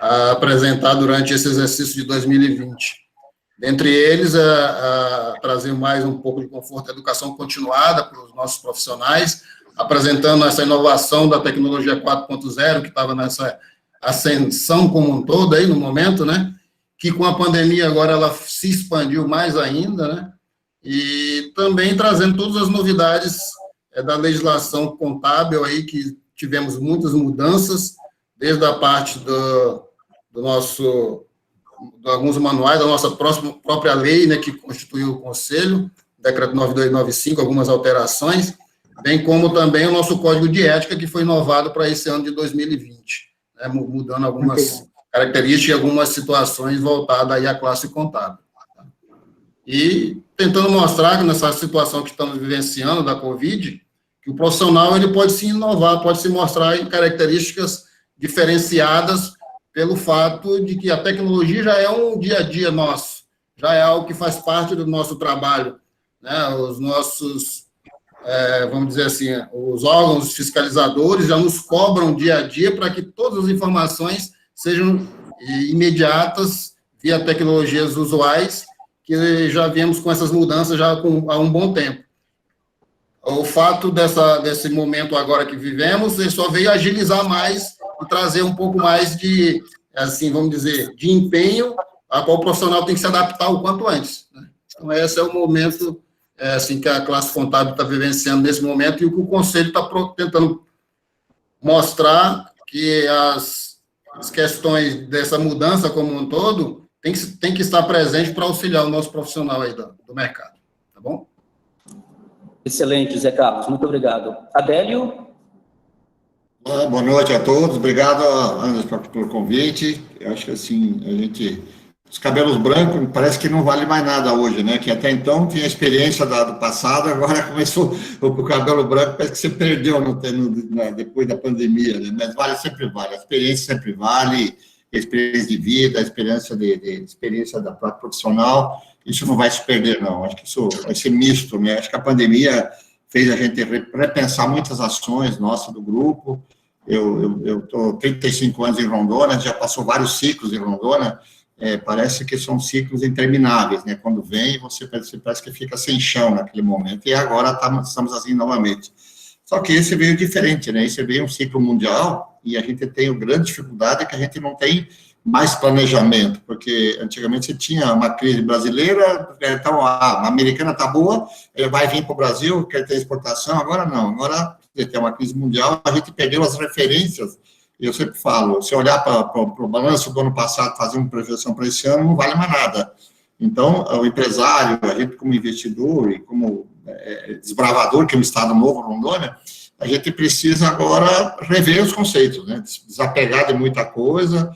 a apresentar durante esse exercício de 2020. Dentre eles, trazer mais um pouco de conforto à educação continuada para os nossos profissionais, apresentando essa inovação da tecnologia 4.0, que estava nessa ascensão como um todo aí no momento, né? Que com a pandemia agora ela se expandiu mais ainda, né? E também trazendo todas as novidades da legislação contábil aí, que tivemos muitas mudanças, desde a parte de alguns manuais, da nossa própria lei, né, que constituiu o Conselho, decreto 9295, algumas alterações, bem como também o nosso Código de Ética, que foi inovado para esse ano de 2020, né, mudando algumas características e algumas situações voltadas aí à classe contábil. E tentando mostrar que nessa situação que estamos vivenciando da Covid, que o profissional ele pode se inovar, pode se mostrar em características diferenciadas pelo fato de que a tecnologia já é um dia a dia nosso, já é algo que faz parte do nosso trabalho, né? Os nossos, vamos dizer assim, os órgãos fiscalizadores já nos cobram dia a dia para que todas as informações sejam imediatas via tecnologias usuais, que já viemos com essas mudanças já há um bom tempo. O fato desse momento agora que vivemos, ele só veio agilizar mais e trazer um pouco mais de, assim, vamos dizer, de empenho, a qual o profissional tem que se adaptar o quanto antes, né? Então, esse é o momento, assim, que a classe contábil está vivenciando nesse momento, e o que o Conselho está tentando mostrar que as questões dessa mudança como um todo tem que estar presente para auxiliar o nosso profissional aí do mercado, tá bom? Excelente, Zé Carlos, muito obrigado. Adélio? Boa noite a todos, obrigado, Anderson, pelo convite. Eu acho que, assim, os cabelos brancos parece que não vale mais nada hoje, né? Que até então tinha experiência do passado, agora começou o cabelo branco, parece que você perdeu depois da pandemia, né? Mas sempre vale, a experiência sempre vale, a experiência de vida, a experiência da própria profissional, isso não vai se perder, não. Acho que isso vai ser misto, né? Acho que a pandemia fez a gente repensar muitas ações nossas do grupo. Eu estou 35 anos em Rondônia, já passou vários ciclos em Rondônia, parece que são ciclos intermináveis, né? Quando vem, você parece que fica sem chão naquele momento, e agora estamos assim novamente. Só que esse veio diferente, né? Esse veio um ciclo mundial, e a gente tem uma grande dificuldade, que a gente não tem mais planejamento, porque antigamente você tinha uma crise brasileira, então a americana está boa, vai vir para o Brasil, quer ter exportação, agora não, agora tem uma crise mundial, a gente perdeu as referências, e eu sempre falo, se olhar para o balanço do ano passado, fazer uma projeção para esse ano, não vale mais nada. Então, o empresário, a gente como investidor e como desbravador, que é um estado novo, Rondônia, a gente precisa agora rever os conceitos, né? Desapegar de muita coisa,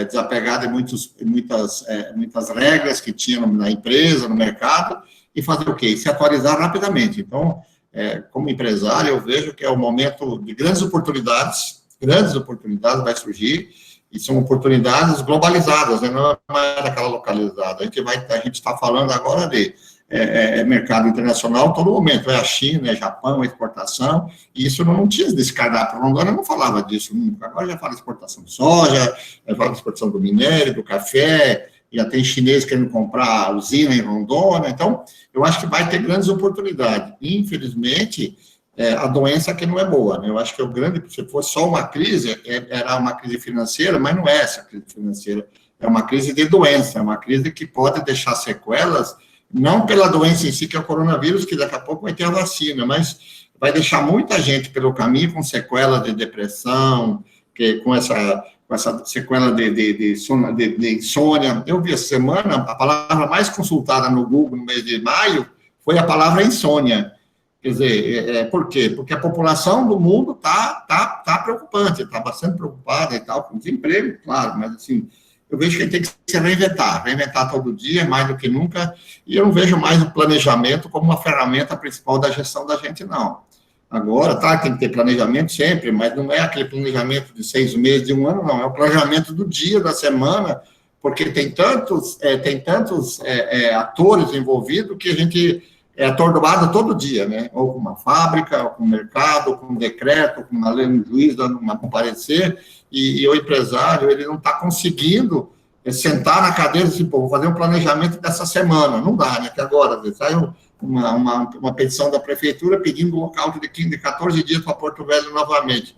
desapegar de muitas regras que tinha na empresa, no mercado, e fazer o quê? Se atualizar rapidamente. Então, como empresário, eu vejo que é o momento de grandes oportunidades vai surgir, e são oportunidades globalizadas, né? Não é daquela localizada. A gente está falando agora de mercado internacional todo momento, a China, Japão, exportação, e isso não tinha desse cardápio. Rondônia não falava disso nunca, agora já fala de exportação de soja, já fala de exportação do minério, do café, já tem chinês querendo comprar usina em Rondônia, então eu acho que vai ter grandes oportunidades. Infelizmente, a doença aqui não é boa, né? Eu acho que se fosse só uma crise, era uma crise financeira, mas não é essa crise financeira, é uma crise de doença, é uma crise que pode deixar sequelas, não pela doença em si, que é o coronavírus, que daqui a pouco vai ter a vacina, mas vai deixar muita gente pelo caminho com sequela de depressão, com essa sequela de insônia. Eu vi essa semana, a palavra mais consultada no Google no mês de maio foi a palavra insônia. Quer dizer, por quê? Porque a população do mundo tá preocupante, está bastante preocupada e tal, com desemprego, claro, mas assim, eu vejo que ele tem que se reinventar todo dia, mais do que nunca, e eu não vejo mais o planejamento como uma ferramenta principal da gestão da gente, não. Agora, tem que ter planejamento sempre, mas não é aquele planejamento de 6 meses, de um ano, não, é o planejamento do dia, da semana, porque tem tantos atores envolvidos que a gente é atordoada todo dia, né? Ou com uma fábrica, ou com um mercado, ou com um decreto, ou com uma lei, um juiz dando um parecer, e o empresário, ele não está conseguindo sentar na cadeira e dizer, pô, vou fazer um planejamento dessa semana. Não dá, né? Que agora saiu uma petição da prefeitura pedindo um local de 14 dias para Porto Velho novamente.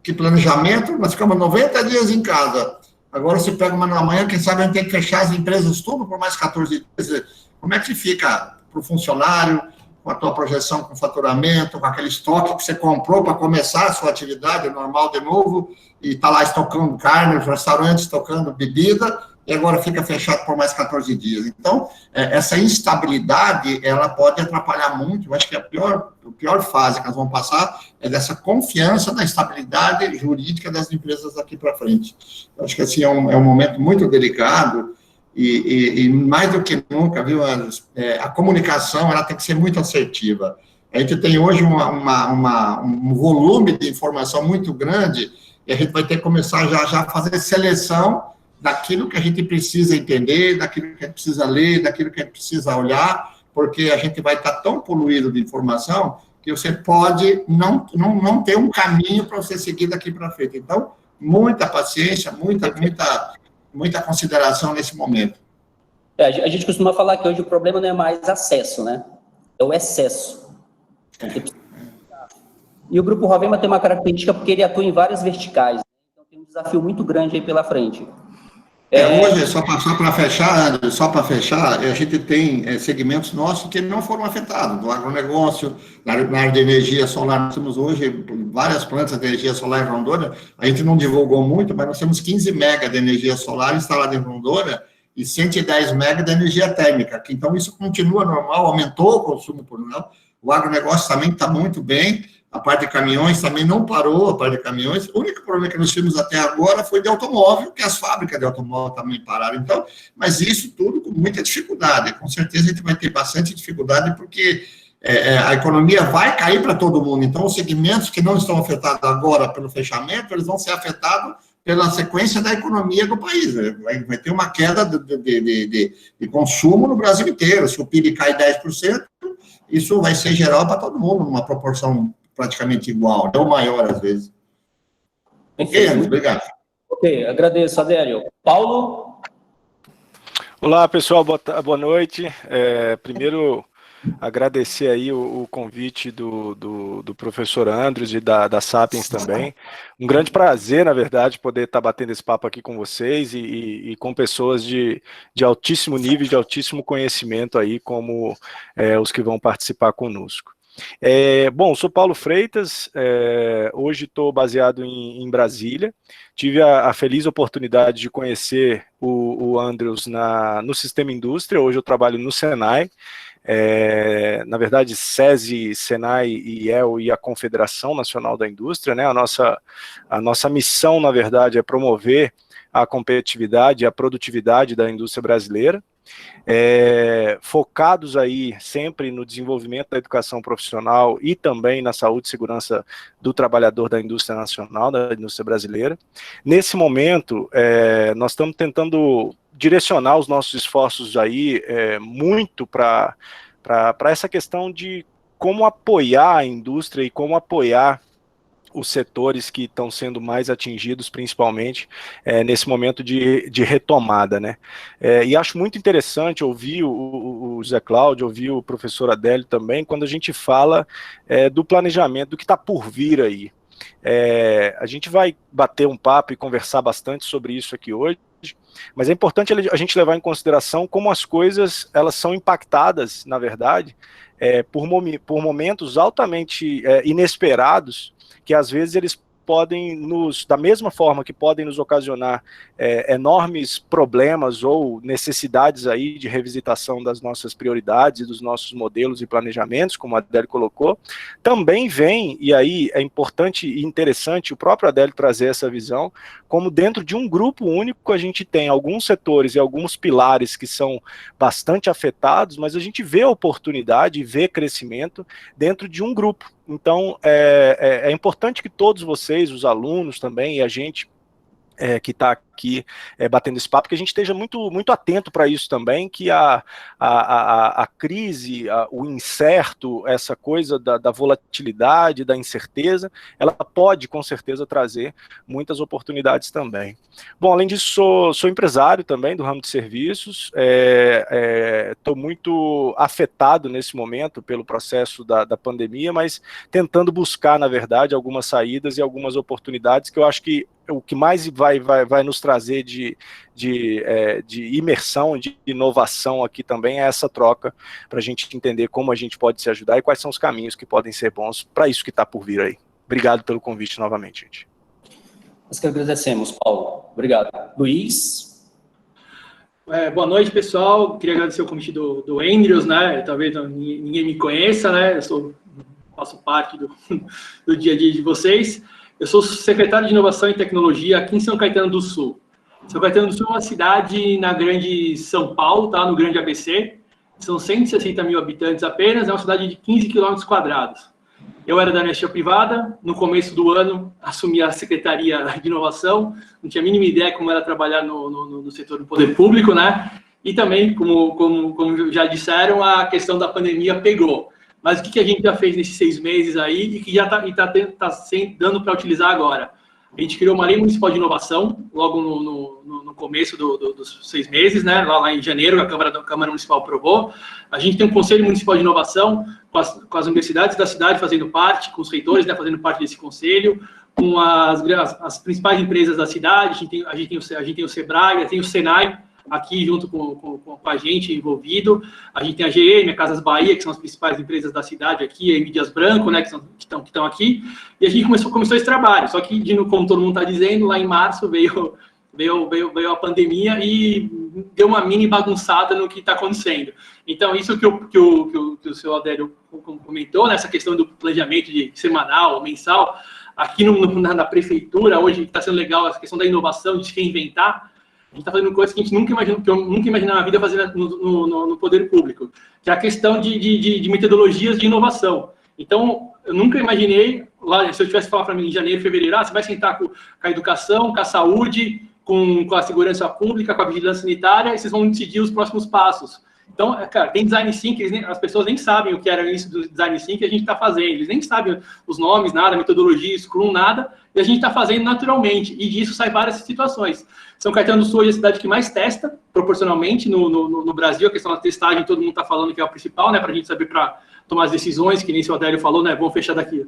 Que planejamento? Nós ficamos 90 dias em casa. Agora você pega uma na manhã, quem sabe a gente tem que fechar as empresas tudo por mais 14 dias. Como é que fica para o funcionário, com a tua projeção com faturamento, com aquele estoque que você comprou para começar a sua atividade normal de novo, e está lá estocando carne, os restaurantes estocando bebida, e agora fica fechado por mais 14 dias. Então, essa instabilidade, ela pode atrapalhar muito. Eu acho que a pior fase que nós vamos passar é dessa confiança na estabilidade jurídica das empresas daqui para frente. Eu acho que, assim, é um momento muito delicado, e mais do que nunca, viu, a comunicação, ela tem que ser muito assertiva. A gente tem hoje um volume de informação muito grande, e a gente vai ter que começar já a fazer seleção daquilo que a gente precisa entender, daquilo que a gente precisa ler, daquilo que a gente precisa olhar, porque a gente vai estar tão poluído de informação que você pode não ter um caminho para você seguir daqui para frente. Então, muita paciência, muita consideração nesse momento. A gente costuma falar que hoje o problema não é mais acesso, né? É o excesso. E o Grupo Rovema tem uma característica porque ele atua em várias verticais. Então tem um desafio muito grande aí pela frente. Hoje, só para fechar, a gente tem segmentos nossos que não foram afetados, do agronegócio, na área de energia solar. Nós temos hoje várias plantas de energia solar em Rondônia, a gente não divulgou muito, mas nós temos 15 mega de energia solar instalada em Rondônia e 110 mega de energia térmica. Então, isso continua normal, aumentou o consumo por ano. O agronegócio também está muito bem. A parte de caminhões também não parou, a parte de caminhões. O único problema que nós tivemos até agora foi de automóvel, que as fábricas de automóvel também pararam. Então, mas isso tudo com muita dificuldade. Com certeza a gente vai ter bastante dificuldade, porque a economia vai cair para todo mundo. Então, os segmentos que não estão afetados agora pelo fechamento, eles vão ser afetados pela sequência da economia do país. Vai ter uma queda de consumo no Brasil inteiro. Se o PIB cai 10%, isso vai ser geral para todo mundo, numa proporção praticamente igual, ou maior às vezes. Ok, André, obrigado. Ok, agradeço, Adélio. Paulo? Olá, pessoal, boa noite. Primeiro, agradecer aí o convite do professor Andros e da Sapiens também. Um grande prazer, na verdade, poder estar batendo esse papo aqui com vocês e com pessoas de altíssimo nível, de altíssimo conhecimento aí, como os que vão participar conosco. Bom, sou Paulo Freitas, hoje estou baseado em Brasília, tive a feliz oportunidade de conhecer o Andros no Sistema Indústria, hoje eu trabalho no Senai, na verdade SESI, Senai, IEL e a Confederação Nacional da Indústria, né? A nossa missão, na verdade, é promover a competitividade e a produtividade da indústria brasileira, focados aí sempre no desenvolvimento da educação profissional e também na saúde e segurança do trabalhador da indústria nacional, da indústria brasileira. Nesse momento, nós estamos tentando direcionar os nossos esforços aí muito para essa questão de como apoiar a indústria e como apoiar os setores que estão sendo mais atingidos, principalmente nesse momento de retomada, né? E acho muito interessante ouvir o Zé Cláudio, ouvir o professor Adélio também, quando a gente fala do planejamento, do que está por vir aí. A gente vai bater um papo e conversar bastante sobre isso aqui hoje, mas é importante a gente levar em consideração como as coisas elas são impactadas, na verdade, por momentos altamente inesperados, que às vezes eles podem da mesma forma que podem nos ocasionar enormes problemas ou necessidades aí de revisitação das nossas prioridades e dos nossos modelos e planejamentos, como a Adélio colocou, também vem, e aí é importante e interessante o próprio Adélio trazer essa visão, como dentro de um grupo único a gente tem alguns setores e alguns pilares que são bastante afetados, mas a gente vê oportunidade e vê crescimento dentro de um grupo. Então, é importante que todos vocês, os alunos também, e a gente que está aqui batendo esse papo, que a gente esteja muito, muito atento para isso também, que a crise, o incerto, essa coisa da volatilidade, da incerteza, ela pode, com certeza, trazer muitas oportunidades também. Bom, além disso, sou empresário também do ramo de serviços, estou muito afetado nesse momento pelo processo da pandemia, mas tentando buscar, na verdade, algumas saídas e algumas oportunidades que eu acho que o que mais vai nos trazer de imersão, de inovação aqui também é essa troca, para a gente entender como a gente pode se ajudar e quais são os caminhos que podem ser bons para isso que está por vir aí. Obrigado pelo convite novamente, gente. Nós que agradecemos, Paulo. Obrigado. Luiz? Boa noite, pessoal. Queria agradecer o convite do Andrews, né? Talvez ninguém me conheça, né? Faço parte do dia a dia de vocês. Eu sou secretário de Inovação e Tecnologia aqui em São Caetano do Sul. São Caetano do Sul é uma cidade na grande São Paulo, tá? No grande ABC. São 160 mil habitantes apenas, é uma cidade de 15 quilômetros quadrados. Eu era da iniciativa privada, no começo do ano assumi a Secretaria de Inovação, não tinha a mínima ideia como era trabalhar no setor do poder público, né? E também, como já disseram, a questão da pandemia pegou. Mas o que a gente já fez nesses 6 meses aí e que já está dando para utilizar agora? A gente criou uma lei municipal de inovação, logo no começo dos 6 meses, né? Lá em janeiro, a Câmara Municipal aprovou. A gente tem um Conselho Municipal de Inovação, com as universidades da cidade fazendo parte, com os reitores, né, fazendo parte desse conselho, com as principais empresas da cidade. A gente tem o Sebrae, tem o Senai, aqui junto com a gente envolvido. A gente tem a GM, a Casas Bahia, que são as principais empresas da cidade aqui, a Mídias Branco, né, que estão aqui, e a gente começou esse trabalho. Só que, como todo mundo está dizendo, lá em março veio a pandemia e deu uma mini bagunçada no que está acontecendo. Então, isso que o seu Adélio comentou, nessa questão do planejamento de semanal, mensal, aqui na prefeitura, hoje está sendo legal a questão da inovação, de se reinventar. A gente está fazendo coisas que a gente nunca imaginou, que eu nunca imaginei na vida fazer no poder público, que é a questão de metodologias de inovação. Então, eu nunca imaginei, lá, se eu tivesse falado para mim em janeiro, fevereiro, você vai sentar com a educação, com a saúde, com a segurança pública, com a vigilância sanitária, e vocês vão decidir os próximos passos. Então, cara, tem design thinking, as pessoas nem sabem o que era isso do design thinking que a gente está fazendo, eles nem sabem os nomes, nada, metodologia, Scrum, nada, e a gente está fazendo naturalmente, e disso sai várias situações. São Caetano do Sul hoje é a cidade que mais testa, proporcionalmente, no Brasil. A questão da testagem, todo mundo está falando que é o principal, né, para a gente saber para tomar as decisões, que nem o seu Adélio falou, né, vamos fechar daqui.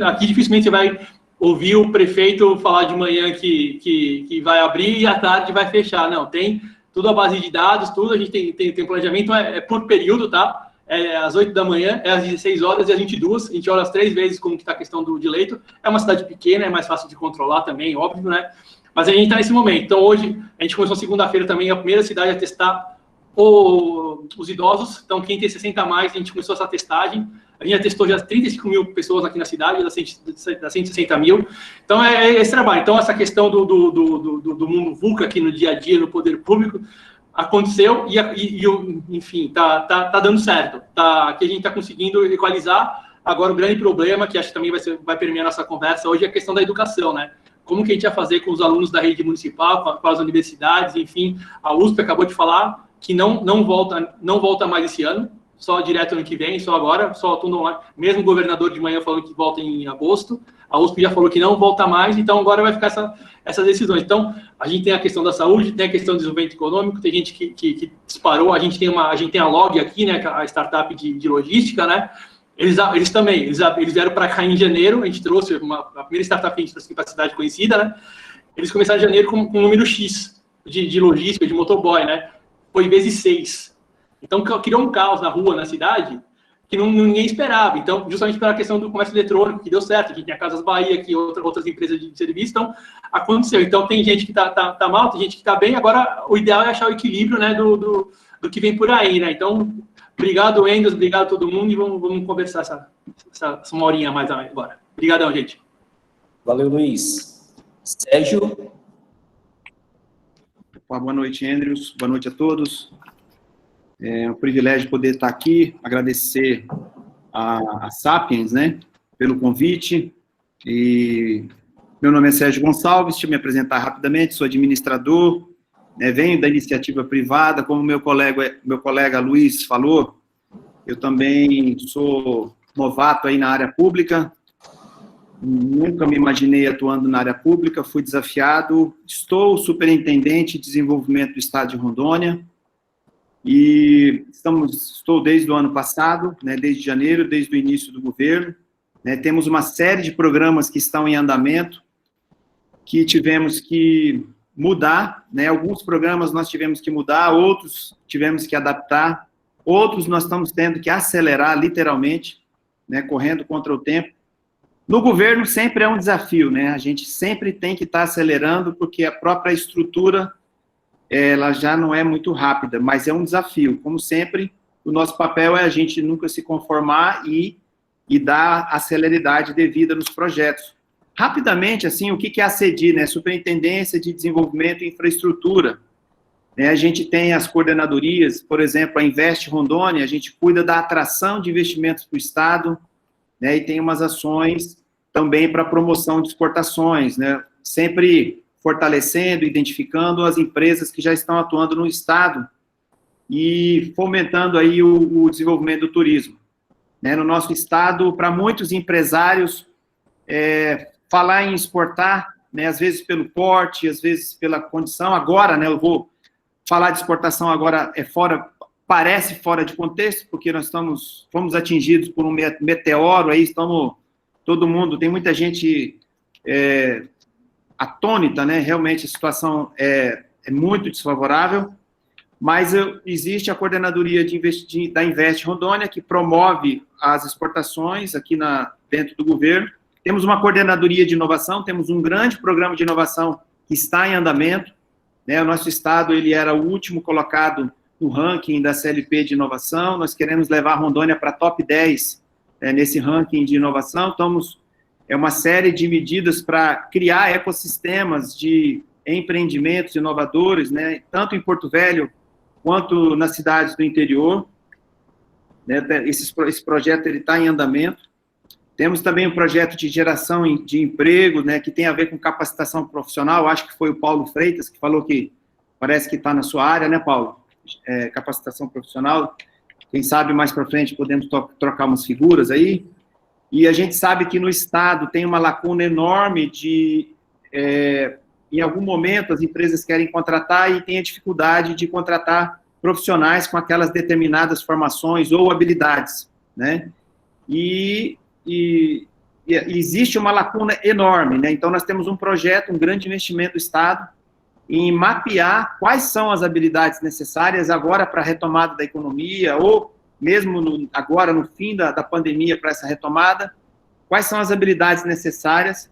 Aqui dificilmente você vai ouvir o prefeito falar de manhã que vai abrir e à tarde vai fechar. Não, tem tudo à base de dados, tudo, a gente tem planejamento, é por período, tá? É às 8 da manhã, é às 16 horas e às 22, a gente olha as 3 vezes como que está a questão de leito. É uma cidade pequena, é mais fácil de controlar também, óbvio, né? Mas a gente está nesse momento. Então, hoje, a gente começou segunda-feira também, a primeira cidade a testar os idosos. Então, quem tem 60 a mais, a gente começou essa testagem. A gente já testou já 35 mil pessoas aqui na cidade, das 160 mil. Então, é esse trabalho. Então, essa questão do mundo VUCA aqui no dia a dia, no poder público, aconteceu e enfim, tá dando certo. Aqui a gente está conseguindo equalizar. Agora, o grande problema, que acho que também vai permear nossa conversa hoje, é a questão da educação, né? Como que a gente vai fazer com os alunos da rede municipal, com as universidades, enfim. A USP acabou de falar que não volta mais esse ano, só direto ano que vem, só agora, só tudo online. Mesmo o governador de manhã falou que volta em agosto, a USP já falou que não volta mais, então agora vai ficar essas decisões. Então, a gente tem a questão da saúde, tem a questão do desenvolvimento econômico, tem gente que disparou, a gente tem a Log aqui, né, a startup de logística, né. Eles também vieram para cá em janeiro, a gente trouxe a primeira startup que a gente trouxe para a cidade conhecida, né? Eles começaram em janeiro com um número X de logística, de motoboy, né? Foi vezes 6. Então, criou um caos na rua, na cidade, que ninguém esperava. Então, justamente pela questão do comércio eletrônico, que deu certo, a gente tem a Casas Bahia, aqui outras empresas de serviço, então, aconteceu. Então, tem gente que tá mal, tem gente que tá bem, agora o ideal é achar o equilíbrio, né, do que vem por aí, né? Então, obrigado, Andrews, obrigado a todo mundo e vamos conversar essa uma horinha mais agora. Obrigadão, gente. Valeu, Luiz. Sérgio? Boa noite, Andrews. Boa noite a todos. É um privilégio poder estar aqui, agradecer a Sapiens, né, pelo convite e Meu nome é Sérgio Gonçalves, deixa eu me apresentar rapidamente, sou administrador, venho da iniciativa privada, como meu colega Luiz falou, eu também sou novato aí na área pública, nunca me imaginei atuando na área pública, fui desafiado, estou superintendente de desenvolvimento do Estado de Rondônia, e estou desde o ano passado, desde janeiro, desde o início do governo, temos uma série de programas que estão em andamento, que tivemos que mudar, alguns programas nós tivemos que mudar, outros tivemos que adaptar, outros nós estamos tendo que acelerar, literalmente, correndo contra o tempo. No governo sempre é um desafio, a gente sempre tem que estar acelerando, porque a própria estrutura, ela já não é muito rápida, mas é um desafio. Como sempre, o nosso papel é a gente nunca se conformar e dar a celeridade devida nos projetos. Rapidamente, assim, o que é a CEDI, Superintendência de Desenvolvimento e Infraestrutura. A gente tem as coordenadorias, por exemplo, a Invest Rondônia, a gente cuida da atração de investimentos para o Estado, e tem umas ações também para promoção de exportações, sempre fortalecendo, identificando as empresas que já estão atuando no Estado e fomentando aí o desenvolvimento do turismo. No nosso Estado, para muitos empresários, falar em exportar, às vezes pelo porte, às vezes pela condição, agora, eu vou falar de exportação agora, parece fora de contexto, porque nós fomos atingidos por um meteoro, aí todo mundo, tem muita gente atônita, realmente a situação é muito desfavorável, mas existe a coordenadoria da Invest Rondônia, que promove as exportações aqui dentro do governo. Temos uma coordenadoria de inovação, temos um grande programa de inovação que está em andamento, o nosso estado, ele era o último colocado no ranking da CLP de inovação, nós queremos levar a Rondônia para top 10 nesse ranking de inovação, uma série de medidas para criar ecossistemas de empreendimentos inovadores, tanto em Porto Velho quanto nas cidades do interior. Esse projeto está em andamento. Temos também um projeto de geração de emprego, que tem a ver com capacitação profissional, acho que foi o Paulo Freitas que falou que parece que está na sua área, Paulo? Capacitação profissional, quem sabe mais para frente podemos trocar umas figuras aí. E a gente sabe que no Estado tem uma lacuna enorme em algum momento as empresas querem contratar e tem a dificuldade de contratar profissionais com aquelas determinadas formações ou habilidades, E existe uma lacuna enorme, Então nós temos um projeto, um grande investimento do Estado em mapear quais são as habilidades necessárias agora para a retomada da economia ou mesmo agora no fim da pandemia para essa retomada, quais são as habilidades necessárias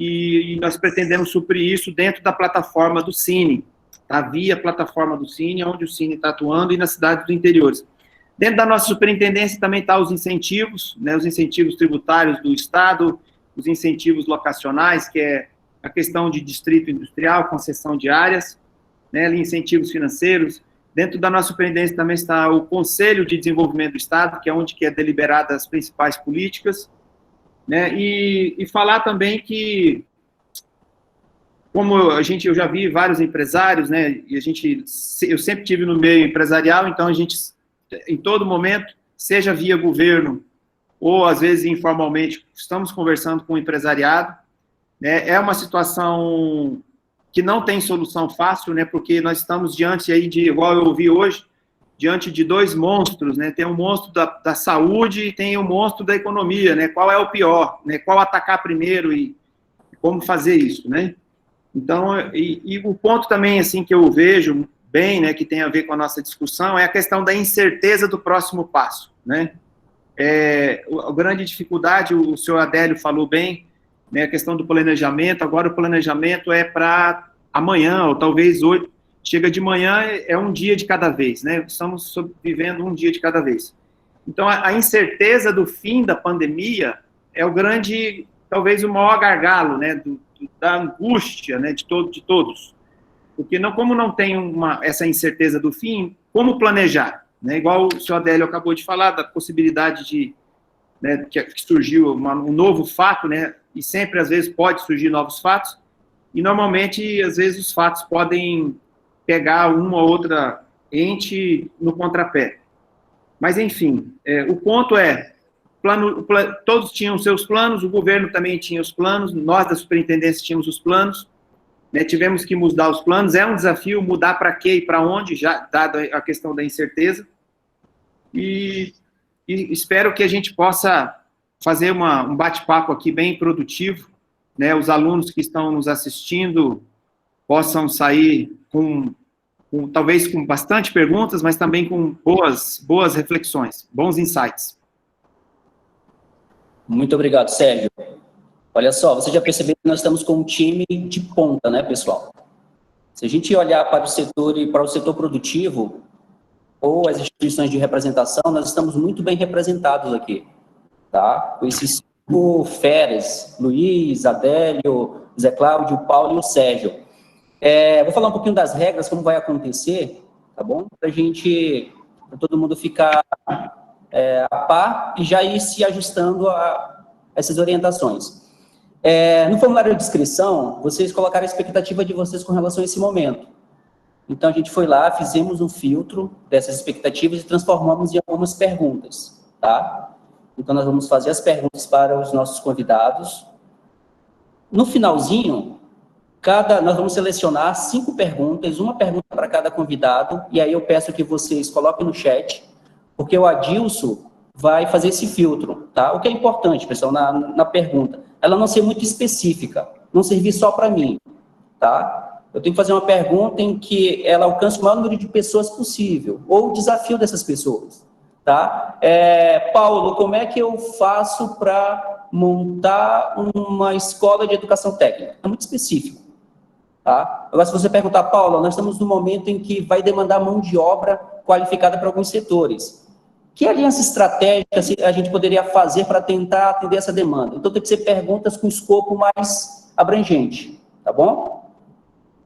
e nós pretendemos suprir isso dentro da plataforma do Cine, via plataforma do Cine, onde o Cine está atuando e nas cidades do interior. Dentro da nossa superintendência também está os incentivos, os incentivos tributários do Estado, os incentivos locacionais, que é a questão de distrito industrial, concessão de áreas, incentivos financeiros. Dentro da nossa superintendência também está o Conselho de Desenvolvimento do Estado, que é onde é deliberada as principais políticas, e falar também que, como eu já vi vários empresários, e eu sempre tive no meio empresarial, então a gente, em todo momento, seja via governo, ou às vezes informalmente, estamos conversando com o empresariado, é uma situação que não tem solução fácil, porque nós estamos diante aí igual eu ouvi hoje, diante de dois monstros, Tem o monstro da saúde e tem o monstro da economia, Qual é o pior, Qual atacar primeiro e como fazer isso, Então, e o ponto também, assim, que eu vejo bem, que tem a ver com a nossa discussão, é a questão da incerteza do próximo passo, A grande dificuldade, o senhor Adélio falou bem, a questão do planejamento, agora o planejamento é para amanhã, ou talvez hoje, chega de manhã, é um dia de cada vez, Estamos vivendo um dia de cada vez. Então, a incerteza do fim da pandemia é o grande, talvez o maior gargalo, da angústia, de todos. Porque como não tem essa incerteza do fim, como planejar? Igual o senhor Adélio acabou de falar, da possibilidade que surgiu um novo fato, e sempre, às vezes, pode surgir novos fatos, e normalmente, às vezes, os fatos podem pegar uma ou outra ente no contrapé. Mas, enfim, o ponto é, todos tinham seus planos, o governo também tinha os planos, nós da superintendência tínhamos os planos, né, tivemos que mudar os planos, é um desafio mudar para quê e para onde, já dada a questão da incerteza, e espero que a gente possa fazer um bate-papo aqui bem produtivo, né, os alunos que estão nos assistindo possam sair talvez com bastante perguntas, mas também com boas reflexões, bons insights. Muito obrigado, Sérgio. Olha só, você já percebeu que nós estamos com um time de ponta, né, pessoal? Se a gente olhar para o setor produtivo, ou as instituições de representação, nós estamos muito bem representados aqui, tá? Com esses 5 feras, Luiz, Adélio, Zé Cláudio, Paulo e o Sérgio. Vou falar um pouquinho das regras, como vai acontecer, tá bom? Para todo mundo ficar a par e já ir se ajustando a essas orientações. No formulário de inscrição, vocês colocaram a expectativa de vocês com relação a esse momento. Então, a gente foi lá, fizemos um filtro dessas expectativas e transformamos em algumas perguntas, tá? Então, nós vamos fazer as perguntas para os nossos convidados. No finalzinho, nós vamos selecionar 5 perguntas, uma pergunta para cada convidado, e aí eu peço que vocês coloquem no chat, porque o Adilson vai fazer esse filtro, tá? O que é importante, pessoal, na pergunta, ela não ser muito específica, não servir só para mim, tá? Eu tenho que fazer uma pergunta em que ela alcance o maior número de pessoas possível, ou o desafio dessas pessoas, tá? Paulo, como é que eu faço para montar uma escola de educação técnica? É muito específico, tá? Agora, se você perguntar, Paulo, nós estamos num momento em que vai demandar mão de obra qualificada para alguns setores. Que aliança estratégica a gente poderia fazer para tentar atender essa demanda? Então, tem que ser perguntas com escopo mais abrangente, tá bom?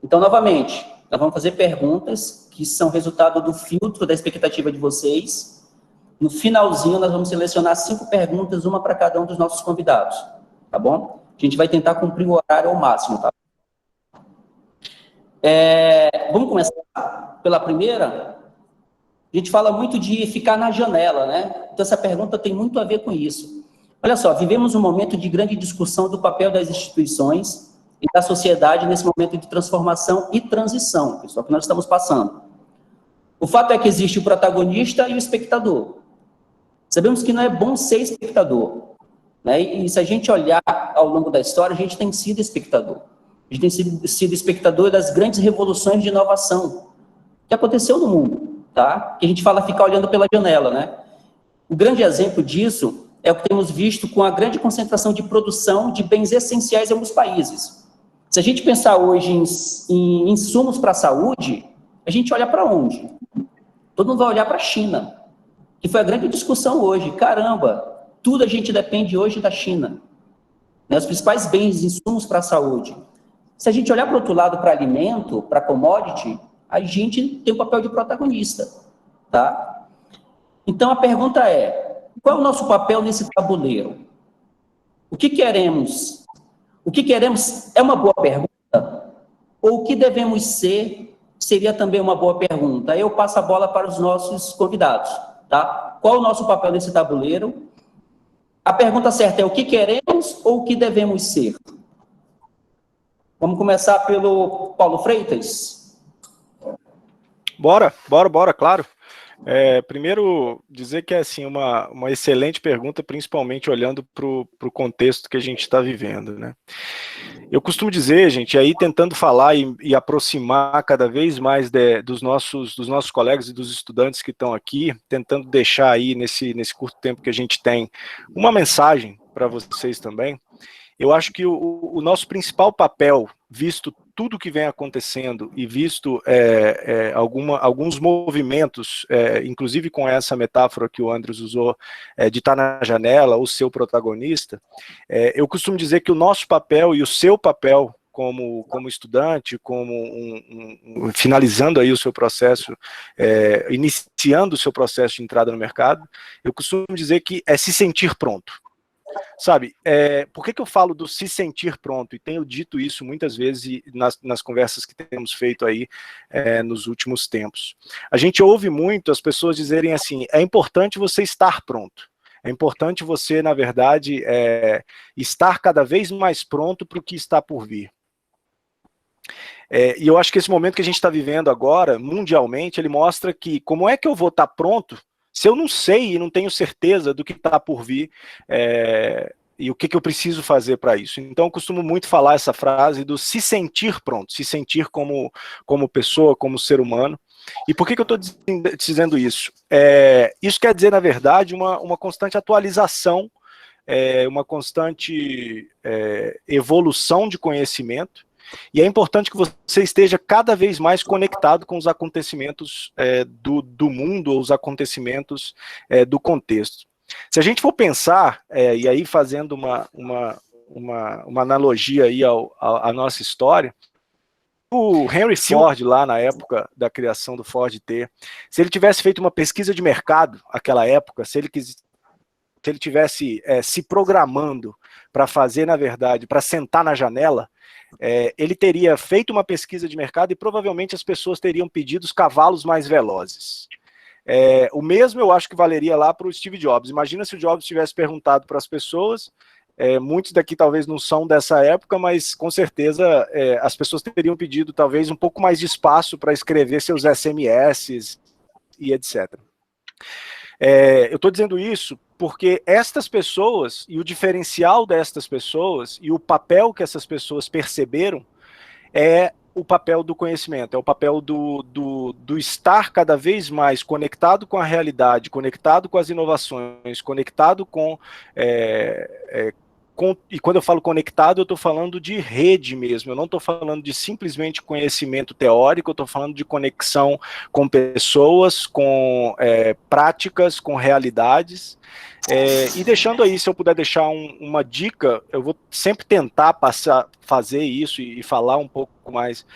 Então, novamente, nós vamos fazer perguntas que são resultado do filtro da expectativa de vocês. No finalzinho, nós vamos selecionar 5 perguntas, uma para cada um dos nossos convidados, tá bom? A gente vai tentar cumprir o horário ao máximo, tá? Vamos começar pela primeira? A gente fala muito de ficar na janela, né? Então, essa pergunta tem muito a ver com isso. Olha só, vivemos um momento de grande discussão do papel das instituições e da sociedade nesse momento de transformação e transição, pessoal, que nós estamos passando. O fato é que existe o protagonista e o espectador. Sabemos que não é bom ser espectador, né? E se a gente olhar ao longo da história, a gente tem sido espectador. A gente tem sido espectador das grandes revoluções de inovação que aconteceu no mundo, tá? Que a gente fala ficar olhando pela janela, né? O grande exemplo disso é o que temos visto com a grande concentração de produção de bens essenciais em alguns países. Se a gente pensar hoje em insumos para a saúde, a gente olha para onde? Todo mundo vai olhar para a China, que foi a grande discussão hoje. Caramba, tudo a gente depende hoje da China, né? Os principais bens, insumos para a saúde. Se a gente olhar para o outro lado, para alimento, para commodity, a gente tem o papel de protagonista, tá? Então, a pergunta é, qual é o nosso papel nesse tabuleiro? O que queremos? O que queremos é uma boa pergunta? Ou o que devemos ser seria também uma boa pergunta? Eu passo a bola para os nossos convidados, tá? Qual é o nosso papel nesse tabuleiro? A pergunta certa é o que queremos ou o que devemos ser? Vamos começar pelo Paulo Freitas? Bora, claro. Primeiro, dizer que é assim, uma excelente pergunta, principalmente olhando para o contexto que a gente está vivendo, né? Eu costumo dizer, gente, aí tentando falar e aproximar cada vez mais dos nossos colegas e dos estudantes que estão aqui, tentando deixar aí nesse curto tempo que a gente tem uma mensagem para vocês também. Eu acho que o nosso principal papel, visto tudo que vem acontecendo e visto alguns movimentos, inclusive com essa metáfora que o Andres usou, de estar na janela, o seu protagonista, eu costumo dizer que o nosso papel e o seu papel como estudante, finalizando aí o seu processo, iniciando o seu processo de entrada no mercado, eu costumo dizer que é se sentir pronto. sabe, por que eu falo do se sentir pronto? E tenho dito isso muitas vezes nas conversas que temos feito aí nos últimos tempos. A gente ouve muito as pessoas dizerem assim, é importante você estar pronto. É importante você, na verdade, estar cada vez mais pronto para o que está por vir. E eu acho que esse momento que a gente está vivendo agora, mundialmente, ele mostra que como é que eu vou estar pronto se eu não sei e não tenho certeza do que está por vir e o que eu preciso fazer para isso. Então eu costumo muito falar essa frase do se sentir pronto, se sentir como pessoa, como ser humano. E por que eu estou dizendo isso? Isso quer dizer, na verdade, uma constante atualização, uma constante evolução de conhecimento, e é importante que você esteja cada vez mais conectado com os acontecimentos do mundo, ou os acontecimentos do contexto. Se a gente for pensar, e aí fazendo uma analogia aí à nossa história, o Henry Ford, lá na época da criação do Ford T, se ele tivesse feito uma pesquisa de mercado naquela época, se ele tivesse se programando para fazer, na verdade, para sentar na janela, ele teria feito uma pesquisa de mercado e provavelmente as pessoas teriam pedido os cavalos mais velozes. O mesmo eu acho que valeria lá para o Steve Jobs. Imagina se o Jobs tivesse perguntado para as pessoas, muitos daqui talvez não são dessa época, mas com certeza as pessoas teriam pedido talvez um pouco mais de espaço para escrever seus SMS e etc. Eu estou dizendo isso porque estas pessoas, e o diferencial destas pessoas, e o papel que essas pessoas perceberam, é o papel do conhecimento, é o papel do estar cada vez mais conectado com a realidade, conectado com as inovações, conectado e quando eu falo conectado, eu estou falando de rede mesmo, eu não estou falando de simplesmente conhecimento teórico, eu estou falando de conexão com pessoas, com práticas, com realidades, e deixando aí, se eu puder deixar uma dica, eu vou sempre tentar fazer isso e falar um pouco mais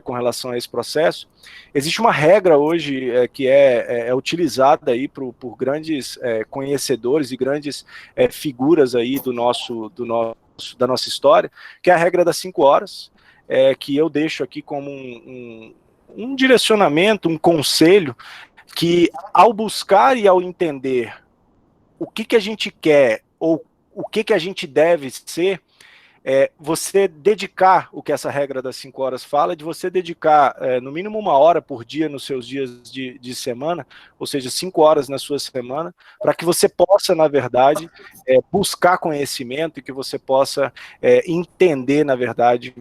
com relação a esse processo. Existe uma regra hoje que é utilizada aí por grandes conhecedores e grandes figuras aí da nossa história, que é a regra das 5 horas, que eu deixo aqui como um direcionamento, um conselho, que ao buscar e ao entender o que a gente quer ou o que a gente deve ser, você dedicar o que essa regra das 5 horas fala, de você dedicar no mínimo 1 hora por dia nos seus dias de semana, ou seja, 5 horas na sua semana, para que você possa, na verdade, buscar conhecimento e que você possa entender, na verdade,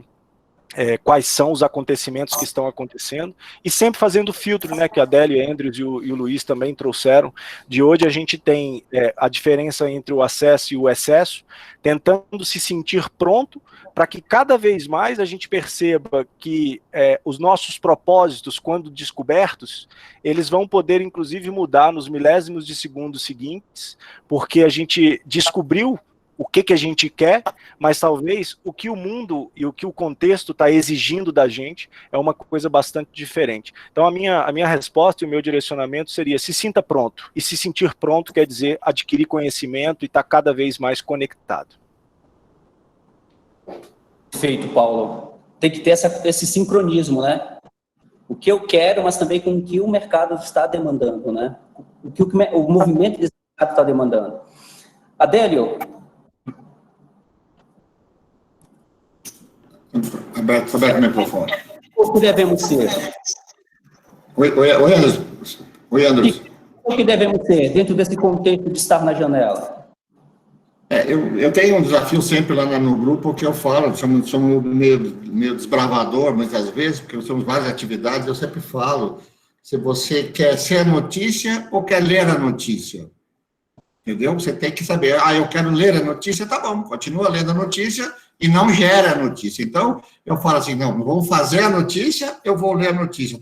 quais são os acontecimentos que estão acontecendo, e sempre fazendo filtro, né, que a Adélio, a Andrews e o Luiz também trouxeram, de hoje a gente tem a diferença entre o acesso e o excesso, tentando se sentir pronto, para que cada vez mais a gente perceba que os nossos propósitos, quando descobertos, eles vão poder inclusive mudar nos milésimos de segundos seguintes, porque a gente descobriu o que a gente quer, mas talvez o que o mundo e o que o contexto está exigindo da gente é uma coisa bastante diferente. Então a minha resposta e o meu direcionamento seria: se sinta pronto. E se sentir pronto quer dizer adquirir conhecimento e estar cada vez mais conectado. Perfeito, Paulo. Tem que ter esse sincronismo, né? O que eu quero, mas também com o que o mercado está demandando, né? O que o movimento desse mercado está demandando. Adélio, Aberto o microfone. O que devemos ser? Oi, Anderson. O que devemos ser dentro desse contexto de estar na janela? Eu tenho um desafio sempre lá no grupo que eu falo, somos meio desbravador muitas vezes, porque somos várias atividades, eu sempre falo, se você quer ser a notícia ou quer ler a notícia. Entendeu? Você tem que saber, eu quero ler a notícia, tá bom, continua lendo a notícia e não gera a notícia. Então, eu falo assim, não vou fazer a notícia, eu vou ler a notícia.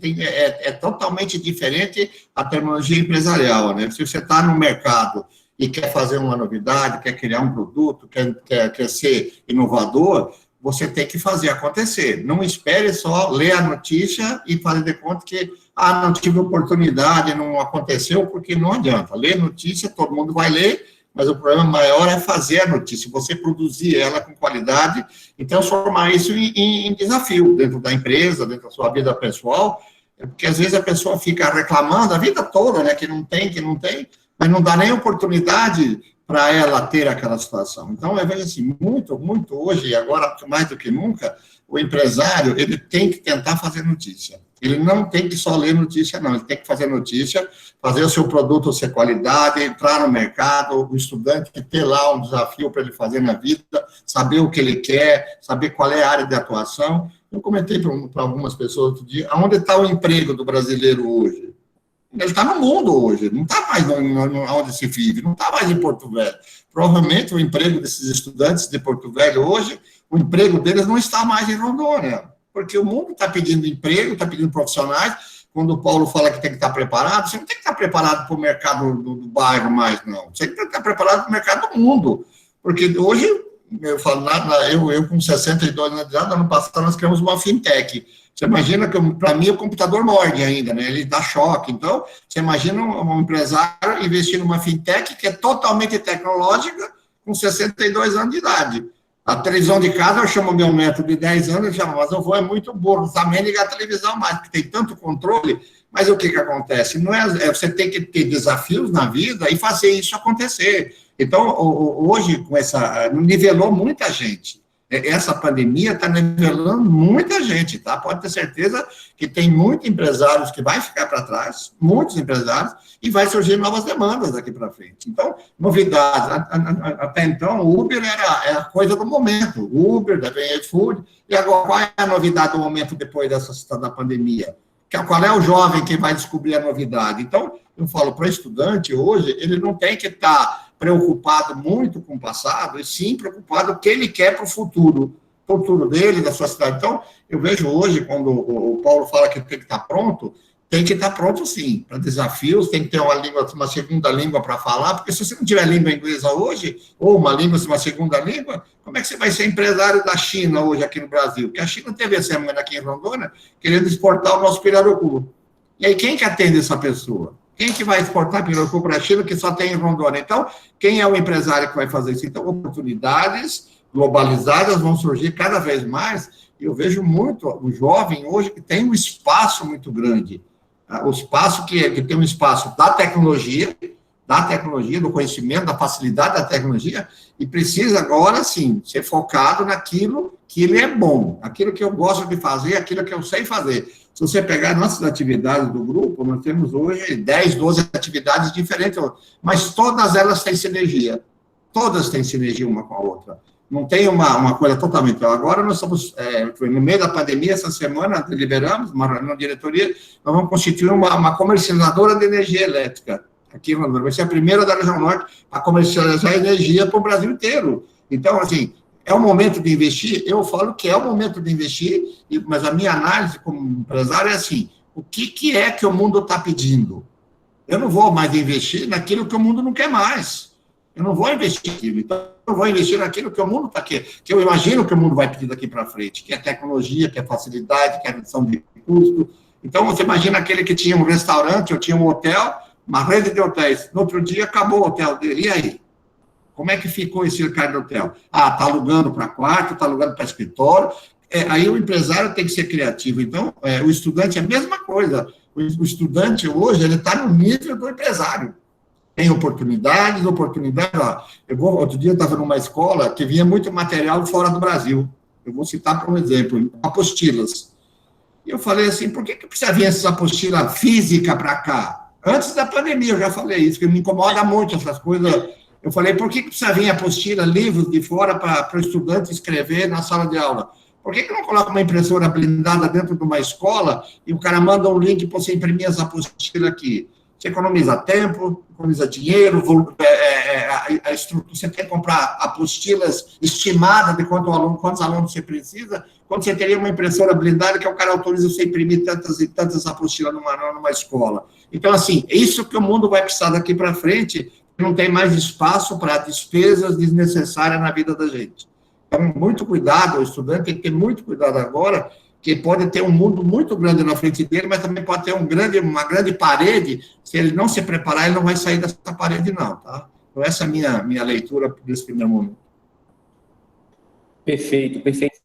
É totalmente diferente a terminologia empresarial, né? Se você está no mercado e quer fazer uma novidade, quer criar um produto, quer ser inovador, você tem que fazer acontecer. Não espere só ler a notícia e fazer de conta que não tive oportunidade, não aconteceu, porque não adianta. Ler notícia, todo mundo vai ler, mas o problema maior é fazer a notícia, você produzir ela com qualidade e transformar isso em desafio dentro da empresa, dentro da sua vida pessoal, porque às vezes a pessoa fica reclamando a vida toda, né, que não tem, mas não dá nem oportunidade para ela ter aquela situação. Então, eu vejo assim, muito hoje, agora mais do que nunca, o empresário, ele tem que tentar fazer notícia. Ele não tem que só ler notícia, não. Ele tem que fazer notícia, fazer o seu produto ser qualidade, entrar no mercado, o estudante ter lá um desafio para ele fazer na vida, saber o que ele quer, saber qual é a área de atuação. Eu comentei para algumas pessoas outro dia, onde está o emprego do brasileiro hoje? Ele está no mundo hoje, não está mais onde se vive, não está mais em Porto Velho. Provavelmente o emprego desses estudantes de Porto Velho hoje, o emprego deles não está mais em Rondônia, porque o mundo está pedindo emprego, está pedindo profissionais. Quando o Paulo fala que tem que estar preparado, você não tem que estar preparado para o mercado do bairro mais, não. Você tem que estar preparado para o mercado do mundo, porque hoje, eu falo, eu com 62 anos de idade, ano passado nós criamos uma fintech. Você imagina que, para mim, o computador morde ainda, né? Ele dá choque. Então, você imagina um empresário investir numa fintech que é totalmente tecnológica com 62 anos de idade. A televisão de casa, eu chamo meu neto de 10 anos, eu chamo, mas o vô é muito burro, também ligar a televisão mais, porque tem tanto controle. Mas o que acontece? Não você tem que ter desafios na vida e fazer isso acontecer. Então, hoje, com nivelou muita gente. Essa pandemia está nivelando muita gente, tá? Pode ter certeza que tem muitos empresários que vai ficar para trás, muitos empresários, e vai surgir novas demandas daqui para frente. Então, novidades. Até então, o Uber era a coisa do momento. O Uber, da iFood, e agora, qual é a novidade do momento depois da pandemia? Qual é o jovem que vai descobrir a novidade? Então, eu falo para o estudante hoje, ele não tem que estar preocupado muito com o passado, e sim preocupado com o que ele quer para o futuro dele, da sua cidade. Então, eu vejo hoje, quando o Paulo fala que tem que estar pronto, tem que estar pronto sim, para desafios, tem que ter uma segunda língua para falar, porque se você não tiver língua inglesa hoje, ou uma segunda língua, como é que você vai ser empresário da China hoje aqui no Brasil? Porque a China teve essa semana aqui em Rondônia, querendo exportar o nosso pirarucu. E aí, quem que atende essa pessoa? Quem que vai exportar pirarucu para a China que só tem em Rondônia? Então, quem é o empresário que vai fazer isso? Então, oportunidades globalizadas vão surgir cada vez mais. Eu vejo muito o jovem hoje que tem um espaço muito grande. O espaço que tem um espaço da tecnologia, do conhecimento, da facilidade da tecnologia, e precisa agora, sim, ser focado naquilo que ele é bom, aquilo que eu gosto de fazer, aquilo que eu sei fazer. Se você pegar nossas atividades do grupo, nós temos hoje 10, 12 atividades diferentes, mas todas elas têm sinergia. Todas têm sinergia uma com a outra. Não tem uma coisa totalmente. Então, agora nós estamos, no meio da pandemia, essa semana, deliberamos, uma reunião de diretoria, nós vamos constituir uma comercializadora de energia elétrica. Aqui vai ser a primeira da região norte a comercializar energia para o Brasil inteiro. Então, assim, é o momento de investir? Eu falo que é o momento de investir, mas a minha análise como empresário é assim, o que é que o mundo está pedindo? Eu não vou mais investir naquilo que o mundo não quer mais. Eu não vou investir naquilo. Então, eu vou investir naquilo que o mundo está querendo, que eu imagino que o mundo vai pedir daqui para frente, que é tecnologia, que é facilidade, que é redução de custo. Então, você imagina aquele que tinha um restaurante, ou tinha um hotel, uma rede de hotéis. No outro dia, acabou o hotel dele. E aí? Como é que ficou esse cara do hotel? Está alugando para quarto, está alugando para escritório. Aí o empresário tem que ser criativo. Então, o estudante é a mesma coisa. O estudante hoje, ele está no nível do empresário. Tem oportunidades. Outro dia eu estava numa escola que vinha muito material fora do Brasil. Eu vou citar para um exemplo, apostilas. E eu falei assim, por que precisa vir essas apostilas físicas para cá? Antes da pandemia eu já falei isso, que me incomoda muito essas coisas. Eu falei, por que precisa vir apostila, livros de fora para o estudante escrever na sala de aula? Por que não coloca uma impressora blindada dentro de uma escola e o cara manda um link para você imprimir as apostilas aqui? Você economiza tempo, economiza dinheiro, você tem que comprar apostilas estimadas de quantos alunos você precisa, quando você teria uma impressora blindada que o cara autoriza você imprimir tantas e tantas apostilas numa escola. Então, assim, é isso que o mundo vai precisar daqui para frente, não tem mais espaço para despesas desnecessárias na vida da gente. Então, muito cuidado, o estudante tem que ter muito cuidado agora, que pode ter um mundo muito grande na frente dele, mas também pode ter uma grande parede, se ele não se preparar, ele não vai sair dessa parede não, tá? Então, essa é a minha leitura desse primeiro momento. Perfeito, perfeito.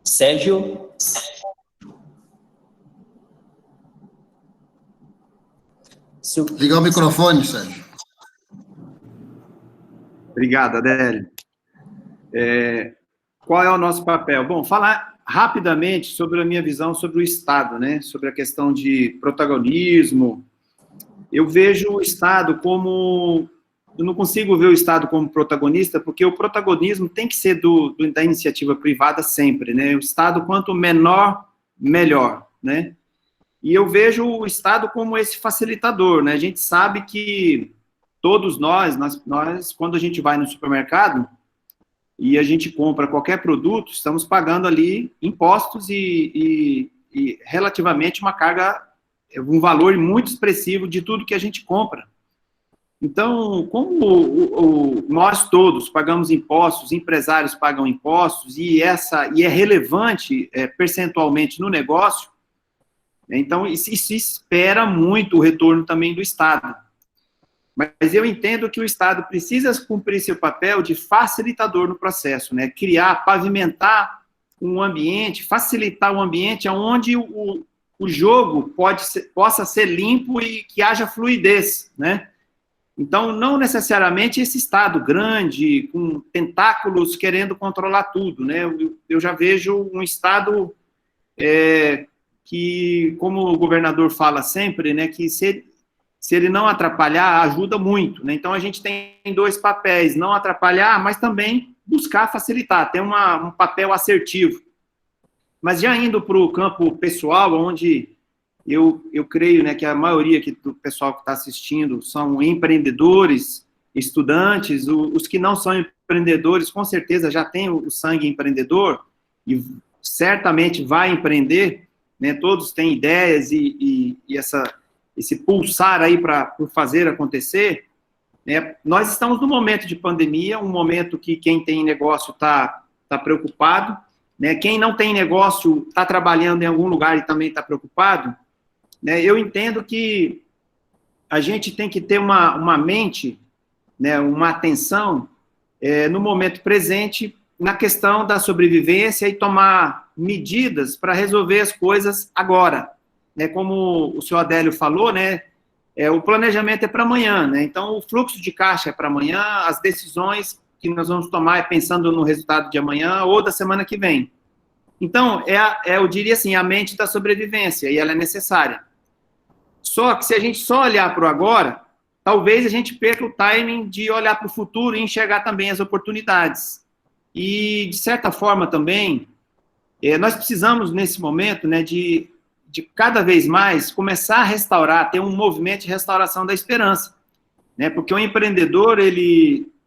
Sérgio? Ligar o microfone, Sérgio. Obrigado, Adélio. Qual é o nosso papel? Bom, falar rapidamente sobre a minha visão sobre o Estado, né? Sobre a questão de protagonismo. Eu vejo o Estado como... Eu não consigo ver o Estado como protagonista, porque o protagonismo tem que ser da iniciativa privada sempre, né? O Estado, quanto menor, melhor, né? E eu vejo o Estado como esse facilitador, né? A gente sabe que todos nós, quando a gente vai no supermercado e a gente compra qualquer produto, estamos pagando ali impostos e relativamente uma carga, um valor muito expressivo de tudo que a gente compra. Então, como nós todos pagamos impostos, empresários pagam impostos, e é relevante percentualmente no negócio, então se espera muito o retorno também do Estado. Mas eu entendo que o Estado precisa cumprir seu papel de facilitador no processo, né? Criar, pavimentar um ambiente, facilitar um ambiente onde o jogo possa ser limpo e que haja fluidez, né? Então, não necessariamente esse Estado grande, com tentáculos querendo controlar tudo, né? Eu já vejo um Estado que, como o governador fala sempre, né, que se ele não atrapalhar, ajuda muito, né? Então, a gente tem dois papéis, não atrapalhar, mas também buscar facilitar, ter um papel assertivo. Mas já indo para o campo pessoal, onde eu creio, né, que a maioria do pessoal que está assistindo são empreendedores, estudantes, os que não são empreendedores, com certeza já têm o sangue empreendedor e certamente vai empreender, né, todos têm ideias e esse pulsar aí para fazer acontecer, né. Nós estamos num momento de pandemia, um momento que quem tem negócio está preocupado, né, quem não tem negócio está trabalhando em algum lugar e também está preocupado, né. Eu entendo que a gente tem que ter uma mente, né, uma atenção no momento presente, na questão da sobrevivência e tomar medidas para resolver as coisas agora, né. Como o senhor Adélio falou, né, o planejamento é para amanhã, né, então o fluxo de caixa é para amanhã, as decisões que nós vamos tomar é pensando no resultado de amanhã ou da semana que vem. Então, eu diria assim, a mente da sobrevivência, e ela é necessária. Só que se a gente só olhar para o agora, talvez a gente perca o timing de olhar para o futuro e enxergar também as oportunidades. E, de certa forma, também, nós precisamos, nesse momento, né, de cada vez mais começar a restaurar, ter um movimento de restauração da esperança. Né, porque o empreendedor,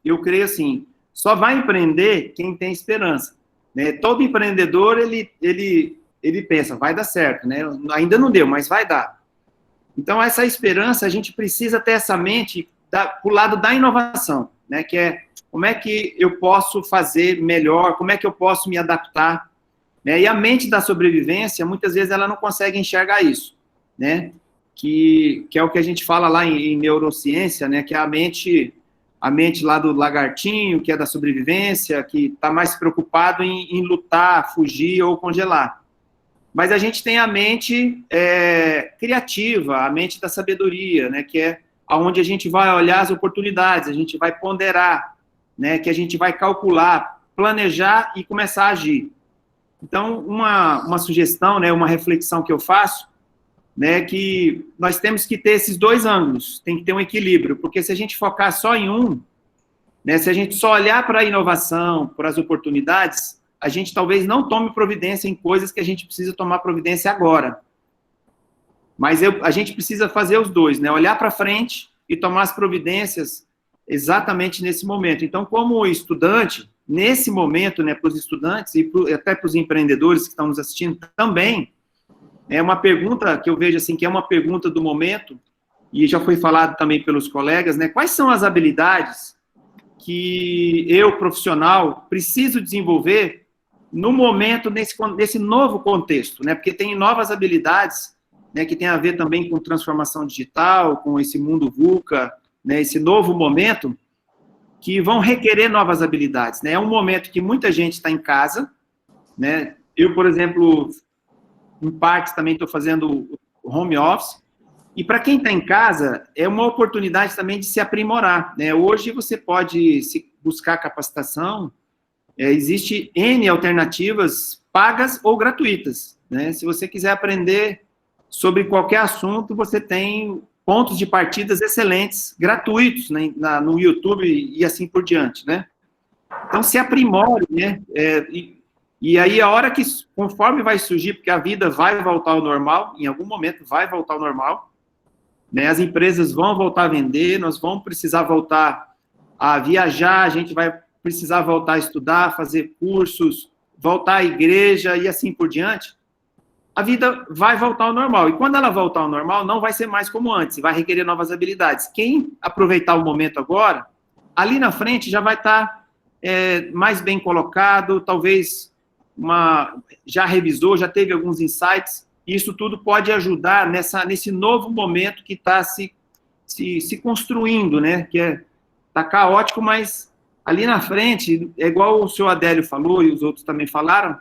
eu creio assim, só vai empreender quem tem esperança. Né? Todo empreendedor, ele pensa, vai dar certo, né? Ainda não deu, mas vai dar. Então, essa esperança, a gente precisa ter essa mente para o lado da inovação, né? Que é, como é que eu posso fazer melhor, como é que eu posso me adaptar, né? E a mente da sobrevivência, muitas vezes, ela não consegue enxergar isso, né? Que é o que a gente fala lá em neurociência, né? Que é a mente lá do lagartinho, que é da sobrevivência, que está mais preocupado em lutar, fugir ou congelar. Mas a gente tem a mente criativa, a mente da sabedoria, né, que é onde a gente vai olhar as oportunidades, a gente vai ponderar, né, que a gente vai calcular, planejar e começar a agir. Então, uma sugestão, né, uma reflexão que eu faço, né, que nós temos que ter esses dois ângulos, tem que ter um equilíbrio, porque se a gente focar só em um, né, se a gente só olhar para a inovação, para as oportunidades, a gente talvez não tome providência em coisas que a gente precisa tomar providência agora. Mas a gente precisa fazer os dois, né, olhar para frente e tomar as providências exatamente nesse momento. Então, como estudante, nesse momento, né, para os estudantes e até para os empreendedores que estão nos assistindo também, é uma pergunta que eu vejo assim, que é uma pergunta do momento, e já foi falado também pelos colegas, né? Quais são as habilidades que eu, profissional, preciso desenvolver no momento, nesse novo contexto, né? Porque tem novas habilidades, né, que tem a ver também com transformação digital, com esse mundo VUCA, né, esse novo momento, que vão requerer novas habilidades, né? É um momento que muita gente está em casa, né? Eu, por exemplo, em partes também estou fazendo home office, e para quem está em casa, é uma oportunidade também de se aprimorar, né? Hoje você pode buscar capacitação, existe N alternativas pagas ou gratuitas, né? Se você quiser aprender sobre qualquer assunto, você tem pontos de partidas excelentes, gratuitos, né, no YouTube e assim por diante, né? Então, se aprimore, né? E aí, a hora que, conforme vai surgir, porque a vida vai voltar ao normal, em algum momento vai voltar ao normal, né? As empresas vão voltar a vender, nós vamos precisar voltar a viajar, a gente vai precisar voltar a estudar, fazer cursos, voltar à igreja e assim por diante. A vida vai voltar ao normal. E quando ela voltar ao normal, não vai ser mais como antes, vai requerer novas habilidades. Quem aproveitar o momento agora, ali na frente já vai estar mais bem colocado, talvez já revisou, já teve alguns insights, e isso tudo pode ajudar nesse novo momento que está se construindo, né? Que está caótico, mas ali na frente, é igual o senhor Adélio falou, e os outros também falaram,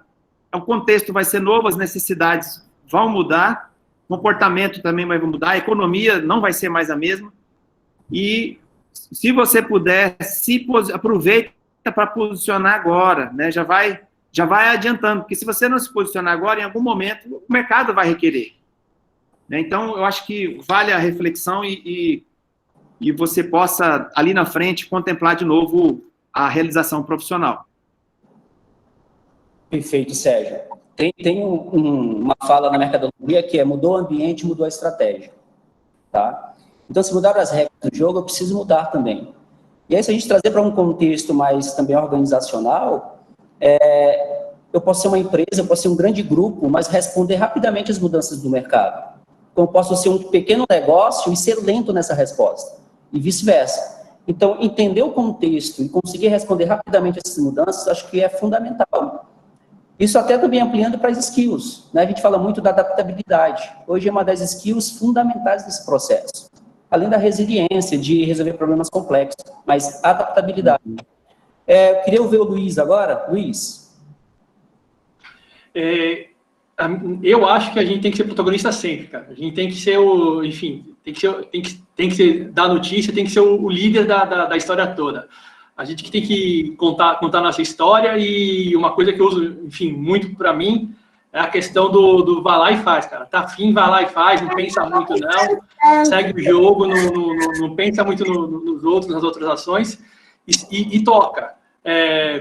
o contexto vai ser novo, as necessidades vão mudar, o comportamento também vai mudar, a economia não vai ser mais a mesma, e se você puder, aproveita para posicionar agora, né? Já vai adiantando, porque se você não se posicionar agora, em algum momento, o mercado vai requerer, né? Então, eu acho que vale a reflexão e você possa, ali na frente, contemplar de novo a realização profissional. Perfeito, Sérgio. Tem uma fala na mercadologia que mudou o ambiente, mudou a estratégia, tá? Então, se mudar as regras do jogo, eu preciso mudar também. E aí, se a gente trazer para um contexto mais também organizacional, eu posso ser uma empresa, eu posso ser um grande grupo, mas responder rapidamente às mudanças do mercado. Então, eu posso ser um pequeno negócio e ser lento nessa resposta, e vice-versa. Então, entender o contexto e conseguir responder rapidamente a essas mudanças, acho que é fundamental. Isso até também ampliando para as skills, né? A gente fala muito da adaptabilidade. Hoje é uma das skills fundamentais desse processo. Além da resiliência, de resolver problemas complexos, mas adaptabilidade. Queria ouvir o Luiz agora. Luiz. Eu acho que a gente tem que ser protagonista sempre, cara. A gente tem que ser tem que ser dar notícia, tem que ser o líder da história toda. A gente tem que contar a nossa história, e uma coisa que eu uso, enfim, muito para mim, é a questão do vai lá e faz, cara. Tá afim, vai lá e faz, não pensa muito não, segue o jogo, não pensa muito nos outros, nas outras ações, e toca.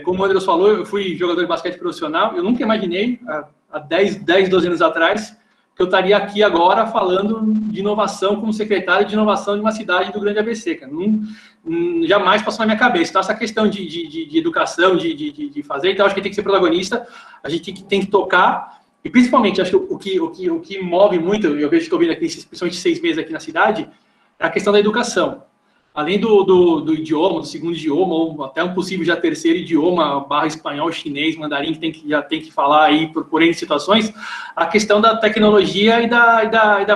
Como o Andrés falou, eu fui jogador de basquete profissional, eu nunca imaginei, há 10, 12 anos atrás, que eu estaria aqui agora falando de inovação como secretário de inovação de uma cidade do Grande ABC, cara. Jamais passou na minha cabeça. Então, essa questão de educação, de fazer, então, acho que tem que ser protagonista, a gente tem que tocar, e principalmente, acho que o que move muito, eu vejo que estou vendo aqui, principalmente 6 meses aqui na cidade, é a questão da educação. Além do idioma, do segundo idioma, ou até um possível já terceiro idioma, / espanhol, chinês, mandarim, que já tem que falar aí por N situações, a questão da tecnologia e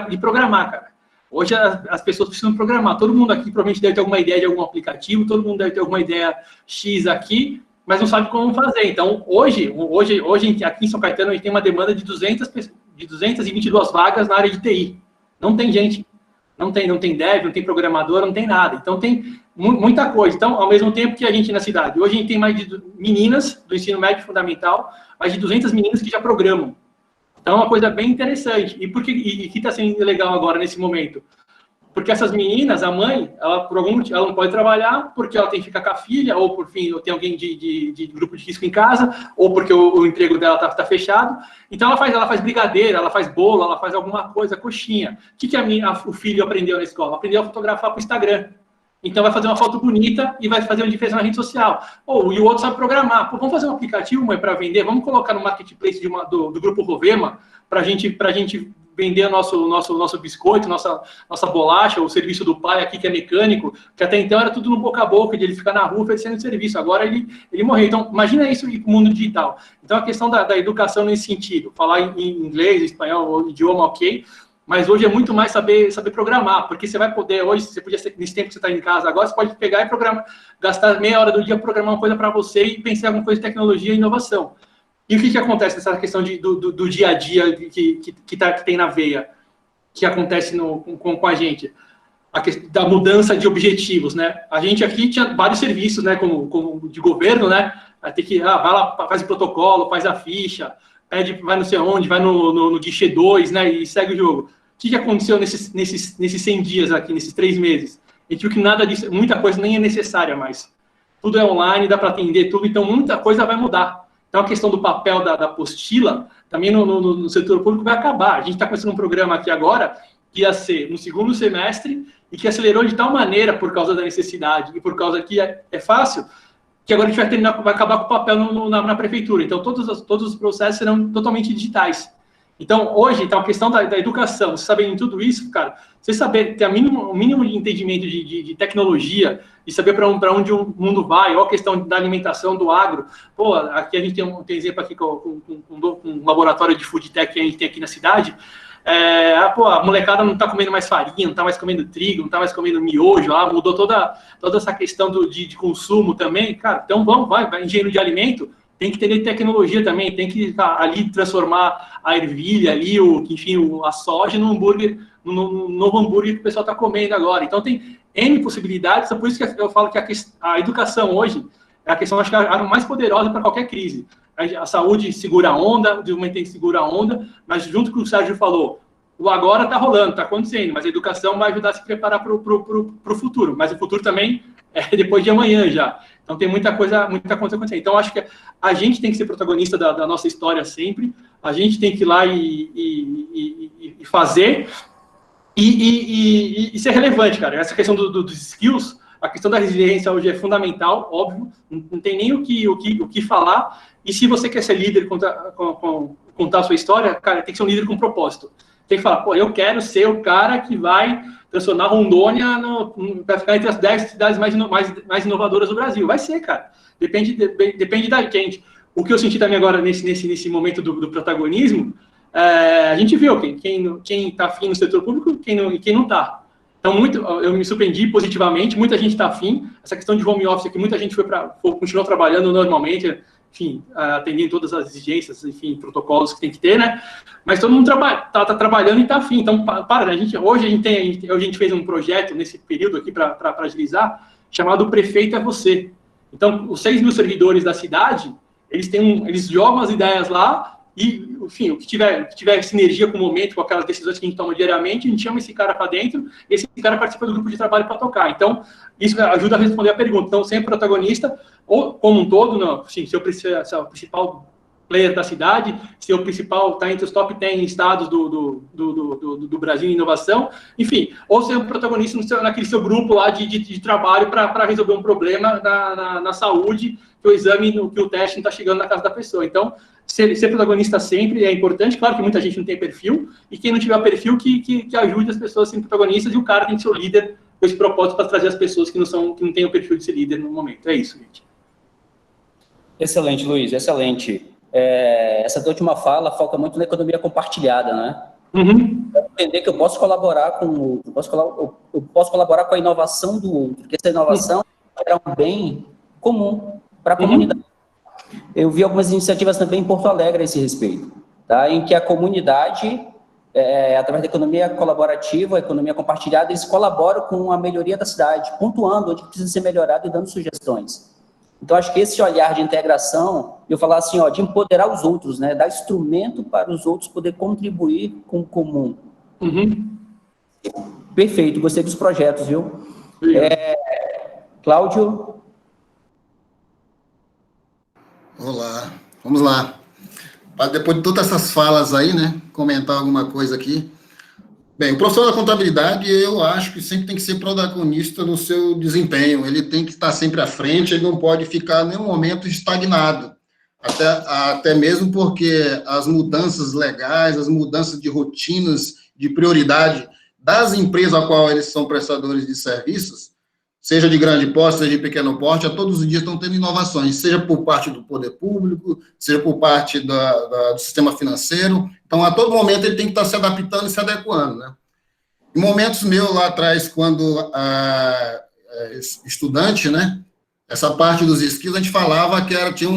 de programar, cara. Hoje as pessoas precisam programar. Todo mundo aqui provavelmente deve ter alguma ideia de algum aplicativo, todo mundo deve ter alguma ideia X aqui, mas não sabe como fazer. Então, hoje aqui em São Caetano, a gente tem uma demanda de 222 vagas na área de TI. Não tem gente. Não tem dev, não tem programador, não tem nada. Então, tem muita coisa. Então, ao mesmo tempo que a gente na cidade, hoje a gente tem mais de meninas do ensino médio fundamental, mais de 200 meninas que já programam. Então, é uma coisa bem interessante. E que está sendo legal agora, nesse momento? Porque essas meninas, a mãe, por algum motivo, ela não pode trabalhar porque ela tem que ficar com a filha, ou por fim, ou tem alguém de grupo de risco em casa, ou porque o emprego dela tá fechado. Então, ela faz brigadeira, ela faz bolo, ela faz alguma coisa, coxinha. O que o filho aprendeu na escola? Aprendeu a fotografar para o Instagram. Então, vai fazer uma foto bonita e vai fazer uma diferença na rede social. E o outro sabe programar. Vamos fazer um aplicativo, mãe, para vender? Vamos colocar no marketplace do Grupo Rovema para a gente vender nosso biscoito, nossa bolacha, o serviço do pai aqui, que é mecânico, que até então era tudo no boca a boca, de ele ficar na rua oferecendo serviço. Agora ele morreu. Então, imagina isso no mundo digital. Então, a questão da educação nesse sentido, falar em inglês, espanhol, idioma, ok, mas hoje é muito mais saber programar, porque você vai poder, hoje, você podia ser, nesse tempo que você está em casa agora, você pode pegar e programar, gastar meia hora do dia programar uma coisa para você e pensar em alguma coisa de tecnologia e inovação. E o que acontece nessa questão do dia a dia que tem na veia, que acontece com a gente? A questão da mudança de objetivos, né? A gente aqui tinha vários serviços, né, como de governo, né? Vai ter que, vai lá, faz o protocolo, faz a ficha, pede, vai não sei onde, vai no guichê 2, né, e segue o jogo. O que aconteceu nesses 100 dias aqui, nesses 3 meses? A gente viu que nada disso, muita coisa nem é necessária mais. Tudo é online, dá para atender tudo, então muita coisa vai mudar. Então a questão do papel da apostila, também no setor público vai acabar. A gente está começando um programa aqui agora, que ia ser no segundo semestre, e que acelerou de tal maneira, por causa da necessidade, e por causa que é fácil, que agora a gente vai acabar com o papel na prefeitura. Então, todos os processos serão totalmente digitais. Então, hoje, então, a questão da educação, você saber em tudo isso, cara, você saber ter o mínimo de entendimento de tecnologia, e saber para onde o mundo vai, ou a questão da alimentação, do agro. Pô, aqui a gente tem exemplo aqui com um laboratório de food tech que a gente tem aqui na cidade. A molecada não está comendo mais farinha, não está mais comendo trigo, não está mais comendo miojo, mudou toda essa questão de consumo também, cara. Então vai engenheiro de alimento, tem que ter tecnologia também, tem que ali transformar a ervilha ali, a soja no hambúrguer, no novo hambúrguer que o pessoal está comendo agora. Então tem N possibilidades, é por isso que eu falo que a educação hoje é a questão, acho que a arma mais poderosa para qualquer crise. A saúde segura a onda, o desenvolvimento tem que segurar a onda, mas junto com o que o Sérgio falou, o agora está rolando, está acontecendo, mas a educação vai ajudar a se preparar para o futuro, mas o futuro também é depois de amanhã já. Então tem muita coisa acontecendo. Então acho que a gente tem que ser protagonista da nossa história sempre, a gente tem que ir lá e fazer e ser relevante, cara. Essa questão dos skills, a questão da resiliência hoje é fundamental, óbvio, não tem nem o que falar. E se você quer ser líder, contar a sua história, cara, tem que ser um líder com propósito. Tem que falar, pô, eu quero ser o cara que vai transformar Rondônia para ficar entre as 10 cidades mais inovadoras do Brasil. Vai ser, cara. Depende da gente. O que eu senti também agora nesse momento do protagonismo, a gente viu quem está afim no setor público e quem não está. Então, eu me surpreendi positivamente, muita gente está afim. Essa questão de home office aqui, muita gente continuou trabalhando normalmente, enfim, atendendo todas as exigências, enfim, protocolos que tem que ter, né? Mas todo mundo tá trabalhando e está afim. Então, né? Hoje a gente fez um projeto nesse período aqui para agilizar, chamado Prefeito é Você. Então, os 6 mil servidores da cidade, eles jogam as ideias lá e, enfim, o que tiver sinergia com o momento, com aquelas decisões que a gente toma diariamente, a gente chama esse cara para dentro e esse cara participa do grupo de trabalho para tocar. Então, isso ajuda a responder a pergunta. Então, sempre protagonista, ou como um todo, não, assim, se eu ser o principal player da cidade, se o principal está entre os top 10 estados do Brasil em inovação, enfim, ou ser um protagonista naquele seu grupo lá de trabalho para resolver um problema na saúde, que o exame, que o teste não está chegando na casa da pessoa. Então, ser protagonista sempre é importante. Claro que muita gente não tem perfil, e quem não tiver perfil, que ajude as pessoas a serem protagonistas, e o cara tem que ser o líder com esse propósito para trazer as pessoas que não têm o perfil de ser líder no momento. É isso, gente. Excelente, Luiz, excelente. Essa última fala foca muito na economia compartilhada, né? Uhum. Entender que eu posso colaborar com a inovação do outro, que essa inovação é um bem comum para a comunidade. Eu vi algumas iniciativas também em Porto Alegre a esse respeito, tá? Em que a comunidade, através da economia colaborativa, a economia compartilhada, eles colaboram com a melhoria da cidade, pontuando onde precisa ser melhorado e dando sugestões. Então, acho que esse olhar de integração, eu falar assim, de empoderar os outros, né? Dar instrumento para os outros poder contribuir com o comum. Uhum. Perfeito, gostei dos projetos, viu? Cláudio? Olá, vamos lá. Depois de todas essas falas aí, né, comentar alguma coisa aqui. Bem, o profissional da contabilidade, eu acho que sempre tem que ser protagonista no seu desempenho, ele tem que estar sempre à frente, ele não pode ficar em nenhum momento estagnado, até mesmo porque as mudanças legais, as mudanças de rotinas, de prioridade das empresas a qual eles são prestadores de serviços, seja de grande porte, seja de pequeno porte, a todos os dias estão tendo inovações, seja por parte do poder público, seja por parte do sistema financeiro. Então, a todo momento, ele tem que estar se adaptando e se adequando, né? Em momentos meus lá atrás, quando estudante, né, essa parte dos skills, a gente falava que tinha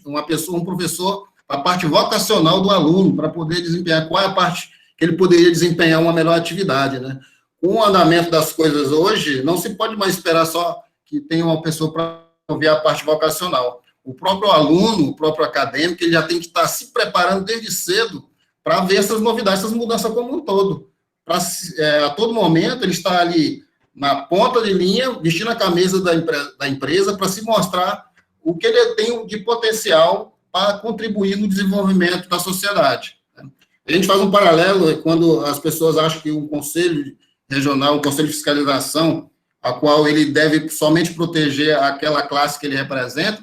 uma pessoa, um professor, a parte vocacional do aluno, para poder desempenhar, qual é a parte que ele poderia desempenhar uma melhor atividade, né? Com o andamento das coisas hoje, não se pode mais esperar só que tenha uma pessoa para ouvir a parte vocacional. O próprio aluno, o próprio acadêmico, ele já tem que estar se preparando desde cedo para ver essas novidades, essas mudanças como um todo. A todo momento, ele está ali na ponta de linha, vestindo a camisa da empresa para se mostrar o que ele tem de potencial para contribuir no desenvolvimento da sociedade. A gente faz um paralelo quando as pessoas acham que um conselho regional, um conselho de fiscalização, a qual ele deve somente proteger aquela classe que ele representa,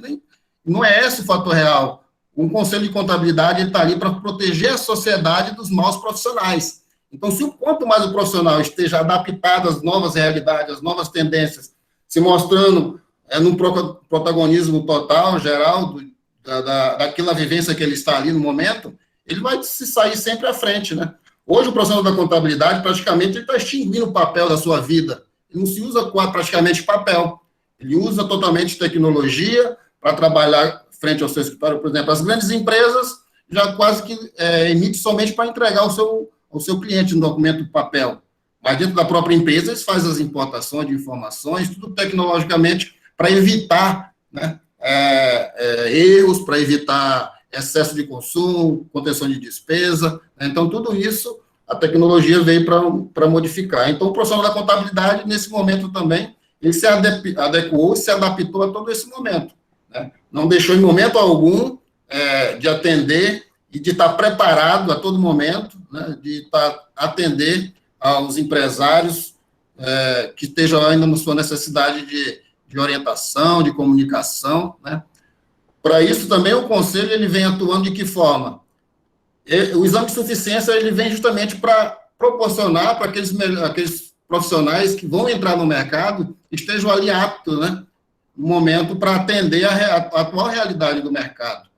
não é esse o fator real. Um conselho de contabilidade está ali para proteger a sociedade dos maus profissionais. Então, quanto mais o profissional esteja adaptado às novas realidades, às novas tendências, se mostrando num protagonismo total, geral, daquela vivência que ele está ali no momento, ele vai se sair sempre à frente, né? Hoje, o profissional da contabilidade, praticamente, ele está extinguindo o papel da sua vida. Ele não se usa praticamente papel. Ele usa totalmente tecnologia para trabalhar frente ao seu escritório. Por exemplo, as grandes empresas já quase que emitem somente para entregar ao seu cliente um documento papel. Mas dentro da própria empresa, eles fazem as importações de informações, tudo tecnologicamente, para evitar, né, erros, para evitar excesso de consumo, contenção de despesa. Né? Então, tudo isso, a tecnologia veio para modificar. Então, o profissional da contabilidade, nesse momento também, ele se adequou, se adaptou a todo esse momento. Né? Não deixou em momento algum de atender e de estar preparado a todo momento, né, de atender aos empresários que estejam ainda na sua necessidade de orientação, de comunicação, né? Para isso também o Conselho ele vem atuando de que forma? O exame de suficiência ele vem justamente para proporcionar para aqueles profissionais que vão entrar no mercado estejam ali aptos, né, no momento para atender a atual realidade do mercado.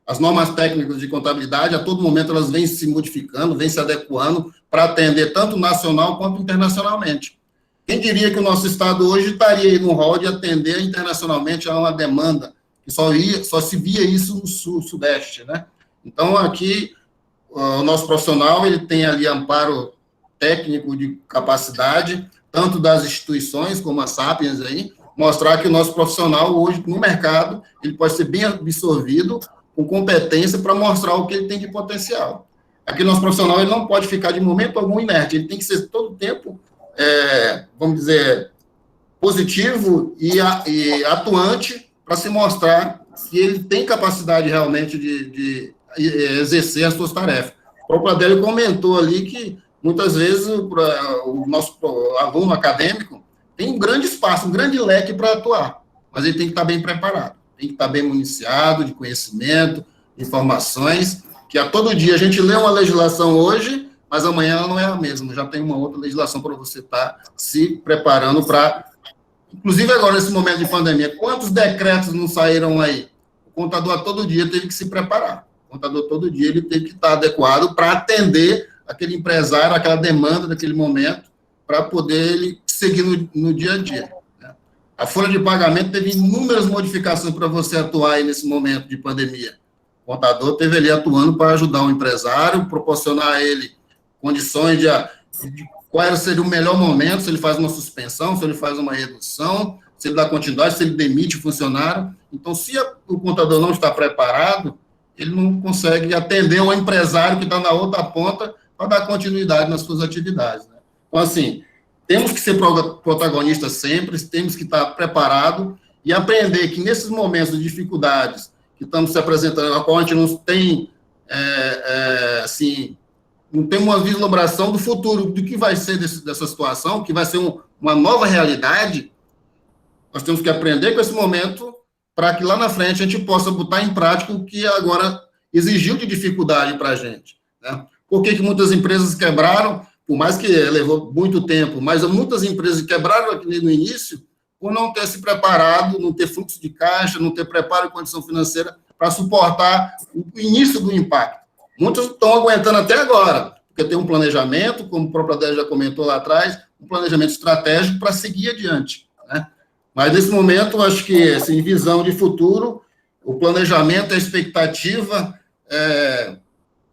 As normas técnicas de contabilidade, a todo momento, elas vêm se modificando, vêm se adequando para atender tanto nacional quanto internacionalmente. Quem diria que o nosso Estado hoje estaria aí no rol de atender internacionalmente a uma demanda, que só se via isso no Sudeste, né? Então, aqui, o nosso profissional, ele tem ali amparo técnico de capacidade, tanto das instituições como a Sapiens aí, mostrar que o nosso profissional hoje, no mercado, ele pode ser bem absorvido, com competência para mostrar o que ele tem de potencial. Aqui, nosso profissional ele não pode ficar de momento algum inerte, ele tem que ser todo o tempo, vamos dizer, positivo e atuante para se mostrar que ele tem capacidade realmente de exercer as suas tarefas. O próprio Adélio comentou ali que, muitas vezes, o nosso aluno acadêmico tem um grande espaço, um grande leque para atuar, mas ele tem que estar bem preparado. Tem que estar bem municiado de conhecimento, informações, que a todo dia a gente lê uma legislação hoje, mas amanhã ela não é a mesma, já tem uma outra legislação para você estar se preparando para... Inclusive agora, nesse momento de pandemia, quantos decretos não saíram aí? O contador a todo dia teve que se preparar. O contador todo dia ele teve que estar adequado para atender aquele empresário, aquela demanda daquele momento, para poder ele seguir no dia a dia. A folha de pagamento teve inúmeras modificações para você atuar aí nesse momento de pandemia. O contador teve ali atuando para ajudar o empresário, proporcionar a ele condições de qual seria o melhor momento, se ele faz uma suspensão, se ele faz uma redução, se ele dá continuidade, se ele demite o funcionário. Então, se o contador não está preparado, ele não consegue atender o empresário que está na outra ponta para dar continuidade nas suas atividades. Né? Então, assim, temos que ser protagonistas sempre, temos que estar preparados e aprender que nesses momentos de dificuldades que estamos se apresentando, a qual a gente não tem, não tem uma vislumbração do futuro, do que vai ser dessa situação, que vai ser uma nova realidade, nós temos que aprender com esse momento para que lá na frente a gente possa botar em prática o que agora exigiu de dificuldade para a gente. Né? Por que muitas empresas quebraram? Por mais que levou muito tempo, mas muitas empresas quebraram aqui no início, por não ter se preparado, não ter fluxo de caixa, não ter preparo e condição financeira para suportar o início do impacto. Muitos estão aguentando até agora, porque tem um planejamento, como o próprio Adélio já comentou lá atrás, um planejamento estratégico para seguir adiante, né? Mas, nesse momento, acho que, assim, em visão de futuro, o planejamento, a expectativa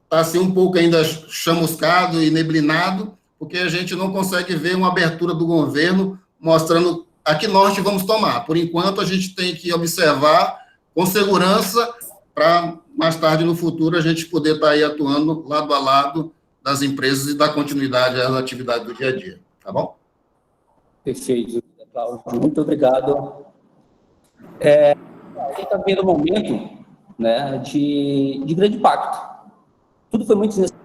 está assim, um pouco ainda chamuscado e neblinado, porque a gente não consegue ver uma abertura do governo mostrando a que norte vamos tomar. Por enquanto, a gente tem que observar com segurança para, mais tarde, no futuro, a gente poder estar aí atuando lado a lado das empresas e dar continuidade às atividades do dia a dia. Tá bom? Perfeito, Cláudio. Muito obrigado. A gente está vendo um momento, né, de grande impacto. Tudo foi muito desnecessário.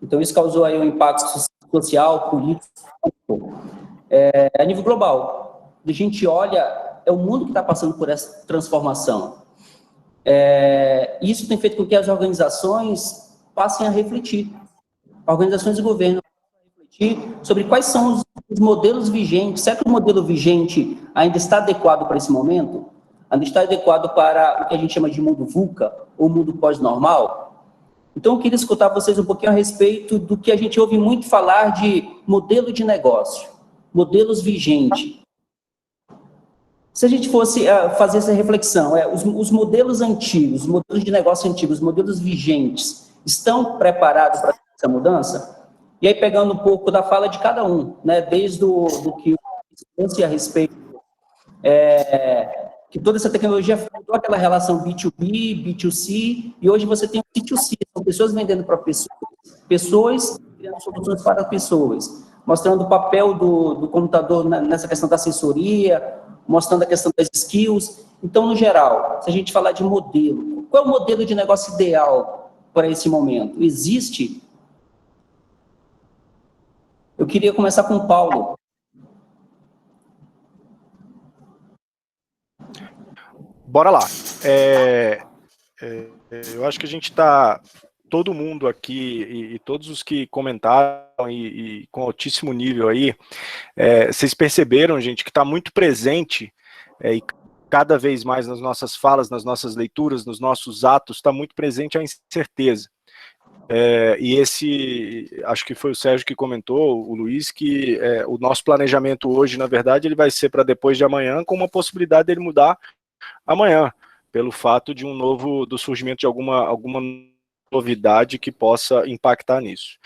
Então, isso causou aí um impacto social, político, a nível global. A gente olha, é o mundo que está passando por essa transformação. Isso tem feito com que as organizações passem a refletir. Organizações de governo refletir sobre quais são os modelos vigentes. Será que o modelo vigente ainda está adequado para esse momento? Ainda está adequado para o que a gente chama de mundo VUCA, ou mundo pós-normal? Então, eu queria escutar vocês um pouquinho a respeito do que a gente ouve muito falar de modelo de negócio, modelos vigentes. Se a gente fosse fazer essa reflexão, os modelos antigos, os modelos de negócio antigos, os modelos vigentes, estão preparados para essa mudança? E aí, pegando um pouco da fala de cada um, né, desde do que eu a respeito, que toda essa tecnologia mudou aquela relação B2B, B2C, e hoje você tem o B2C, são pessoas vendendo para pessoas, pessoas criando soluções para pessoas, mostrando o papel do computador nessa questão da assessoria, mostrando a questão das skills. Então, no geral, se a gente falar de modelo, qual é o modelo de negócio ideal para esse momento? Existe? Eu queria começar com o Paulo. Bora lá. Eu acho que a gente está, todo mundo aqui, e todos os que comentaram, e com altíssimo nível aí, vocês perceberam, gente, que está muito presente, e cada vez mais nas nossas falas, nas nossas leituras, nos nossos atos, está muito presente a incerteza. E acho que foi o Sérgio que comentou, o Luiz, que o nosso planejamento hoje, na verdade, ele vai ser para depois de amanhã, com uma possibilidade dele mudar amanhã, pelo fato de do surgimento de alguma novidade que possa impactar nisso.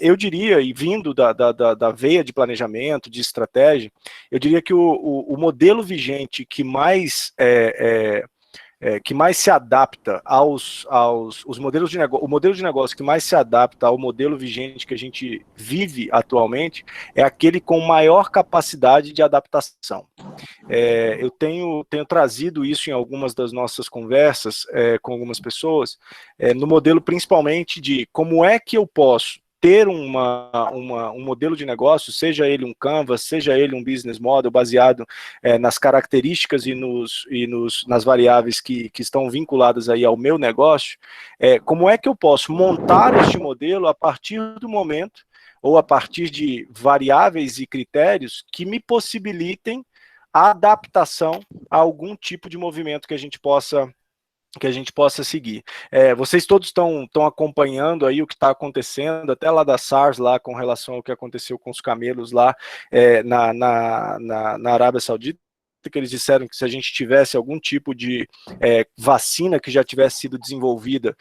Eu diria, e vindo da veia de planejamento, de estratégia, eu diria que o modelo vigente que mais se adapta os modelos de negócio, o modelo de negócio que mais se adapta ao modelo vigente que a gente vive atualmente é aquele com maior capacidade de adaptação. Eu tenho trazido isso em algumas das nossas conversas com algumas pessoas, no modelo principalmente de como é que eu posso ter um modelo de negócio, seja ele um Canvas, seja ele um business model baseado nas características e nas variáveis que estão vinculadas aí ao meu negócio, como é que eu posso montar este modelo a partir do momento, ou a partir de variáveis e critérios que me possibilitem a adaptação a algum tipo de movimento que a gente possa seguir. Vocês todos estão acompanhando aí o que está acontecendo, até lá da SARS, lá com relação ao que aconteceu com os camelos lá na Arábia Saudita, que eles disseram que se a gente tivesse algum tipo de vacina que já tivesse sido desenvolvida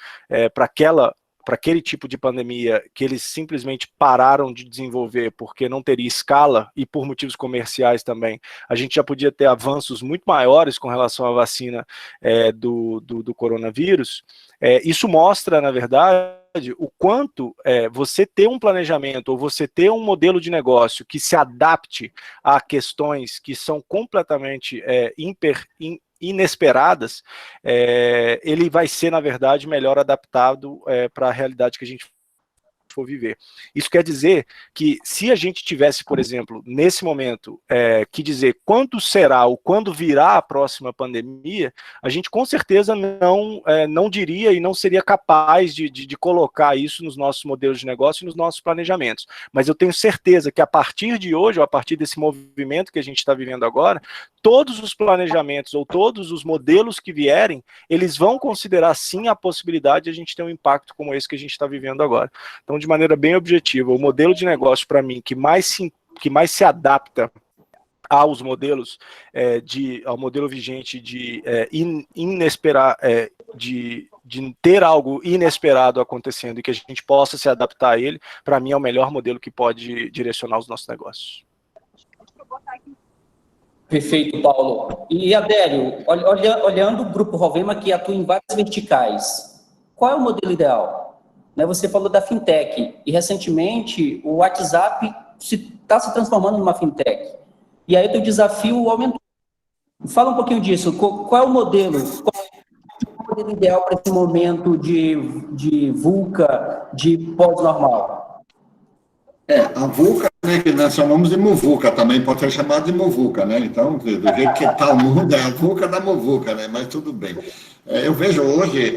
para aquele tipo de pandemia, que eles simplesmente pararam de desenvolver porque não teria escala, e por motivos comerciais também, a gente já podia ter avanços muito maiores com relação à vacina do coronavírus. Isso mostra, na verdade, o quanto você ter um planejamento, ou você ter um modelo de negócio que se adapte a questões que são completamente inesperadas, ele vai ser, na verdade, melhor adaptado para a realidade que a gente for viver. Isso quer dizer que se a gente tivesse, por exemplo, nesse momento, que dizer quando será ou quando virá a próxima pandemia, a gente com certeza não diria e não seria capaz de colocar isso nos nossos modelos de negócio e nos nossos planejamentos. Mas eu tenho certeza que a partir de hoje, ou a partir desse movimento que a gente está vivendo agora, todos os planejamentos ou todos os modelos que vierem, eles vão considerar sim a possibilidade de a gente ter um impacto como esse que a gente está vivendo agora. Então, de maneira bem objetiva, o modelo de negócio, para mim, que mais se adapta aos modelos, ao modelo vigente de ter algo inesperado acontecendo e que a gente possa se adaptar a ele, para mim é o melhor modelo que pode direcionar os nossos negócios. Perfeito, Paulo. E, Adélio, olhando o Grupo Rovema, que atua em várias verticais, qual é o modelo ideal? Você falou da fintech, e recentemente o WhatsApp está se transformando numa fintech. E aí o teu desafio aumentou. Fala um pouquinho disso. Qual é o modelo? Qual é o modelo ideal para esse momento de VUCA, de pós-normal? A VUCA, né, que nós chamamos de MUVUCA, também pode ser chamado de MUVUCA, né? Então, do jeito que está o mundo, é a VUCA da MUVUCA, né? Mas tudo bem. Eu vejo hoje,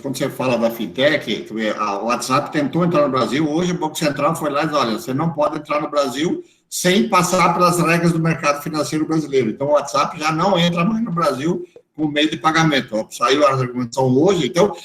quando você fala da fintech, o WhatsApp tentou entrar no Brasil, hoje o Banco Central foi lá e disse, olha, você não pode entrar no Brasil sem passar pelas regras do mercado financeiro brasileiro. Então, o WhatsApp já não entra mais no Brasil com meio de pagamento. Saiu a argumentação hoje. Então,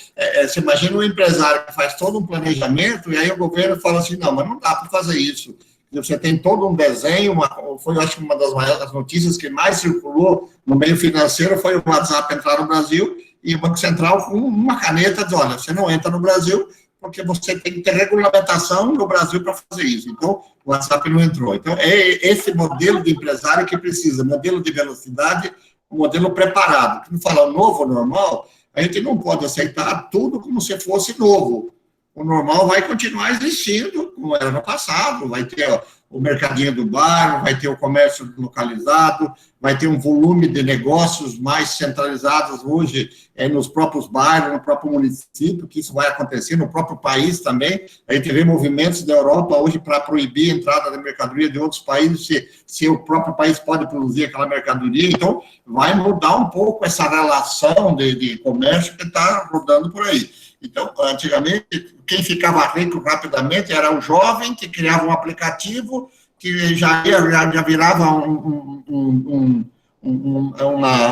você imagina um empresário que faz todo um planejamento e aí o governo fala assim, não, mas não dá para fazer isso. Você tem todo um desenho, foi, eu acho que uma das maiores notícias que mais circulou no meio financeiro foi o WhatsApp entrar no Brasil e o Banco Central, com uma caneta, diz, olha, você não entra no Brasil porque você tem que ter regulamentação no Brasil para fazer isso. Então, o WhatsApp não entrou. Então, é esse modelo de empresário que precisa, modelo de velocidade, um modelo preparado. Quando fala o novo normal, a gente não pode aceitar tudo como se fosse novo. O normal vai continuar existindo, como era no passado, vai ter o mercadinho do bairro, vai ter o comércio localizado, vai ter um volume de negócios mais centralizados hoje nos próprios bairros, no próprio município, que isso vai acontecer, no próprio país também. A gente vê movimentos da Europa hoje para proibir a entrada da mercadoria de outros países, se o próprio país pode produzir aquela mercadoria. Então, vai mudar um pouco essa relação de comércio que está rodando por aí. Então, antigamente, quem ficava rico rapidamente era o jovem que criava um aplicativo que já virava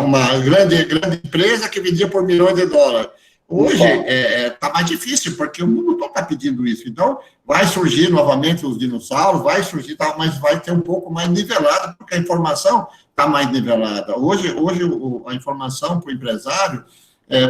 uma grande empresa que vendia por milhões de dólares. Hoje está mais difícil, porque o mundo todo está pedindo isso. Então, vai surgir novamente os dinossauros, vai surgir, mas vai ter um pouco mais nivelado, porque a informação está mais nivelada. Hoje a informação para o empresário,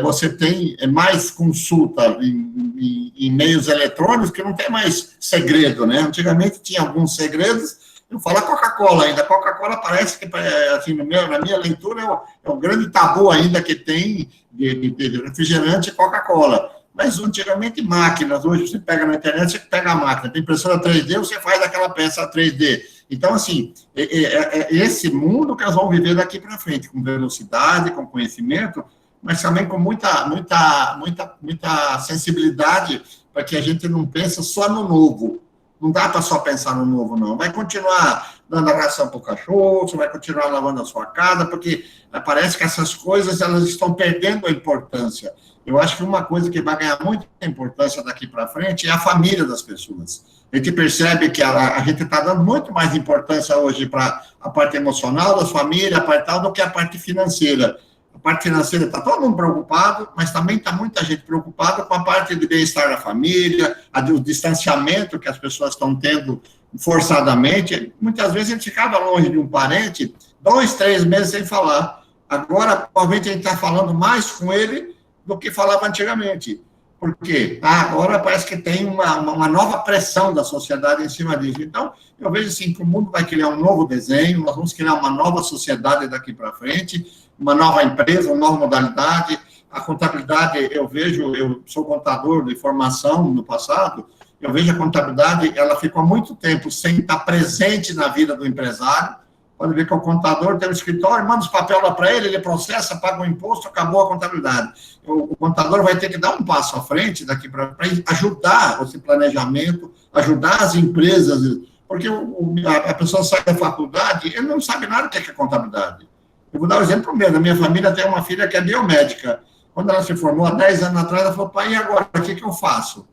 você tem mais consulta em meios eletrônicos, que não tem mais segredo, né? Antigamente tinha alguns segredos. Eu falo a Coca-Cola ainda. A Coca-Cola parece que, assim, na minha leitura, é um grande tabu ainda que tem de refrigerante e Coca-Cola. Mas antigamente máquinas, hoje você pega na internet, você pega a máquina, tem impressora 3D, você faz aquela peça 3D. Então, assim, esse mundo que nós vamos viver daqui para frente, com velocidade, com conhecimento, mas também com muita sensibilidade, para que a gente não pense só no novo. Não dá para só pensar no novo, não. Vai continuar dando a ração para o cachorro, você vai continuar lavando a sua casa, porque parece que essas coisas elas estão perdendo a importância. Eu acho que uma coisa que vai ganhar muita importância daqui para frente é a família das pessoas. A gente percebe que a gente está dando muito mais importância hoje para a parte emocional da família, a parte tal, do que a parte financeira. A parte financeira está todo mundo preocupado, mas também está muita gente preocupada com a parte de bem-estar da família, o distanciamento que as pessoas estão tendo forçadamente. Muitas vezes a gente ficava longe de um parente 2, 3 meses sem falar. Agora, provavelmente, a gente está falando mais com ele do que falava antigamente. Por quê? Agora parece que tem uma nova pressão da sociedade em cima disso. Então, eu vejo assim que o mundo vai criar um novo desenho, nós vamos criar uma nova sociedade daqui para frente, uma nova empresa, uma nova modalidade. A contabilidade, eu sou contador de formação no passado, eu vejo a contabilidade, ela ficou há muito tempo sem estar presente na vida do empresário. pode ver que é o contador, tem um escritório, manda os papéis lá para ele processa, paga o imposto, acabou a contabilidade. O contador vai ter que dar um passo à frente daqui para ajudar esse planejamento, ajudar as empresas, porque a pessoa sai da faculdade, ele não sabe nada do que é contabilidade. Eu vou dar um exemplo meu, na minha família tem uma filha que é biomédica. Quando ela se formou, há 10 anos atrás, ela falou, pai, e agora, o que eu faço?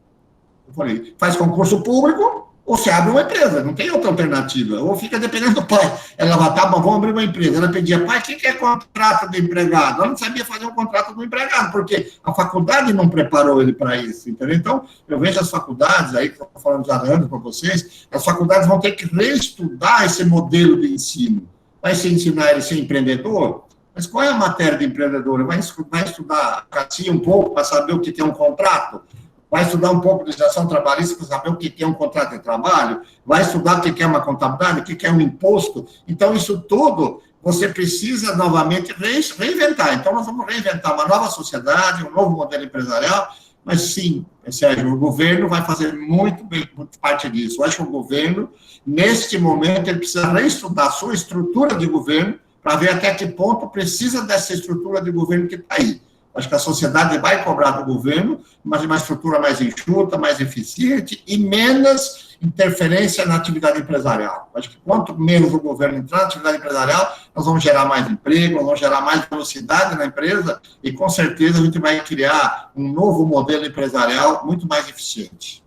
Eu falei, faz concurso público ou se abre uma empresa, não tem outra alternativa, ou fica dependendo do pai. Ela vai, tá bom, vamos abrir uma empresa. Ela pedia, pai, o que é contrato de empregado? Ela não sabia fazer um contrato do empregado, porque a faculdade não preparou ele para isso, entendeu? Então, eu vejo as faculdades, aí que eu estou falando já há anos com vocês, as faculdades vão ter que reestudar esse modelo de ensino. Vai se ensinar ele a ser empreendedor? Mas qual é a matéria de empreendedor? Vai estudar a um pouco para saber o que é um contrato? Vai estudar um pouco de legislação trabalhista para saber o que é um contrato de trabalho? Vai estudar o que é uma contabilidade, o que é um imposto? Então, isso tudo você precisa novamente reinventar. Então, nós vamos reinventar uma nova sociedade, um novo modelo empresarial, mas sim, Sérgio, o governo vai fazer muito bem parte disso. Eu acho que o governo, neste momento, ele precisa reestudar a sua estrutura de governo para ver até que ponto precisa dessa estrutura de governo que está aí. Acho que a sociedade vai cobrar do governo, mas uma estrutura mais enxuta, mais eficiente e menos interferência na atividade empresarial. Acho que quanto menos o governo entrar na atividade empresarial, nós vamos gerar mais emprego, nós vamos gerar mais velocidade na empresa e, com certeza, a gente vai criar um novo modelo empresarial muito mais eficiente.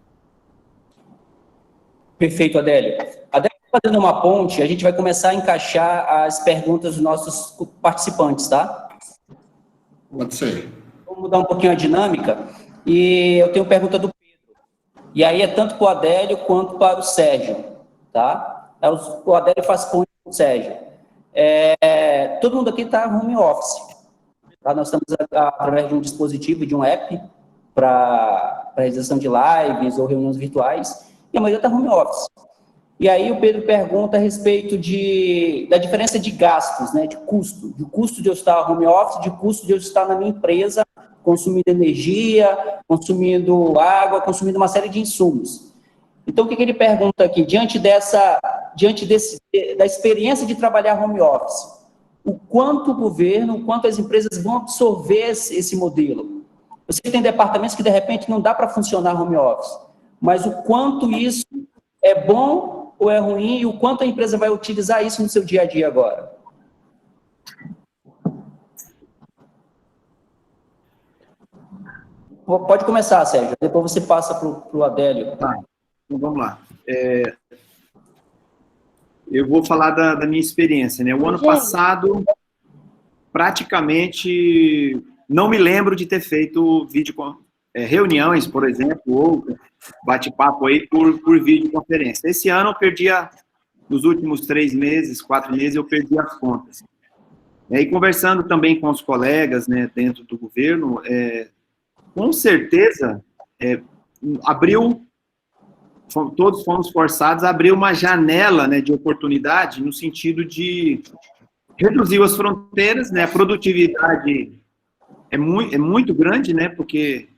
Perfeito, Adélio. Adélio, fazendo uma ponte, a gente vai começar a encaixar as perguntas dos nossos participantes, tá? Pode ser. Vou mudar um pouquinho a dinâmica, e eu tenho pergunta do Pedro. E aí é tanto para o Adélio quanto para o Sérgio, tá? O Adélio faz ponte com o Sérgio. Todo mundo aqui está home office. Tá? Nós estamos através de um dispositivo, de um app, para realização de lives ou reuniões virtuais, e a maioria está home office. E aí o Pedro pergunta a respeito da diferença de gastos, né, de custo de eu estar home office, de custo de eu estar na minha empresa, consumindo energia, consumindo água, consumindo uma série de insumos. Então, o que ele pergunta aqui? Diante da experiência de trabalhar home office, o quanto o governo, o quanto as empresas vão absorver esse modelo? Eu sei que tem departamentos que, de repente, não dá para funcionar home office, mas o quanto isso é bom ou é ruim, e o quanto a empresa vai utilizar isso no seu dia a dia agora? Pode começar, Sérgio, depois você passa para o Adélio. Tá, então vamos lá. Eu vou falar da minha experiência, né? O ano passado, praticamente, não me lembro de ter feito reuniões, por exemplo, ou bate-papo aí por videoconferência. Esse ano eu perdi, nos últimos 3 meses, 4 meses, eu perdi as contas. E conversando também com os colegas, né, dentro do governo, com certeza, todos fomos forçados a abrir uma janela, né, de oportunidade no sentido de reduzir as fronteiras, né, a produtividade é muito grande, né, porque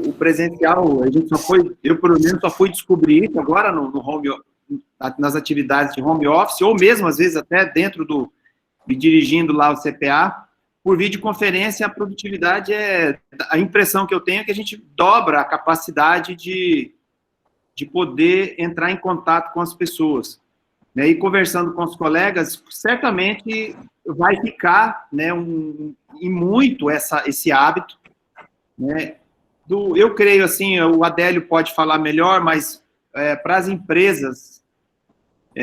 o presencial, eu pelo menos só fui descobrir isso agora nas atividades de home office, ou mesmo às vezes até dentro dirigindo lá o CPA, por videoconferência a produtividade a impressão que eu tenho é que a gente dobra a capacidade de poder entrar em contato com as pessoas. Né, e conversando com os colegas, certamente vai ficar, né, e muito esse hábito, né, eu creio, assim, o Adélio pode falar melhor, mas para as empresas,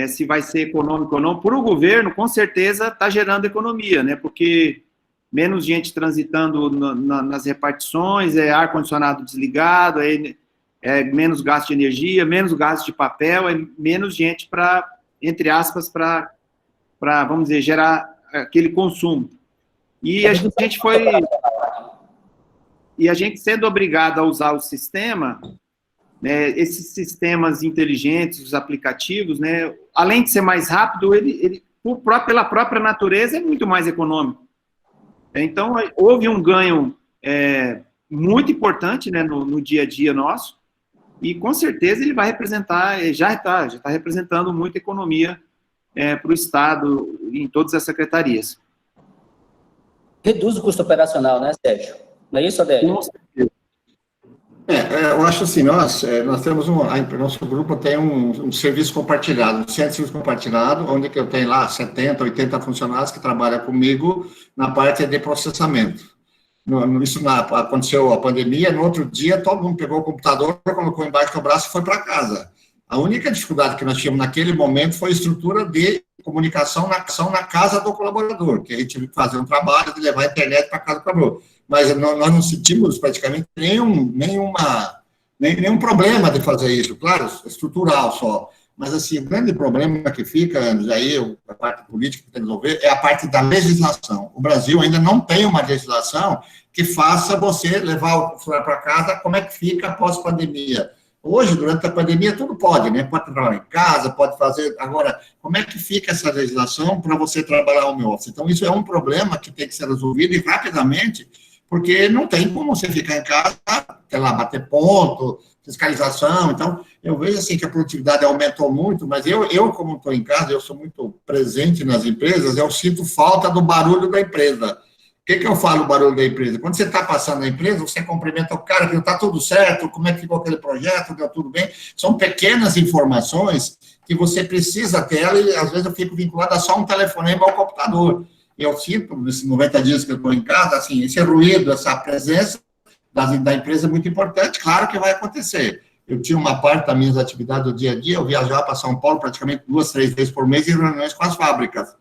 se vai ser econômico ou não, para o governo, com certeza, está gerando economia, né? Porque menos gente transitando nas repartições, ar-condicionado desligado, menos gasto de energia, menos gasto de papel, menos gente para, entre aspas, para, vamos dizer, gerar aquele consumo. E a gente foi... E a gente sendo obrigado a usar o sistema, né, esses sistemas inteligentes, os aplicativos, né, além de ser mais rápido, pela própria natureza, é muito mais econômico. Então, houve um ganho muito importante, né, no dia a dia nosso, e com certeza ele vai representar, já está representando muita economia para o Estado, em todas as secretarias. Reduz o custo operacional, né, Sérgio? Não é isso, Adélio? Eu acho assim, nós temos nosso grupo tem um serviço compartilhado, um centro de serviço compartilhado, onde que eu tenho lá 70, 80 funcionários que trabalham comigo na parte de processamento. Aconteceu a pandemia, no outro dia todo mundo pegou o computador, colocou embaixo do braço e foi para casa. A única dificuldade que nós tínhamos naquele momento foi a estrutura de comunicação na casa do colaborador, que a gente teve que fazer um trabalho de levar a internet para casa do colaborador. Mas nós não sentimos praticamente nenhum problema de fazer isso, claro, estrutural só. Mas, assim, o grande problema que fica, aí a parte política que tem que resolver, é a parte da legislação. O Brasil ainda não tem uma legislação que faça você levar o funcionário para casa, como é que fica após pandemia. Hoje, durante a pandemia, tudo pode, né? Pode trabalhar em casa, pode fazer... Agora, como é que fica essa legislação para você trabalhar home office? Então, isso é um problema que tem que ser resolvido e rapidamente, porque não tem como você ficar em casa, sei lá, bater ponto, fiscalização. Então, eu vejo assim que a produtividade aumentou muito, mas eu como estou em casa, eu sou muito presente nas empresas, eu sinto falta do barulho da empresa. O que eu falo, o barulho da empresa? Quando você está passando na empresa, você cumprimenta o cara, que está tudo certo, como é que ficou aquele projeto, deu tudo bem. São pequenas informações que você precisa ter, e às vezes eu fico vinculado a só um telefonema ao computador. Eu sinto, nesses 90 dias que eu estou em casa, assim, esse ruído, essa presença da empresa é muito importante, claro que vai acontecer. Eu tinha uma parte das minhas atividades do dia a dia, eu viajava para São Paulo praticamente 2, 3 vezes por mês em reuniões com as fábricas.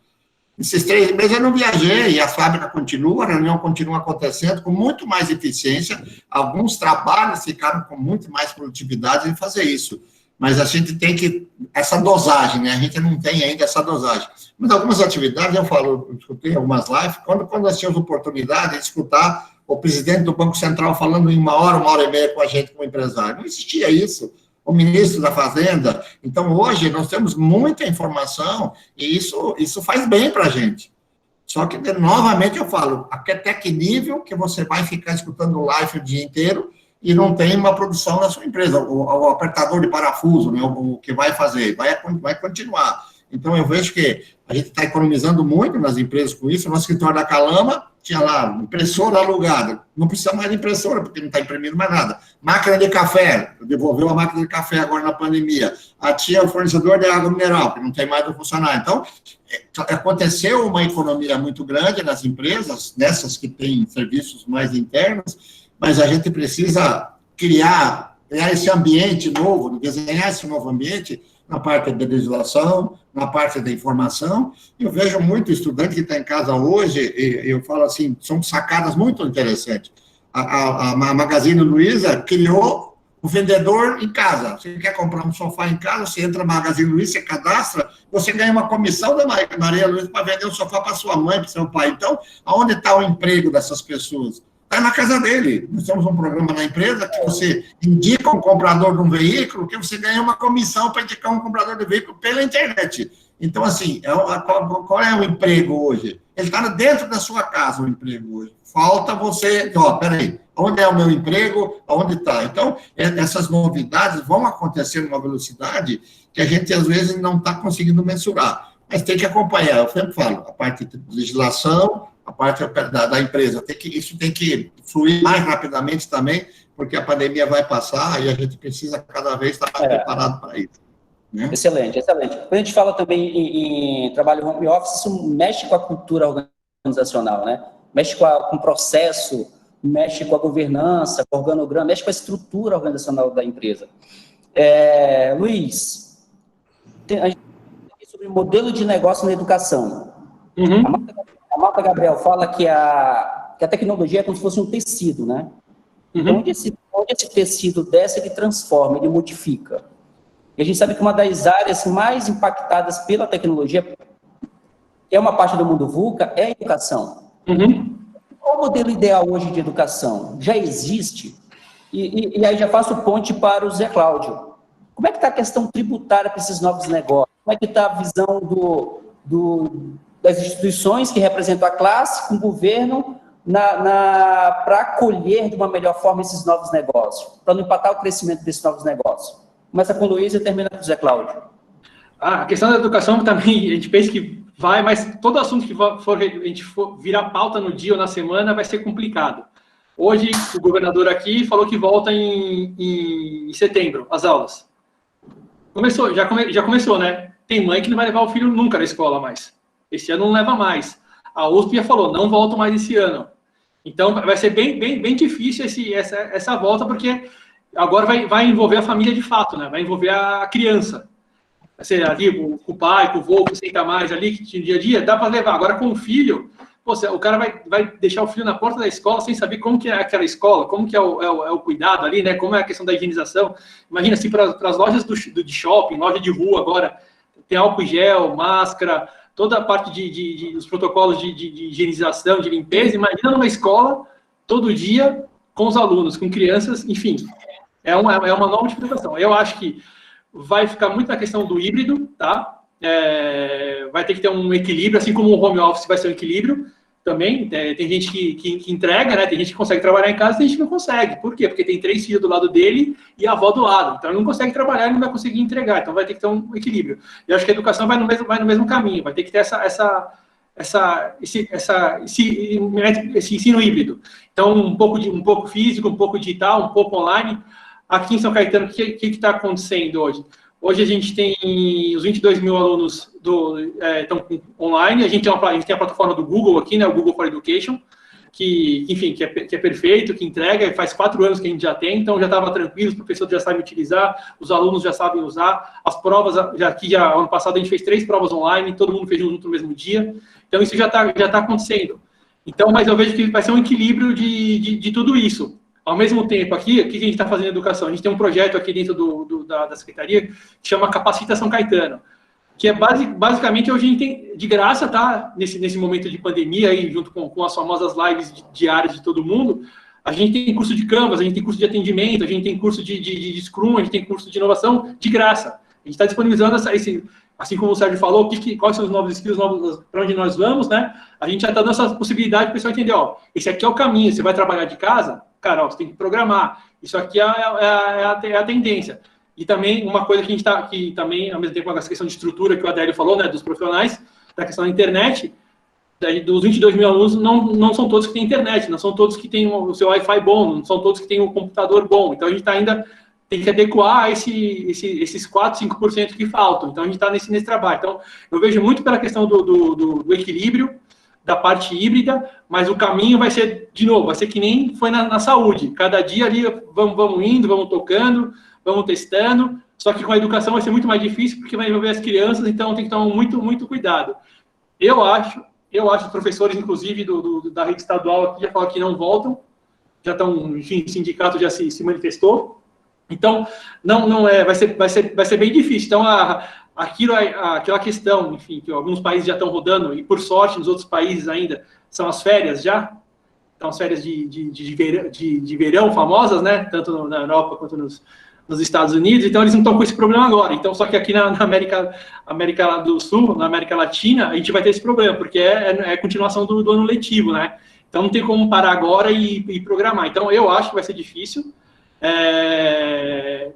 Esses 3 meses eu não viajei, e a fábrica continua, a reunião continua acontecendo com muito mais eficiência, alguns trabalhos ficaram com muito mais produtividade em fazer isso. Mas a gente tem que, essa dosagem, né? A gente não tem ainda essa dosagem. Mas algumas atividades, eu escutei algumas lives, quando nós tínhamos oportunidade de escutar o presidente do Banco Central falando em 1 hora e meia com a gente como empresário. Não existia isso. O ministro da Fazenda. Então, hoje, nós temos muita informação e isso faz bem para a gente. Só que, novamente, eu falo, até que nível que você vai ficar escutando live o dia inteiro e não tem uma produção na sua empresa, o apertador de parafuso, né, o que vai fazer, vai continuar. Então, eu vejo que a gente está economizando muito nas empresas com isso. Nosso escritório da Calama tinha lá impressora alugada. Não precisa mais de impressora, porque não está imprimindo mais nada. Máquina de café, devolveu a máquina de café agora na pandemia. A tia, o fornecedor de água mineral, que não tem mais do funcionário. Então, aconteceu uma economia muito grande nas empresas, nessas que têm serviços mais internos, mas a gente precisa criar esse ambiente novo, desenhar esse novo ambiente na parte da legislação, na parte da informação. Eu vejo muito estudante que está em casa hoje, e eu falo assim, são sacadas muito interessantes. A Magazine Luiza criou o vendedor em casa. Você quer comprar um sofá em casa, você entra na Magazine Luiza, você cadastra, você ganha uma comissão da Maria Luiza para vender um sofá para sua mãe, para seu pai. Então, aonde está o emprego dessas pessoas? Está na casa dele. Nós temos um programa na empresa que você indica um comprador de um veículo, que você ganha uma comissão para indicar um comprador de veículo pela internet. Então, assim, qual é o emprego hoje? Ele está dentro da sua casa, o emprego hoje. Falta você, peraí, onde é o meu emprego? Onde está? Então, essas novidades vão acontecer numa velocidade que a gente, às vezes, não está conseguindo mensurar. Mas tem que acompanhar, eu sempre falo, a parte de legislação, a parte da empresa, isso tem que fluir mais rapidamente também, porque a pandemia vai passar e a gente precisa cada vez estar mais preparado para isso. Né? Excelente, excelente. Quando a gente fala também em trabalho home office, isso mexe com a cultura organizacional, né? Mexe com o processo, mexe com a governança, com o organograma, mexe com a estrutura organizacional da empresa. Luiz, a gente tem sobre modelo de negócio na educação. Uhum. A Marta Gabriel fala que a tecnologia é como se fosse um tecido, né? Uhum. Então, onde esse tecido desce, ele transforma, ele modifica. E a gente sabe que uma das áreas mais impactadas pela tecnologia, que é uma parte do mundo VUCA, é a educação. Uhum. Qual o modelo ideal hoje de educação? Já existe? E aí já faço ponte para o Zé Cláudio. Como é que está a questão tributária para esses novos negócios? Como é que está a visão das instituições que representam a classe com o governo para acolher de uma melhor forma esses novos negócios, para não empatar o crescimento desses novos negócios? Começa com o Luiz e termina com o Zé Cláudio. A questão da educação também, a gente pensa que vai, mas todo assunto que a gente for virar pauta no dia ou na semana vai ser complicado. Hoje, o governador aqui falou que volta em setembro, as aulas. Já começou, né? Tem mãe que não vai levar o filho nunca na escola mais. Esse ano não leva mais. A USP já falou, não volto mais esse ano. Então, vai ser bem difícil essa volta, porque agora vai envolver a família de fato, né? Vai envolver a criança. Vai ser ali, com o pai, com o vô, que senta mais ali, que no dia a dia, dá para levar. Agora, com o filho, o cara vai deixar o filho na porta da escola sem saber como que é aquela escola, como que é o cuidado ali, né? Como é a questão da higienização. Imagina, assim, para as lojas de shopping, loja de rua agora, tem álcool em gel, máscara, toda a parte dos protocolos de higienização, de limpeza. Imagina numa escola, todo dia, com os alunos, com crianças, enfim. É uma nova dificultação. Eu acho que vai ficar muito na questão do híbrido, tá? Vai ter que ter um equilíbrio, assim como o home office vai ser um equilíbrio também. Tem gente que entrega, né? Tem gente que consegue trabalhar em casa, tem gente que não consegue. Por quê? Porque tem 3 filhos do lado dele e a avó do lado. Então, ele não consegue trabalhar, ele não vai conseguir entregar. Então, vai ter que ter um equilíbrio. Eu acho que a educação vai no mesmo caminho. Vai ter que ter esse ensino híbrido. Então, um pouco físico, um pouco digital, um pouco online. Aqui em São Caetano, o que está acontecendo hoje? Hoje a gente tem os 22 mil alunos estão online. A gente tem a plataforma do Google aqui, né, o Google for Education, que é perfeito, que entrega. Faz 4 anos que a gente já tem, então já estava tranquilo, os professores já sabem utilizar, os alunos já sabem usar. As provas, ano passado a gente fez 3 provas online, todo mundo fez junto no mesmo dia. Então isso já tá acontecendo. Então, mas eu vejo que vai ser um equilíbrio de tudo isso. Ao mesmo tempo, aqui, o que a gente está fazendo em educação? A gente tem um projeto aqui dentro da Secretaria que chama Capacita São Caetano, que é basicamente hoje a gente tem de graça, tá? Nesse momento de pandemia, aí, junto com as famosas lives diárias de todo mundo, a gente tem curso de Canvas, a gente tem curso de atendimento, a gente tem curso de Scrum, a gente tem curso de inovação de graça. A gente está disponibilizando assim como o Sérgio falou, quais são os novos skills, para onde nós vamos, né? A gente já está dando essa possibilidade para o pessoal entender, esse aqui é o caminho, você vai trabalhar de casa, cara, você tem que programar. Isso aqui é a tendência. E também, uma coisa que a gente está aqui também, ao mesmo tempo, com essa questão de estrutura que o Adélio falou, né, dos profissionais, da questão da internet, dos 22 mil alunos, não são todos que têm internet, não são todos que têm o seu Wi-Fi bom, não são todos que têm o computador bom. Então, a gente ainda tem que adequar esses 4%, 5% que faltam. Então, a gente está nesse trabalho. Então, eu vejo muito pela questão do equilíbrio, da parte híbrida, mas o caminho vai ser, de novo, vai ser que nem foi na saúde. Cada dia ali, vamos indo, vamos tocando, vamos testando, só que com a educação vai ser muito mais difícil, porque vai envolver as crianças, então tem que tomar muito, muito cuidado. Eu acho, os professores, inclusive, da rede estadual aqui, já falaram que não voltam, já estão, enfim, o sindicato já se manifestou, então, vai ser bem difícil. Então, aquela questão, enfim, que alguns países já estão rodando, e por sorte, nos outros países ainda, são as férias já, então as férias de verão famosas, né, tanto na Europa quanto nos Estados Unidos, então eles não estão com esse problema agora. Então, só que aqui na América do Sul, na América Latina, a gente vai ter esse problema, porque é continuação do ano letivo, né, então não tem como parar agora e programar. Então, eu acho que vai ser difícil,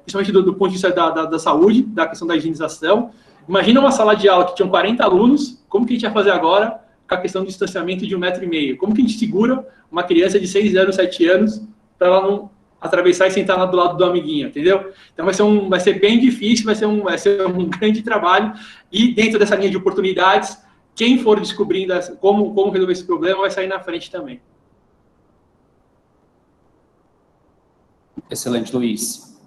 principalmente do ponto de vista da saúde, da questão da higienização. Imagina uma sala de aula que tinham 40 alunos, como que a gente vai fazer agora com a questão do distanciamento de 1,5 m? Como que a gente segura uma criança de 6 anos, 7 anos, para ela não atravessar e sentar lá do lado do amiguinho, entendeu? Então vai ser bem difícil, vai ser um grande trabalho, e dentro dessa linha de oportunidades, quem for descobrindo como resolver esse problema vai sair na frente também. Excelente, Luiz.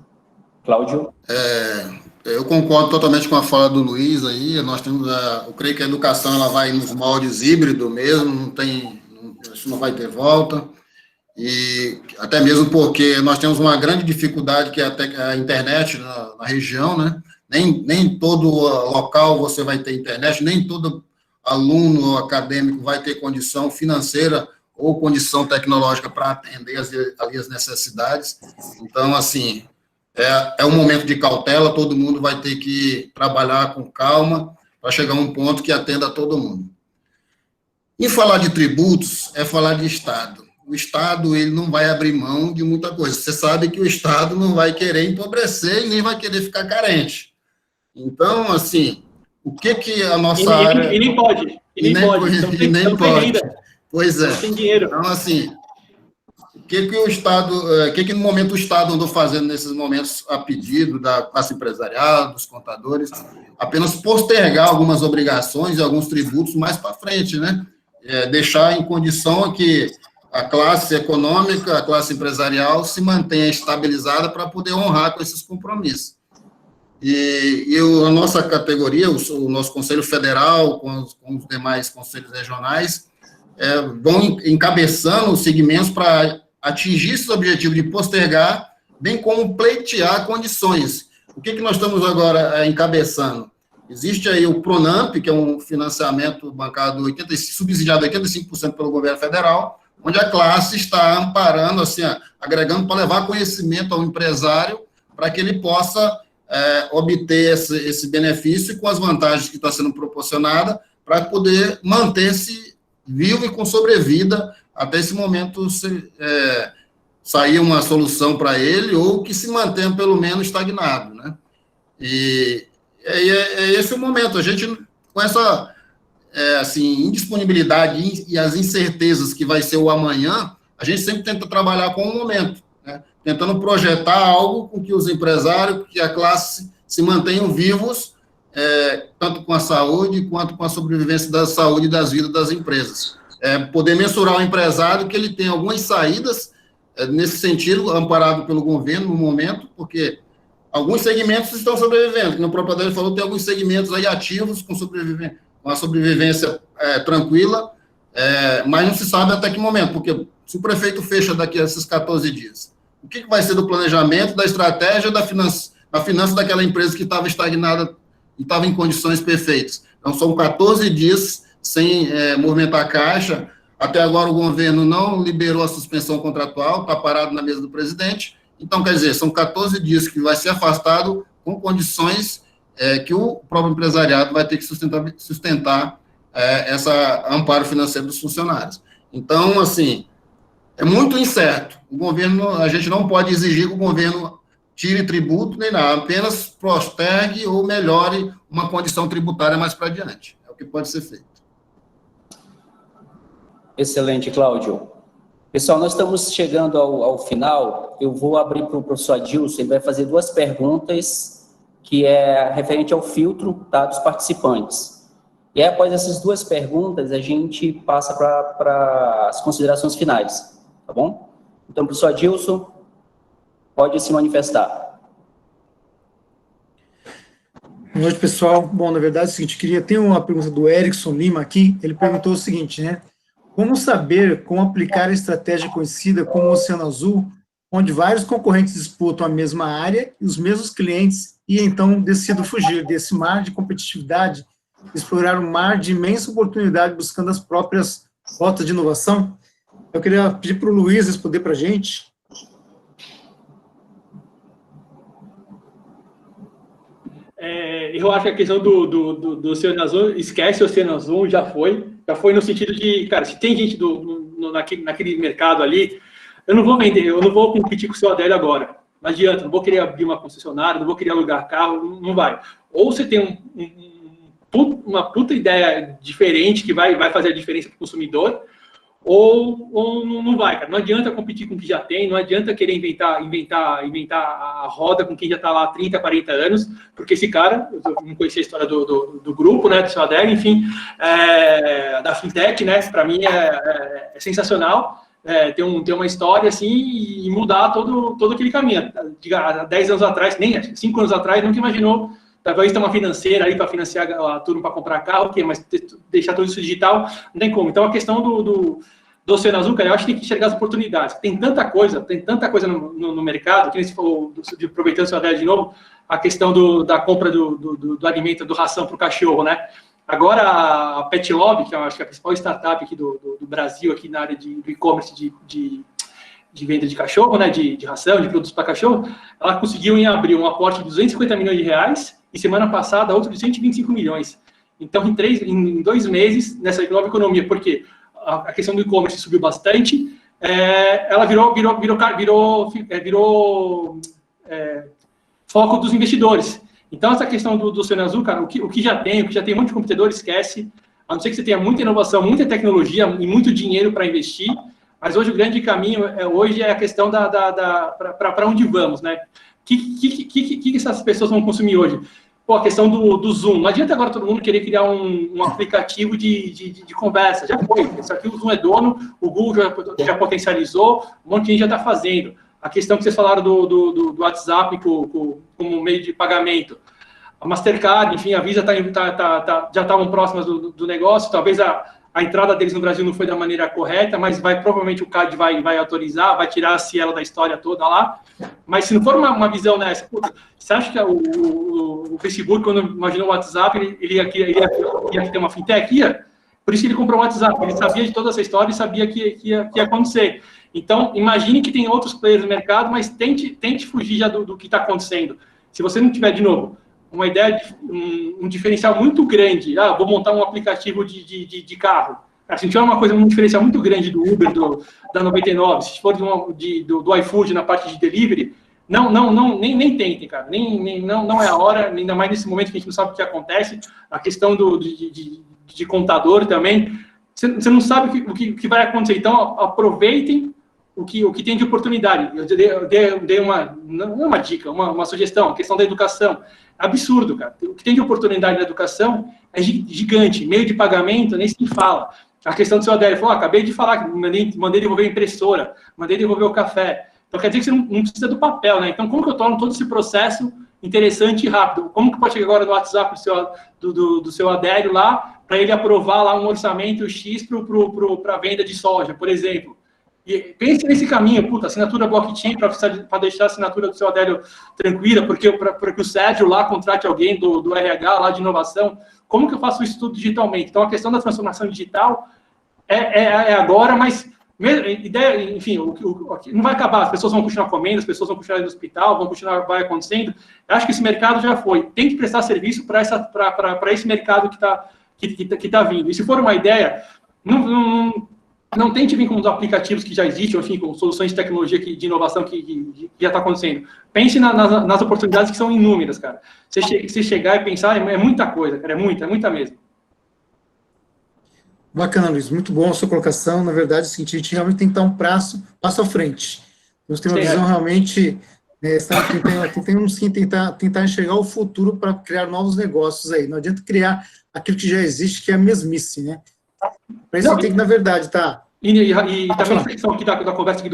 Cláudio? Eu concordo totalmente com a fala do Luiz aí. Nós temos eu creio que a educação ela vai nos moldes híbridos mesmo, isso não vai ter volta, e até mesmo porque nós temos uma grande dificuldade que é até a internet na região, né? Nem todo local você vai ter internet, nem todo aluno acadêmico vai ter condição financeira ou condição tecnológica para atender ali as necessidades. Então, assim, é um momento de cautela, todo mundo vai ter que trabalhar com calma para chegar a um ponto que atenda a todo mundo. E falar de tributos é falar de Estado. O Estado, ele não vai abrir mão de muita coisa. Você sabe que o Estado não vai querer empobrecer e nem vai querer ficar carente. Então, assim, o que a nossa área... E nem pode. E nem pode. E nem pode. Pois é. Não tem dinheiro. Então, assim, o que o Estado, no momento o Estado andou fazendo nesses momentos a pedido da classe empresarial, dos contadores? Apenas postergar algumas obrigações e alguns tributos mais para frente, né? Deixar em condição que a classe econômica, a classe empresarial se mantenha estabilizada para poder honrar com esses compromissos. E a nossa categoria, o nosso Conselho Federal, com os demais conselhos regionais, vão encabeçando os segmentos para atingir esse objetivo de postergar, bem como pleitear condições. O que nós estamos agora encabeçando? Existe aí o PRONAMP, que é um financiamento bancado subsidiado 85% pelo governo federal, onde a classe está amparando, assim, agregando para levar conhecimento ao empresário para que ele possa obter esse benefício com as vantagens que está sendo proporcionada para poder manter-se vivo e com sobrevida até esse momento sair uma solução para ele ou que se mantenha pelo menos estagnado, né? E é esse o momento. A gente, com essa assim, indisponibilidade e as incertezas que vai ser o amanhã, a gente sempre tenta trabalhar com o momento, né? Tentando projetar algo com que os empresários, que a classe se mantenham vivos, tanto com a saúde quanto com a sobrevivência da saúde e das vidas das empresas. Poder mensurar o empresário que ele tem algumas saídas nesse sentido, amparado pelo governo no momento, porque alguns segmentos estão sobrevivendo, como o próprio Adélio falou, tem alguns segmentos aí ativos com a sobrevivência tranquila, mas não se sabe até que momento, porque se o prefeito fecha daqui a esses 14 dias, o que vai ser do planejamento, da estratégia, da finança daquela empresa que estava estagnada e estava em condições perfeitas? Então, são 14 dias sem movimentar a caixa. Até agora o governo não liberou a suspensão contratual, está parado na mesa do presidente. Então, quer dizer, são 14 dias que vai ser afastado com condições que o próprio empresariado vai ter que sustentar essa amparo financeiro dos funcionários. Então, assim, é muito incerto. O governo, a gente não pode exigir que o governo tire tributo nem nada, apenas postergue ou melhore uma condição tributária mais para adiante. É o que pode ser feito. Excelente, Cláudio. Pessoal, nós estamos chegando ao final. Eu vou abrir para o professor Adilson, ele vai fazer 2 perguntas, que é referente ao filtro, tá, dos participantes. E aí, após essas 2 perguntas, a gente passa para as considerações finais, tá bom? Então, professor Adilson, pode se manifestar. Boa noite, pessoal. Bom, na verdade é o seguinte, tem uma pergunta do Erickson Lima aqui, ele perguntou o seguinte, né? Como saber como aplicar a estratégia conhecida como Oceano Azul, onde vários concorrentes disputam a mesma área e os mesmos clientes, e então decidam fugir desse mar de competitividade, explorar um mar de imensa oportunidade buscando as próprias rotas de inovação? Eu queria pedir para o Luiz responder para a gente. Eu acho que a questão do Oceano Azul, esquece o Oceano Azul, já foi no sentido de, cara, se tem gente naquele mercado ali, eu não vou vender, eu não vou competir com o seu Adélio agora, não adianta, não vou querer abrir uma concessionária, não vou querer alugar carro, não vai. Ou você tem uma puta ideia diferente que vai fazer a diferença para o consumidor, ou não vai, cara. Não adianta competir com o que já tem, não adianta querer inventar a roda com quem já está lá há 30, 40 anos, porque esse cara, eu não conhecia a história do grupo, né, do seu Adélio, enfim, da Fintech, né, para mim é sensacional, ter uma história assim e mudar todo aquele caminho. Há 10 anos atrás, nem 5 anos atrás, nunca imaginou. Talvez ter uma financeira aí para financiar a turma para comprar carro, okay, mas deixar tudo isso digital, não tem como. Então, a questão do Oceano Azul, cara, eu acho que tem que enxergar as oportunidades. Tem tanta coisa no mercado, que nem se falou, aproveitando o seu ideia de novo, a questão da compra do alimento, do ração para o cachorro, né? Agora, a Pet Love, que eu acho que é a principal startup aqui do Brasil, aqui na área do e-commerce de venda de cachorro, né, de ração, de produtos para cachorro, ela conseguiu em abril um aporte de 250 milhões de reais e semana passada outro de 125 milhões. Então, em 2 meses, nessa nova economia, porque a questão do e-commerce subiu bastante, ela virou foco dos investidores. Então, essa questão do Oceano Azul, cara, o que já tem um monte de computador, esquece, a não ser que você tenha muita inovação, muita tecnologia e muito dinheiro para investir, mas hoje o grande caminho hoje é a questão para onde vamos, né? O que essas pessoas vão consumir hoje? Pô, a questão do Zoom. Não adianta agora todo mundo querer criar um aplicativo de conversa. Já foi. Isso aqui o Zoom é dono, o Google já potencializou, um monte de gente já está fazendo. A questão que vocês falaram do WhatsApp como meio de pagamento. A Mastercard, enfim, a Visa já estavam próximas do negócio. Talvez a entrada deles no Brasil não foi da maneira correta, mas provavelmente o CAD vai autorizar, vai tirar a Cielo da história toda lá. Mas se não for uma visão nessa, puta, você acha que o Facebook, quando imaginou o WhatsApp, ele ia ter uma fintech? Ia. Por isso que ele comprou o WhatsApp. Ele sabia de toda essa história e sabia que ia acontecer. Então, imagine que tem outros players no mercado, mas tente fugir já do que está acontecendo. Se você não tiver, de novo, uma ideia de um diferencial muito grande, vou montar um aplicativo de carro. Se tiver um diferencial muito grande do Uber, da 99, se for do iFood na parte de delivery, nem tentem, cara. Não é a hora, ainda mais nesse momento que a gente não sabe o que acontece. A questão de contador também. Você não sabe o que vai acontecer. Então, aproveitem o que tem de oportunidade. Eu dei uma dica, uma sugestão, a questão da educação. Absurdo, cara. O que tem de oportunidade na educação é gigante. Meio de pagamento, nem se fala. A questão do seu Adélio, falou, acabei de falar que mandei devolver a impressora, mandei devolver o café. Então, quer dizer que você não precisa do papel, né? Então, como que eu torno todo esse processo interessante e rápido? Como que pode chegar agora no WhatsApp do seu Adélio lá, para ele aprovar lá um orçamento X para a venda de soja, por exemplo? E pense nesse caminho, assinatura blockchain para deixar a assinatura do seu Adélio tranquila, para que o Sérgio lá contrate alguém do RH lá de inovação. Como que eu faço isso tudo digitalmente? Então, a questão da transformação digital é agora, mas, enfim, não vai acabar. As pessoas vão continuar comendo, as pessoas vão continuar no hospital, vai acontecendo. Eu acho que esse mercado já foi. Tem que prestar serviço para esse mercado que tá vindo. E se for uma ideia, não tente vir com os aplicativos que já existem, enfim, com soluções de tecnologia, de inovação que já está acontecendo. Pense nas oportunidades que são inúmeras, cara. Você chegar e pensar, é muita coisa, cara, é muita mesmo. Bacana, Luiz, muito bom a sua colocação. Na verdade, a gente realmente tem que dar um passo à frente. Nós temos uma visão realmente, tentamos sim tentar enxergar o futuro para criar novos negócios aí. Não adianta criar aquilo que já existe, que é a mesmice, né? Para isso tem que, na verdade, tá... E também a questão aqui da conversa aqui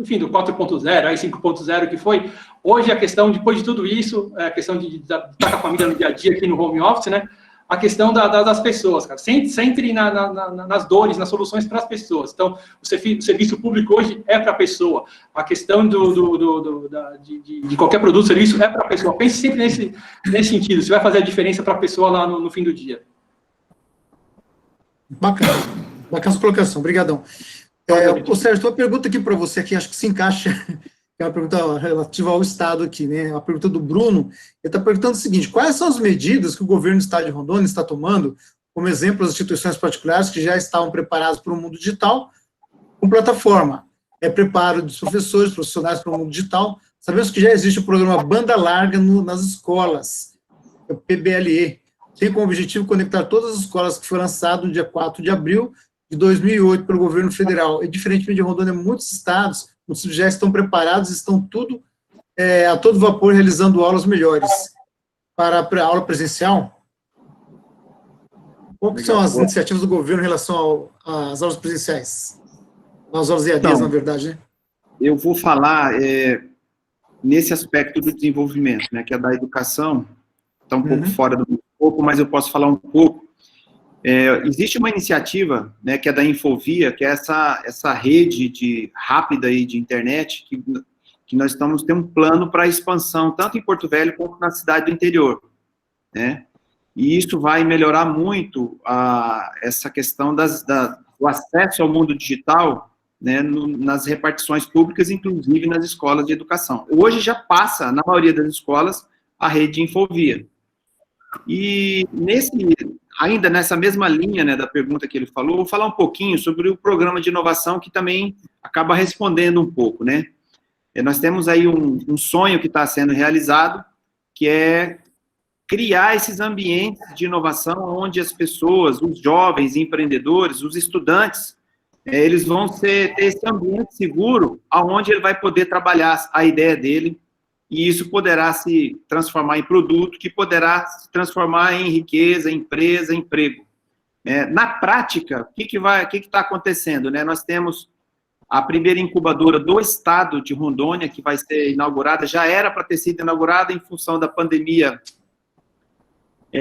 enfim, do 4.0, aí 5.0 que foi, hoje a questão, depois de tudo isso, a questão de estar com a família no dia a dia aqui no home office, né? A questão das pessoas, cara. Sempre nas dores, nas soluções para as pessoas. Então, o serviço público hoje é para a pessoa. A questão de qualquer produto, serviço, é para a pessoa. Pense sempre nesse sentido. Você vai fazer a diferença para a pessoa lá no fim do dia. Bacana sua colocação, obrigadão. Sérgio, uma pergunta aqui para você, aqui, acho que se encaixa, é uma pergunta relativa ao Estado aqui, né? A pergunta do Bruno, ele está perguntando o seguinte: quais são as medidas que o governo do Estado de Rondônia está tomando, como exemplo, as instituições particulares que já estavam preparadas para o mundo digital, com plataforma, preparo dos profissionais para o mundo digital. Sabemos que já existe o programa Banda Larga nas escolas, o PBLE, tem como objetivo conectar todas as escolas que foi lançado no dia 4 de abril de 2008 pelo governo federal. E, diferentemente de Rondônia, muitos estados já estão preparados, estão a todo vapor realizando aulas melhores. Para a aula presencial, quais são as iniciativas do governo em relação às aulas presenciais? Às aulas EADs, então, na verdade, né? Eu vou falar nesse aspecto do desenvolvimento, né, que é da educação, está um pouco fora do pouco, mas eu posso falar um pouco. Existe uma iniciativa, né, que é da Infovia, que é essa rede rápida aí de internet, que nós temos um plano para expansão, tanto em Porto Velho quanto na cidade do interior, né? E isso vai melhorar muito essa questão do acesso ao mundo digital, né, nas repartições públicas, inclusive nas escolas de educação. Hoje já passa, na maioria das escolas, a rede Infovia. E ainda nessa mesma linha, né, da pergunta que ele falou, vou falar um pouquinho sobre o programa de inovação, que também acaba respondendo um pouco, né? Nós temos aí um sonho que está sendo realizado, que é criar esses ambientes de inovação onde as pessoas, os jovens empreendedores, os estudantes, eles vão ter esse ambiente seguro onde ele vai poder trabalhar a ideia dele, e isso poderá se transformar em produto, que poderá se transformar em riqueza, empresa, emprego. Na prática, o que está acontecendo? Nós temos a primeira incubadora do estado de Rondônia, que vai ser inaugurada, já era para ter sido inaugurada, em função da pandemia,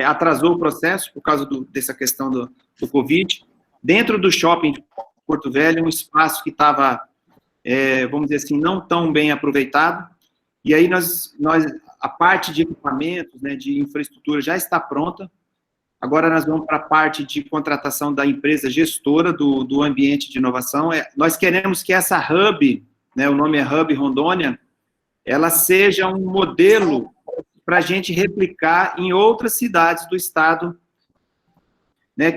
atrasou o processo, por causa dessa questão do Covid. Dentro do shopping de Porto Velho, um espaço que estava, vamos dizer assim, não tão bem aproveitado. E aí a parte de equipamentos, de infraestrutura já está pronta. Agora nós vamos para a parte de contratação da empresa gestora do ambiente de inovação. Nós queremos que essa Hub, o nome é Hub Rondônia, ela seja um modelo para a gente replicar em outras cidades do estado,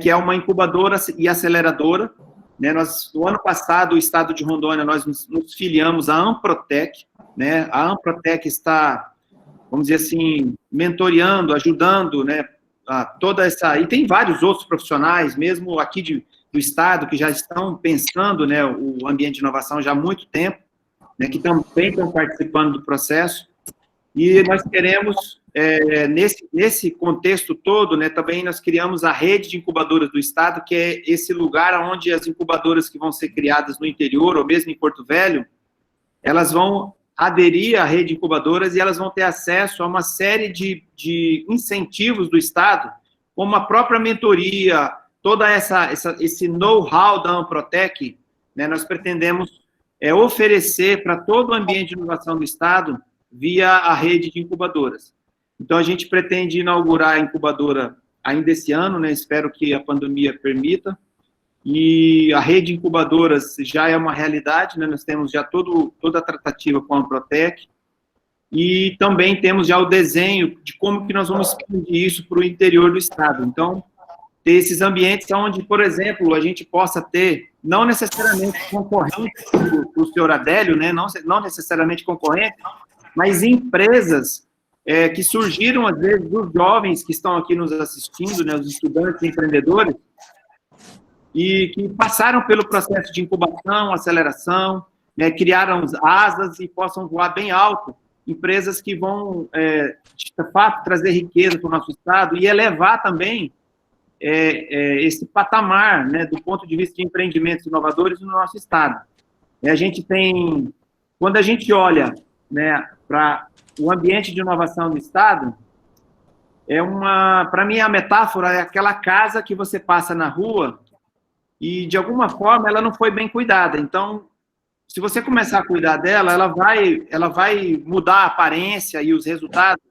que é uma incubadora e aceleradora. No ano passado, o estado de Rondônia, nós nos filiamos à Amprotec. A Amprotec está, vamos dizer assim, mentoreando, ajudando, toda essa... E tem vários outros profissionais, mesmo aqui do estado, que já estão pensando, o ambiente de inovação já há muito tempo, que também estão participando do processo. E nós queremos, nesse contexto todo, também nós criamos a rede de incubadoras do estado, que é esse lugar onde as incubadoras que vão ser criadas no interior, ou mesmo em Porto Velho, elas vão aderir à rede de incubadoras e elas vão ter acesso a uma série de incentivos do estado, como a própria mentoria, toda esse know-how da Amprotec, nós pretendemos oferecer para todo o ambiente de inovação do estado via a rede de incubadoras. Então, a gente pretende inaugurar a incubadora ainda esse ano, espero que a pandemia permita, e a rede de incubadoras já é uma realidade, nós temos já toda a tratativa com a Amprotec, e também temos já o desenho de como que nós vamos expandir isso para o interior do estado. Então, ter esses ambientes onde, por exemplo, a gente possa ter, não necessariamente concorrentes para o senhor Adélio, não necessariamente concorrentes, mas empresas que surgiram, às vezes, dos jovens que estão aqui nos assistindo, os estudantes e empreendedores, e que passaram pelo processo de incubação, aceleração, criaram asas e possam voar bem alto, empresas que vão, de fato, trazer riqueza para o nosso estado e elevar também esse patamar, do ponto de vista de empreendimentos inovadores no nosso estado. A gente tem, quando a gente olha, para o ambiente de inovação do estado, para mim, a metáfora é aquela casa que você passa na rua e, de alguma forma, ela não foi bem cuidada. Então, se você começar a cuidar dela, ela vai mudar a aparência e os resultados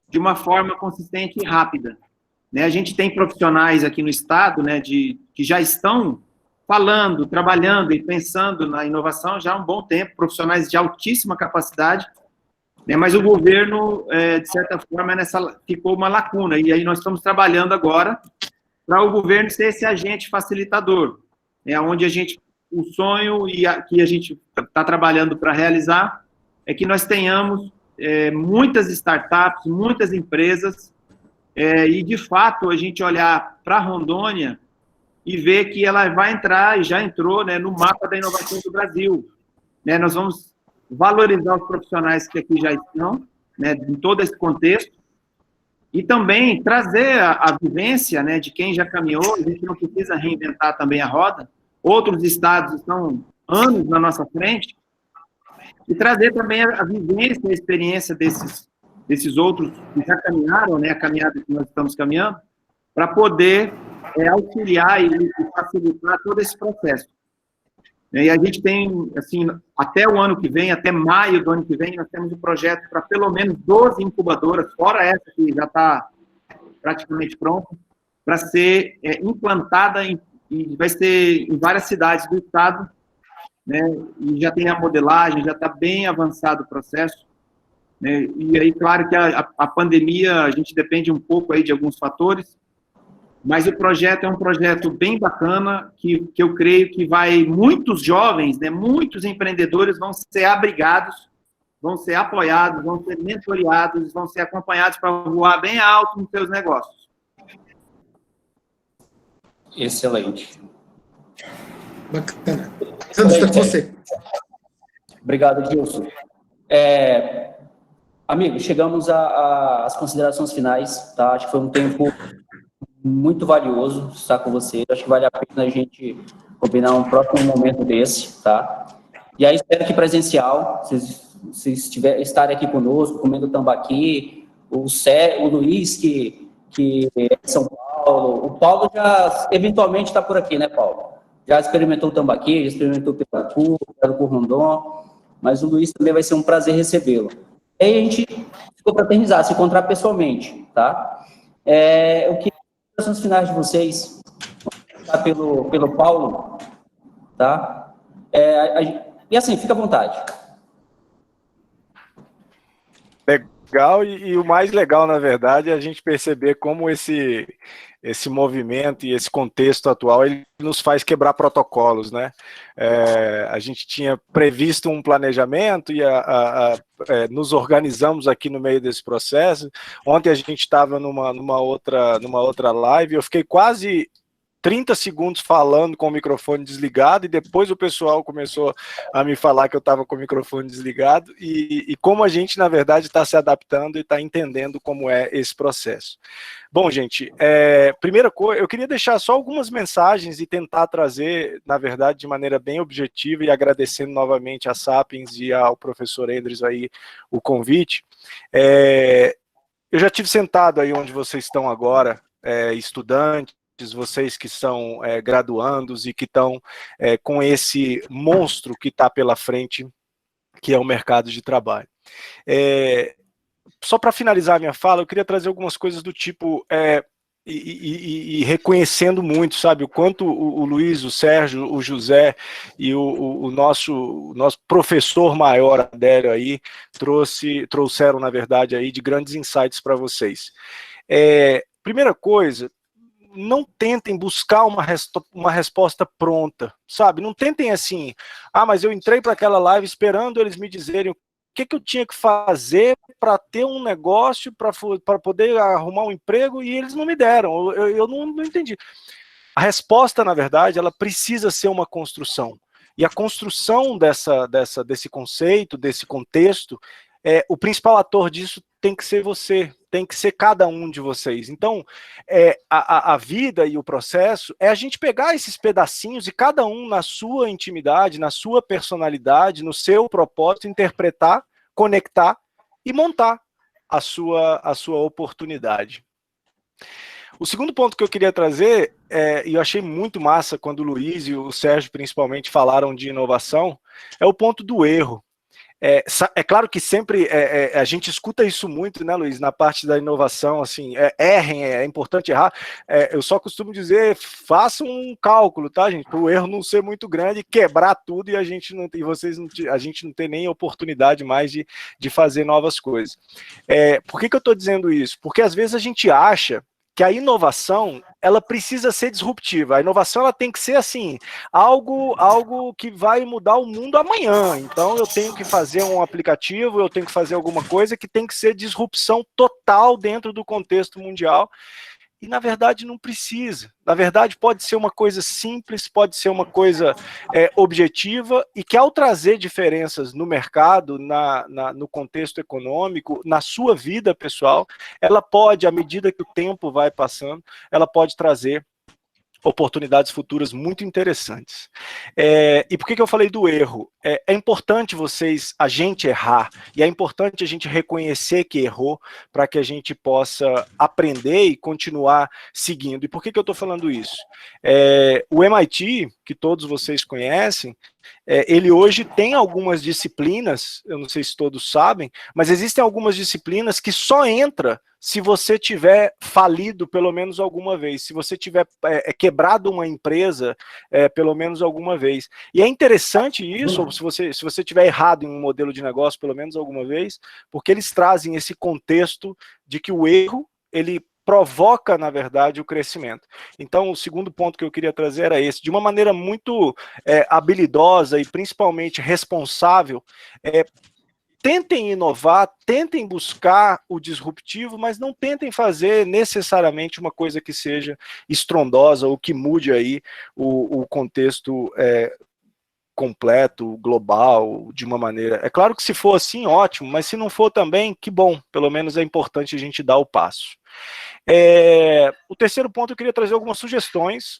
de uma forma consistente e rápida. A gente tem profissionais aqui no estado, que já estão falando, trabalhando e pensando na inovação já há um bom tempo, profissionais de altíssima capacidade, mas o governo, de certa forma, ficou uma lacuna, e aí nós estamos trabalhando agora para o governo ser esse agente facilitador, onde o sonho que a gente está trabalhando para realizar é que nós tenhamos muitas startups, muitas empresas, e, de fato, a gente olhar para Rondônia e ver que ela vai entrar, e já entrou, no mapa da inovação do Brasil. Nós vamos valorizar os profissionais que aqui já estão, em todo esse contexto, e também trazer a vivência, de quem já caminhou. A gente não precisa reinventar também a roda, outros estados estão anos na nossa frente, e trazer também a vivência, a experiência desses outros que já caminharam, a caminhada que nós estamos caminhando, para poder auxiliar e facilitar todo esse processo. E a gente tem, assim, até o ano que vem, até maio do ano que vem, nós temos um projeto para pelo menos 12 incubadoras, fora essa que já está praticamente pronta, para ser implantada e vai ser em várias cidades do estado, e já tem a modelagem, já está bem avançado o processo, e aí, claro que a pandemia, a gente depende um pouco aí de alguns fatores, mas o projeto é um projeto bem bacana, que eu creio que muitos jovens, muitos empreendedores vão ser abrigados, vão ser apoiados, vão ser mentoreados, vão ser acompanhados para voar bem alto nos seus negócios. Excelente. Bacana. Sandro, está com você. Obrigado, Gilson. Amigo, chegamos às considerações finais, tá? Acho que foi um tempo muito valioso estar com você. Acho que vale a pena a gente combinar um próximo momento desse, tá? E aí, espero que presencial, vocês estarem aqui conosco, comendo tambaqui, o Luiz, que é de São Paulo. O Paulo já, eventualmente, está por aqui, né, Paulo? Já experimentou o tambaqui, já experimentou o pelo Rondon, mas o Luiz também vai ser um prazer recebê-lo. E aí a gente ficou para eternizar, se encontrar pessoalmente, tá? Eu queria as considerações finais de vocês, tá? pelo Paulo, tá? E assim, fica à vontade. Legal, e o mais legal, na verdade, é a gente perceber como esse movimento e esse contexto atual, ele nos faz quebrar protocolos, né? A gente tinha previsto um planejamento e nos organizamos aqui no meio desse processo. Ontem a gente estava numa outra live, eu fiquei quase 30 segundos falando com o microfone desligado, e depois o pessoal começou a me falar que eu estava com o microfone desligado, e como a gente, na verdade, está se adaptando e está entendendo como é esse processo. Bom, gente, primeira coisa, eu queria deixar só algumas mensagens e tentar trazer, na verdade, de maneira bem objetiva, e agradecendo novamente a Sapiens e ao professor Endres aí o convite. Eu já tive sentado aí onde vocês estão agora, estudantes, vocês que são graduandos e que estão com esse monstro que está pela frente, que é o mercado de trabalho. Só para finalizar a minha fala, eu queria trazer algumas coisas do tipo, e reconhecendo muito, sabe, o quanto o Luiz, o Sérgio, o José e o nosso professor maior, Adélio, aí, trouxeram, na verdade, aí, de grandes insights para vocês. Primeira coisa, não tentem buscar uma resposta pronta, sabe? Não tentem assim, mas eu entrei para aquela live esperando eles me dizerem o que eu tinha que fazer para ter um negócio, para poder arrumar um emprego, e eles não me deram, eu não entendi. A resposta, na verdade, ela precisa ser uma construção, e a construção desse conceito, desse contexto, o principal ator disso tem que ser você, tem que ser cada um de vocês. Então, a vida e o processo é a gente pegar esses pedacinhos e cada um na sua intimidade, na sua personalidade, no seu propósito, interpretar, conectar e montar a sua oportunidade. O segundo ponto que eu queria trazer, e eu achei muito massa quando o Luiz e o Sérgio principalmente falaram de inovação, é o ponto do erro. É claro que sempre a gente escuta isso muito, né, Luiz, na parte da inovação, assim, errem, é importante errar. Eu só costumo dizer, façam um cálculo, tá, gente, para o erro não ser muito grande, quebrar tudo e a gente não tem nem oportunidade mais de fazer novas coisas. Por que eu estou dizendo isso? Porque às vezes a gente acha que a inovação, ela precisa ser disruptiva. A inovação, ela tem que ser assim, algo que vai mudar o mundo amanhã. Então eu tenho que fazer um aplicativo, eu tenho que fazer alguma coisa que tem que ser disrupção total dentro do contexto mundial. E, na verdade, não precisa. Na verdade, pode ser uma coisa simples, pode ser uma coisa objetiva, e que, ao trazer diferenças no mercado, no contexto econômico, na sua vida pessoal, ela pode, à medida que o tempo vai passando, ela pode trazer oportunidades futuras muito interessantes. E por que eu falei do erro? É importante a gente errar, e é importante a gente reconhecer que errou, para que a gente possa aprender e continuar seguindo. E por que eu estou falando isso? O MIT, que todos vocês conhecem, ele hoje tem algumas disciplinas, eu não sei se todos sabem, mas existem algumas disciplinas que só entra se você tiver falido pelo menos alguma vez, se você tiver quebrado uma empresa pelo menos alguma vez. E é interessante isso, ou se você tiver errado em um modelo de negócio pelo menos alguma vez, porque eles trazem esse contexto de que o erro, ele provoca, na verdade, o crescimento. Então, o segundo ponto que eu queria trazer era esse, de uma maneira muito habilidosa e principalmente responsável, tentem inovar, tentem buscar o disruptivo, mas não tentem fazer necessariamente uma coisa que seja estrondosa ou que mude aí o contexto completo, global, de uma maneira. É claro que se for assim, ótimo, mas se não for também, que bom, pelo menos é importante a gente dar o passo. O terceiro ponto, eu queria trazer algumas sugestões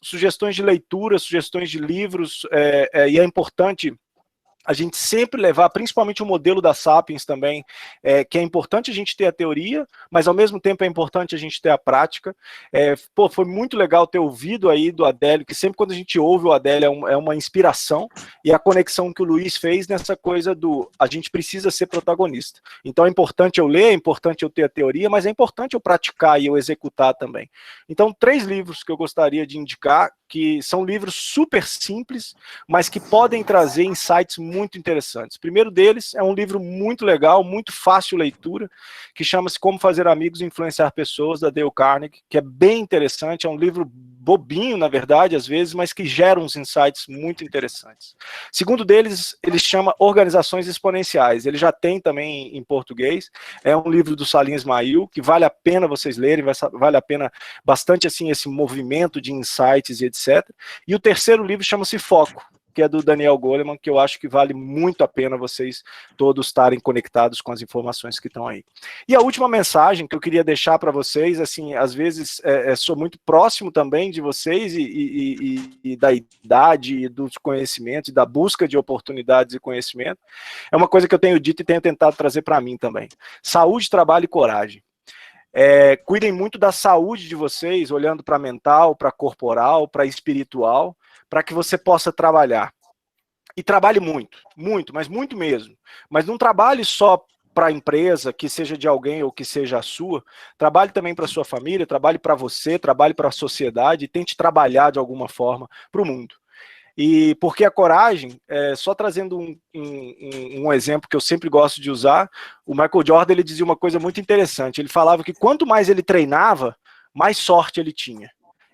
de leitura, sugestões de livros, e é importante a gente sempre levar, principalmente o modelo da Sapiens também, que é importante a gente ter a teoria, mas ao mesmo tempo é importante a gente ter a prática. Foi muito legal ter ouvido aí do Adélio, que sempre quando a gente ouve o Adélio é uma inspiração, e a conexão que o Luiz fez nessa coisa do a gente precisa ser protagonista. Então é importante eu ler, é importante eu ter a teoria, mas é importante eu praticar e eu executar também. Então 3 livros que eu gostaria de indicar, que são livros super simples, mas que podem trazer insights muito interessantes. O primeiro deles é um livro muito legal, muito fácil leitura, que chama-se Como Fazer Amigos e Influenciar Pessoas, da Dale Carnegie, que é bem interessante, é um livro bobinho, na verdade, às vezes, mas que gera uns insights muito interessantes. O segundo deles, ele chama Organizações Exponenciais, ele já tem também em português, é um livro do Salim Ismail, que vale a pena vocês lerem, vale a pena bastante assim esse movimento de insights e etc. E o terceiro livro chama-se Foco, que é do Daniel Goleman, que eu acho que vale muito a pena vocês todos estarem conectados com as informações que estão aí. E a última mensagem que eu queria deixar para vocês, assim, às vezes sou muito próximo também de vocês e da idade, e dos conhecimentos, e da busca de oportunidades e conhecimento, é uma coisa que eu tenho dito e tenho tentado trazer para mim também. Saúde, trabalho e coragem. Cuidem muito da saúde de vocês, olhando para mental, para corporal, para espiritual, para que você possa trabalhar. E trabalhe muito, muito, mas muito mesmo. Mas não trabalhe só para a empresa, que seja de alguém ou que seja a sua. Trabalhe também para a sua família, trabalhe para você, trabalhe para a sociedade e tente trabalhar de alguma forma para o mundo. E porque a coragem, só trazendo um exemplo que eu sempre gosto de usar, o Michael Jordan ele dizia uma coisa muito interessante, ele falava que quanto mais ele treinava, mais sorte ele tinha.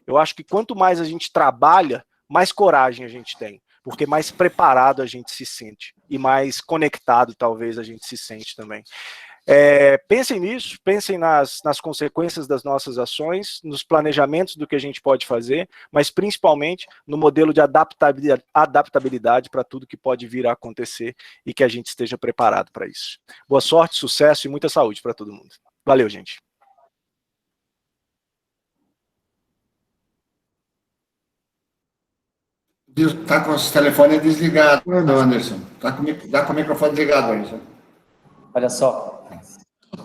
Eu acho que quanto mais a gente trabalha, mais coragem a gente tem, porque mais preparado a gente se sente, e mais conectado talvez a gente se sente também. Pensem nisso, pensem nas consequências das nossas ações, nos planejamentos do que a gente pode fazer, mas principalmente no modelo de adaptabilidade para tudo que pode vir a acontecer e que a gente esteja preparado para isso. Boa sorte, sucesso e muita saúde para todo mundo. Valeu, gente. Está com o telefone desligado, Anderson. Está com o microfone desligado, Anderson. Olha só.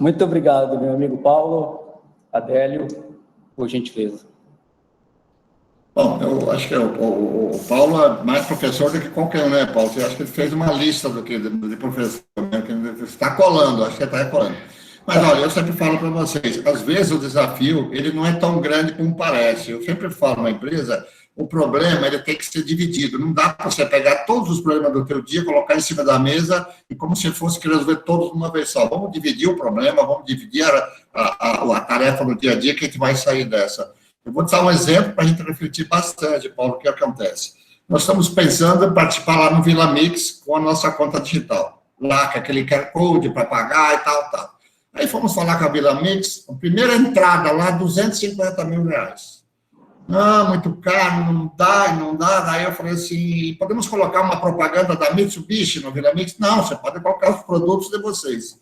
Muito obrigado, meu amigo Paulo, Adélio, por gentileza. Bom, eu acho que o Paulo é mais professor do que qualquer um, né, Paulo? Eu acho que ele fez uma lista de professor, né, que está colando, acho que está colando. Mas, olha, eu sempre falo para vocês, às vezes o desafio, ele não é tão grande como parece. Eu sempre falo na empresa, o problema, ele tem que ser dividido. Não dá para você pegar todos os problemas do teu dia, colocar em cima da mesa e como se fosse que resolver todos de uma vez só. Vamos dividir o problema, vamos dividir a tarefa no dia a dia, que a gente vai sair dessa. Eu vou te dar um exemplo para a gente refletir bastante, Paulo, o que acontece. Nós estamos pensando em participar lá no Vila Mix com a nossa conta digital. Lá, com aquele QR Code para pagar e tal. Aí fomos falar com a Vila Mix, a primeira entrada lá, R$250 mil. Não, muito caro, não dá. Daí eu falei assim, podemos colocar uma propaganda da Mitsubishi no Vila Mix? Não, você pode colocar os produtos de vocês.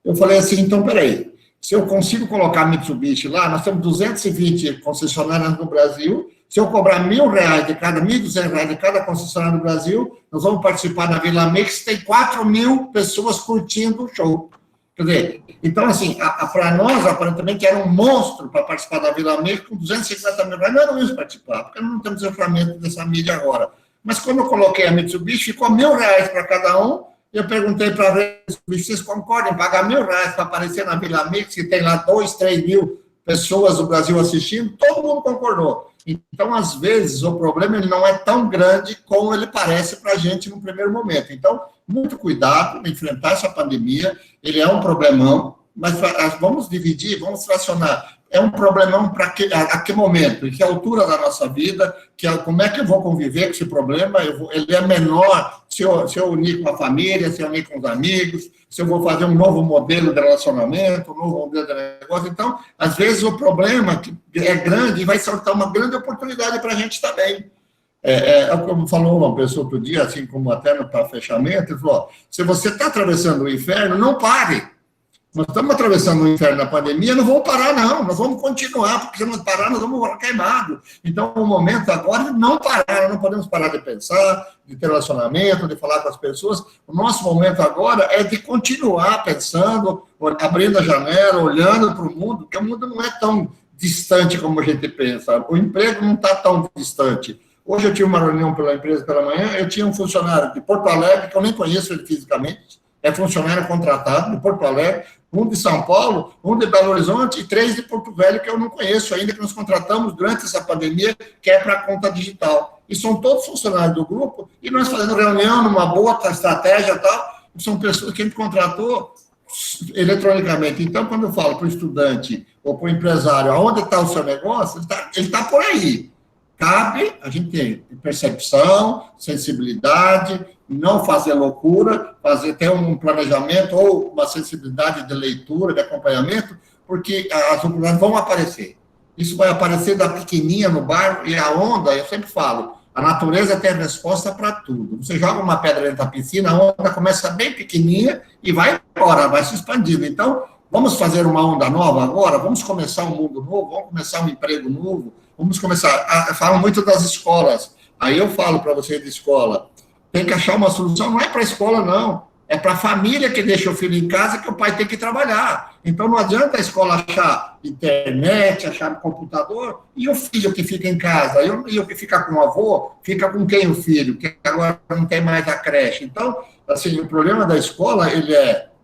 Eu falei assim, então, peraí, se eu consigo colocar a Mitsubishi lá, nós temos 220 concessionárias no Brasil, se eu cobrar R$1.000 de cada, R$1.200 de cada concessionária no Brasil, nós vamos participar da Vila Mix, tem 4.000 pessoas curtindo o show. Quer dizer, então, assim, para nós, aparentemente, era um monstro para participar da Vila Mix, com R$250 mil, não era isso participar, porque não temos ferramenta dessa mídia agora. Mas quando eu coloquei a Mitsubishi, ficou R$1.000 para cada um, e eu perguntei para a Mitsubishi, vocês concordam em pagar R$1.000 para aparecer na Vila Mix, que tem lá 2, 3 mil pessoas do Brasil assistindo? Todo mundo concordou. Então, às vezes, o problema ele não é tão grande como ele parece para a gente no primeiro momento. Então, muito cuidado para enfrentar essa pandemia, ele é um problemão, mas vamos dividir, vamos fracionar. é um problemão para a que momento, em que altura da nossa vida, como é que eu vou conviver com esse problema, ele é menor se eu unir com a família, se eu unir com os amigos, se eu vou fazer um novo modelo de relacionamento, um novo modelo de negócio. Então, às vezes, o problema é grande e vai soltar uma grande oportunidade para a gente também. Como falou uma pessoa outro dia, assim como até no fechamento, ele falou, se você está atravessando o inferno, não pare. Nós estamos atravessando o inferno da pandemia, não vamos parar, não. Nós vamos continuar, porque se não parar, nós vamos morrer queimados. Então, o momento agora é não parar, não podemos parar de pensar, de ter relacionamento, de falar com as pessoas. O nosso momento agora é de continuar pensando, abrindo a janela, olhando para o mundo, porque o mundo não é tão distante como a gente pensa. O emprego não está tão distante. Hoje eu tive uma reunião pela empresa pela manhã, eu tinha um funcionário de Porto Alegre, que eu nem conheço ele fisicamente, é funcionário contratado de Porto Alegre, um de São Paulo, um de Belo Horizonte e 3 de Porto Velho, que eu não conheço ainda, que nós contratamos durante essa pandemia, que é para a conta digital. E são todos funcionários do grupo, e nós fazendo reunião numa boa estratégia e tal, são pessoas que a gente contratou eletronicamente. Então, quando eu falo para o estudante ou para o empresário, aonde está o seu negócio, ele está por aí. Cabe a gente ter percepção, sensibilidade, não fazer loucura, ter um planejamento ou uma sensibilidade de leitura, de acompanhamento, porque as oportunidades vão aparecer. Isso vai aparecer da pequenininha no bairro, e a onda, eu sempre falo, a natureza tem a resposta para tudo. Você joga uma pedra dentro da piscina, a onda começa bem pequenininha e vai embora, vai se expandindo. Então, vamos fazer uma onda nova agora? Vamos começar um mundo novo? Vamos começar um emprego novo? Vamos começar... Falam muito das escolas. Aí eu falo para vocês de escola, tem que achar uma solução, não é para a escola, não. É para a família que deixa o filho em casa, que o pai tem que trabalhar. Então, não adianta a escola achar internet, achar computador, e o filho que fica em casa, e o que fica com o avô, fica com quem o filho, que agora não tem mais a creche. Então, assim, o problema da escola,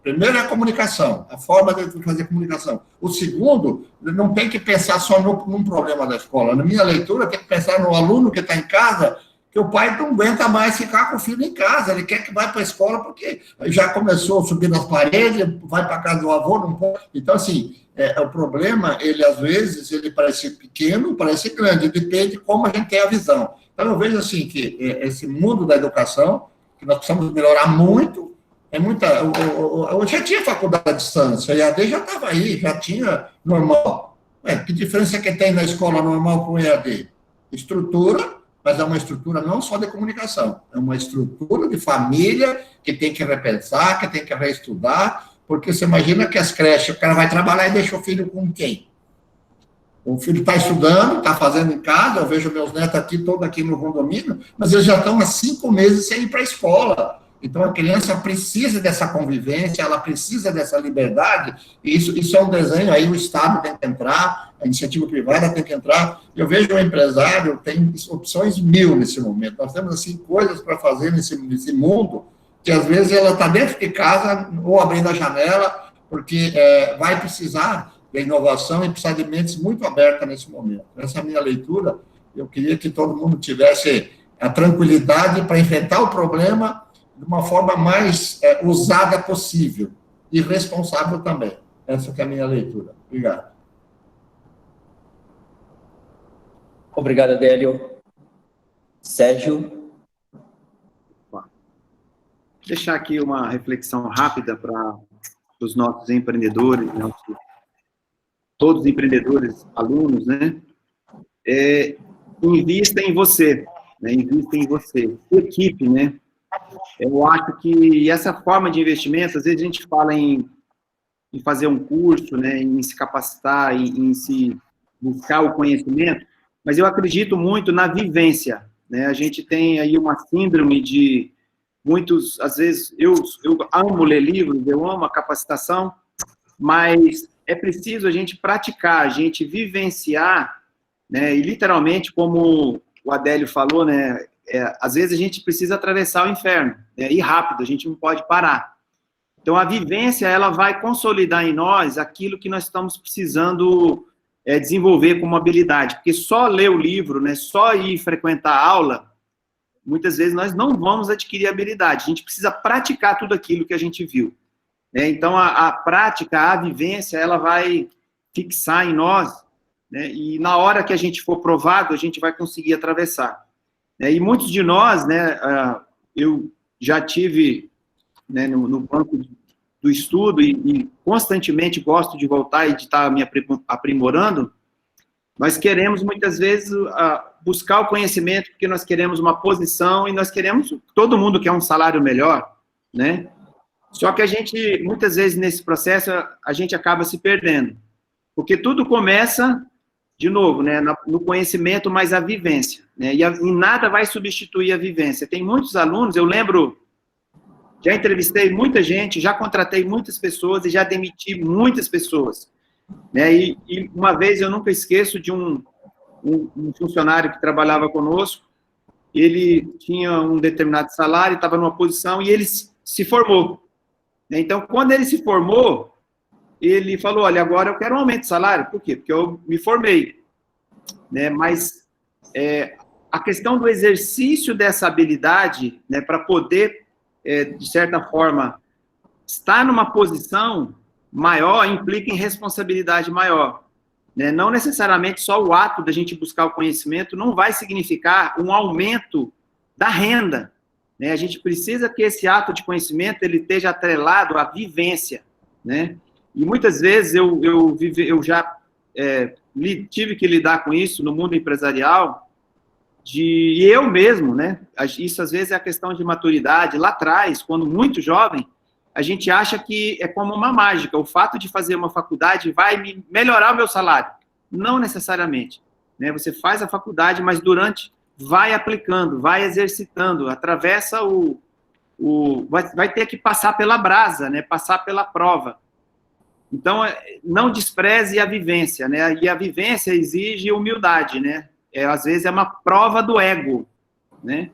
primeiro é a comunicação, a forma de fazer comunicação. O segundo, não tem que pensar só num problema da escola. Na minha leitura, tem que pensar no aluno que está em casa, que o pai não aguenta mais ficar com o filho em casa, ele quer que vá para a escola, porque já começou a subir nas paredes, vai para a casa do avô, não pode. Então, assim, o problema, às vezes, ele parece pequeno, parece grande, depende de como a gente tem a visão. Então, eu vejo, assim, que esse mundo da educação, que nós precisamos melhorar muito, eu já tinha faculdade à distância, a EAD já estava aí, já tinha normal. Que diferença que tem na escola normal com o EAD? Estrutura, mas é uma estrutura não só de comunicação, é uma estrutura de família que tem que repensar, que tem que reestudar, porque você imagina que as creches, o cara vai trabalhar e deixa o filho com quem? O filho está estudando, está fazendo em casa, eu vejo meus netos aqui, todos aqui no condomínio, mas eles já estão há 5 meses sem ir para a escola. Então, a criança precisa dessa convivência, ela precisa dessa liberdade, e isso é um desenho, aí o Estado tem que entrar, a iniciativa privada tem que entrar. Eu vejo o empresário, tem opções 1000 nesse momento. Nós temos, assim, coisas para fazer nesse mundo, que às vezes ela está dentro de casa, ou abrindo a janela, porque vai precisar de inovação e precisar de mentes muito abertas nesse momento. Essa é a minha leitura. Eu queria que todo mundo tivesse a tranquilidade para enfrentar o problema de uma forma mais usada possível e responsável também. Essa que é a minha leitura. Obrigado. Obrigado, Adélio. Sérgio? Vou deixar aqui uma reflexão rápida para os nossos empreendedores, todos os empreendedores, alunos, né? Invista em você, né? Invista em você. Equipe, né? Eu acho que essa forma de investimento, às vezes a gente fala em fazer um curso, né, em se capacitar, em se buscar o conhecimento, mas eu acredito muito na vivência, né? A gente tem aí uma síndrome de muitos, às vezes, eu amo ler livros, eu amo a capacitação, mas é preciso a gente praticar, a gente vivenciar, né, e literalmente, como o Adélio falou, né, às vezes a gente precisa atravessar o inferno, né, ir rápido, a gente não pode parar. Então, a vivência, ela vai consolidar em nós aquilo que nós estamos precisando desenvolver como habilidade, porque só ler o livro, né, só ir frequentar a aula, muitas vezes nós não vamos adquirir habilidade, a gente precisa praticar tudo aquilo que a gente viu. Então, a prática, a vivência, ela vai fixar em nós, né, e na hora que a gente for provado, a gente vai conseguir atravessar. E muitos de nós, né, eu já tive, né, no banco do estudo e constantemente gosto de voltar e de estar me aprimorando. Nós queremos, muitas vezes, buscar o conhecimento, porque nós queremos uma posição e nós queremos, todo mundo quer um salário melhor, né? Só que a gente, muitas vezes, nesse processo, a gente acaba se perdendo. Porque tudo começa, de novo, né, no conhecimento, mas a vivência, né? E nada vai substituir a vivência. Tem muitos alunos, eu lembro, já entrevistei muita gente, já contratei muitas pessoas e já demiti muitas pessoas. Né? E uma vez, eu nunca esqueço de um funcionário que trabalhava conosco, ele tinha um determinado salário, estava numa posição e ele se formou. Então, quando ele se formou, ele falou, olha, agora eu quero um aumento de salário. Por quê? Porque eu me formei. Né? Mas a questão do exercício dessa habilidade, né, para poder, de certa forma, estar numa posição maior, implica em responsabilidade maior. Né? Não necessariamente só o ato da gente buscar o conhecimento não vai significar um aumento da renda. Né? A gente precisa que esse ato de conhecimento ele esteja atrelado à vivência. Né? E muitas vezes eu já tive que lidar com isso no mundo empresarial, e eu mesmo, né? Isso às vezes é a questão de maturidade. Lá atrás, quando muito jovem, a gente acha que é como uma mágica. O fato de fazer uma faculdade vai melhorar o meu salário. Não necessariamente. Né? Você faz a faculdade, mas vai aplicando, vai exercitando, atravessa vai ter que passar pela brasa, né? Passar pela prova. Então, não despreze a vivência, né? E a vivência exige humildade, né? Às vezes é uma prova do ego, né?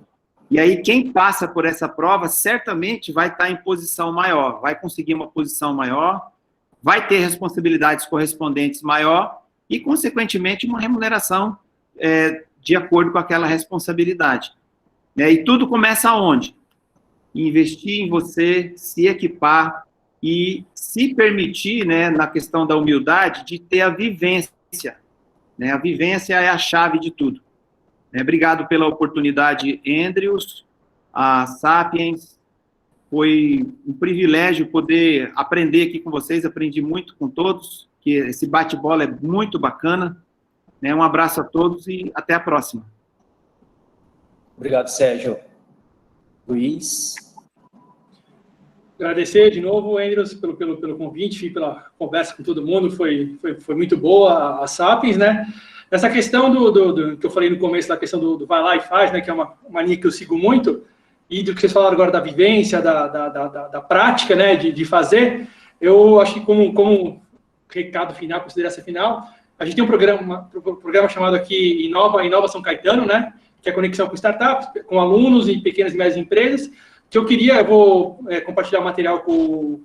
E aí, quem passa por essa prova, certamente vai estar em posição maior, vai conseguir uma posição maior, vai ter responsabilidades correspondentes maior e, consequentemente, uma remuneração de acordo com aquela responsabilidade. E tudo começa aonde? Investir em você, se equipar e se permitir, né, na questão da humildade, de ter a vivência. Né? A vivência é a chave de tudo. Obrigado pela oportunidade, Andrews, a Sapiens. Foi um privilégio poder aprender aqui com vocês, aprendi muito com todos, que esse bate-bola é muito bacana. Um abraço a todos e até a próxima. Obrigado, Sérgio. Luiz. Agradecer de novo, Andrews, pelo convite e pela conversa com todo mundo, foi muito boa a Sapiens, né? Essa questão do que eu falei no começo, da questão do vai lá e faz, né, que é uma linha que eu sigo muito, e do que vocês falaram agora da vivência, da prática, né, de fazer, eu acho que como recado final, consideração final, a gente tem um programa chamado aqui Inova São Caetano, né, que é a conexão com startups, com alunos e pequenas e médias empresas, que eu vou compartilhar material com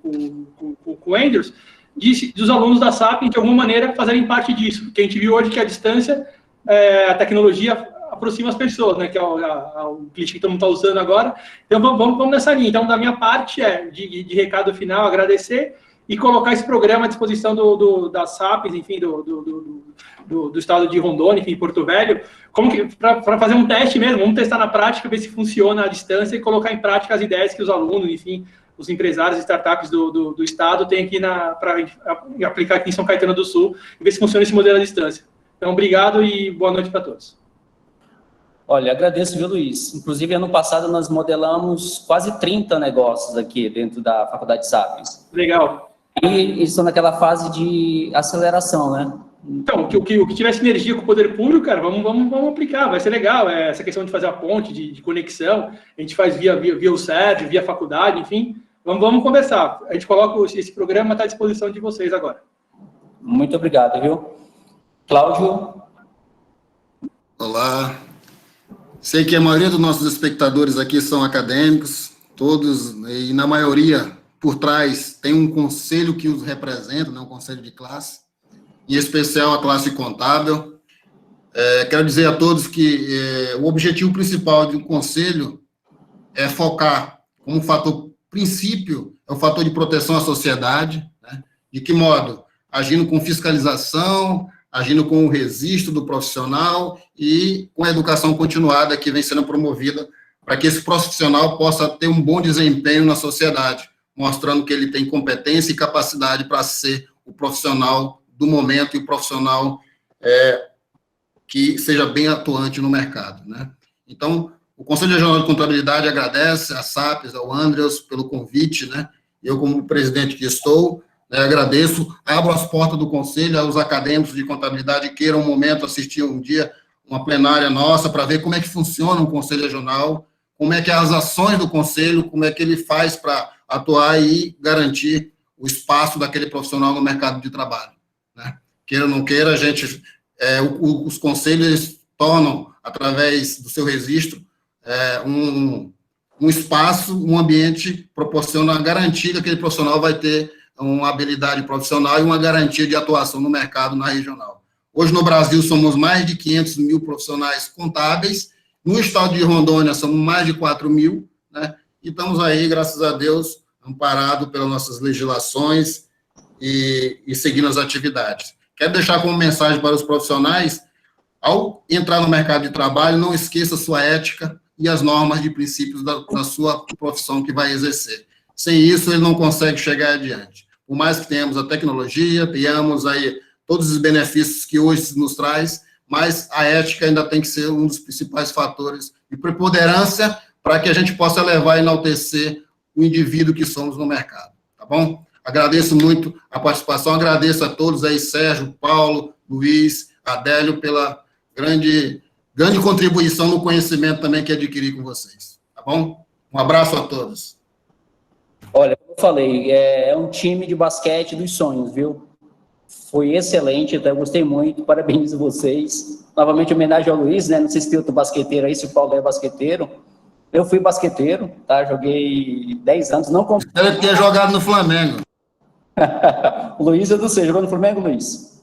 o Andrews, dos alunos da SAP, de alguma maneira, fazerem parte disso. Porque a gente viu hoje que a distância, a tecnologia aproxima as pessoas, né? Que é o clichê que todo mundo está usando agora. Então, vamos nessa linha. Então, da minha parte, de recado final, agradecer e colocar esse programa à disposição da SAPs, enfim, do estado de Rondônia, enfim, Porto Velho, para fazer um teste mesmo, vamos testar na prática, ver se funciona à distância e colocar em prática as ideias que os alunos, enfim, os empresários e startups do estado têm aqui para aplicar aqui em São Caetano do Sul e ver se funciona esse modelo à distância. Então, obrigado e boa noite para todos. Olha, agradeço, viu, Luiz? Inclusive, ano passado, nós modelamos quase 30 negócios aqui dentro da Faculdade Sapiens. Legal. E estão naquela fase de aceleração, né? Então, o que tiver sinergia com o poder público, cara, vamos aplicar, vai ser legal. Essa questão de fazer a ponte, de conexão, a gente faz via o Sérgio, via a faculdade, enfim. Vamos conversar. A gente coloca esse programa, está à disposição de vocês agora. Muito obrigado, viu? Cláudio? Olá. Sei que a maioria dos nossos espectadores aqui são acadêmicos, todos, e na maioria, por trás, tem um conselho que os representa, né, um conselho de classe, em especial a classe contábil. Quero dizer a todos que o objetivo principal de um conselho é focar como fator princípio, é o fator de proteção à sociedade, né? De que modo? agindo com fiscalização, agindo com o registro do profissional e com a educação continuada que vem sendo promovida para que esse profissional possa ter um bom desempenho na sociedade, mostrando que ele tem competência e capacidade para ser o profissional do momento e o profissional que seja bem atuante no mercado, né? Então, o Conselho Regional de Contabilidade agradece a SAPES, ao Andreas, pelo convite, né? Eu, como presidente que estou, agradeço, abro as portas do Conselho aos acadêmicos de contabilidade que queiram um momento assistir um dia uma plenária nossa para ver como é que funciona um Conselho Regional, como é que as ações do Conselho, como é que ele faz para atuar e garantir o espaço daquele profissional no mercado de trabalho, né? Queira ou não queira, a gente, os conselhos tornam, através do seu registro, um espaço, um ambiente, proporciona a garantia que aquele profissional vai ter uma habilidade profissional e uma garantia de atuação no mercado na regional. Hoje, no Brasil, somos mais de 500 mil profissionais contábeis, no estado de Rondônia, somos mais de 4 mil, né? E estamos aí, graças a Deus, amparados pelas nossas legislações e seguindo as atividades. Quero deixar como mensagem para os profissionais, ao entrar no mercado de trabalho, não esqueça sua ética e as normas de princípios da sua profissão que vai exercer. Sem isso, ele não consegue chegar adiante. Por mais que tenhamos a tecnologia, tenhamos aí todos os benefícios que hoje nos traz, mas a ética ainda tem que ser um dos principais fatores de preponderância para que a gente possa levar e enaltecer o indivíduo que somos no mercado, tá bom? Agradeço muito a participação, agradeço a todos aí, Sérgio, Paulo, Luiz, Adélio, pela grande contribuição no conhecimento também que adquiri com vocês, tá bom? Um abraço a todos. Olha, como eu falei, é um time de basquete dos sonhos, viu? Foi excelente, então eu gostei muito, parabéns a vocês. Novamente, homenagem ao Luiz, né? Não sei se tem outro basqueteiro aí, se o Paulo é basqueteiro. Eu fui basqueteiro, tá? Joguei 10 anos, não como... Ele tinha jogado no Flamengo. O Luiz, eu não sei, jogou no Flamengo, Luiz?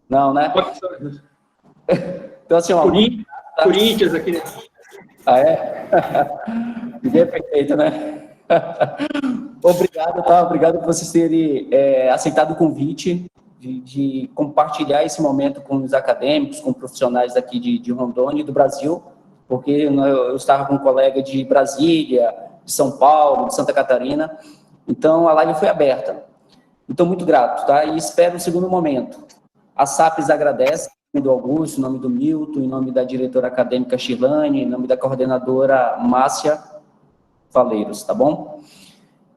Não, né? Então, assim, ó... Corinthians aqui, né? Ah, é? Ninguém é perfeito, né? Obrigado, tá? Obrigado por vocês terem aceitado o convite de compartilhar esse momento com os acadêmicos, com profissionais daqui de Rondônia e do Brasil, porque eu estava com um colega de Brasília, de São Paulo, de Santa Catarina, então a live foi aberta. Então, muito grato, tá? E espero um segundo momento. A SAPES agradece, em nome do Augusto, em nome do Milton, em nome da diretora acadêmica Shirlane, em nome da coordenadora Márcia Valeiros, tá bom?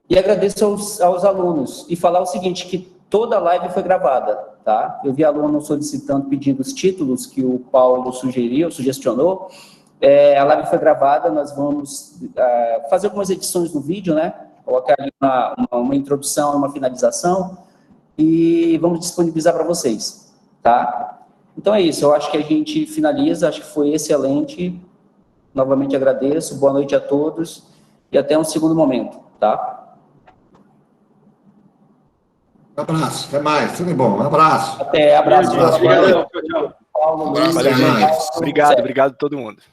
E agradeço aos alunos. E falar o seguinte, que toda a live foi gravada, tá? Eu vi aluno solicitando, pedindo os títulos que o Paulo sugestionou. A live foi gravada, nós vamos fazer algumas edições no vídeo, né? Colocar ali uma introdução, uma finalização, e vamos disponibilizar para vocês, tá? Então é isso, eu acho que a gente finaliza, acho que foi excelente. Novamente agradeço, boa noite a todos, e até um segundo momento, tá? Um abraço, até mais, tudo bom, um abraço. Até, abraço. Obrigado, tchau. Um abraço, Obrigado a todo mundo.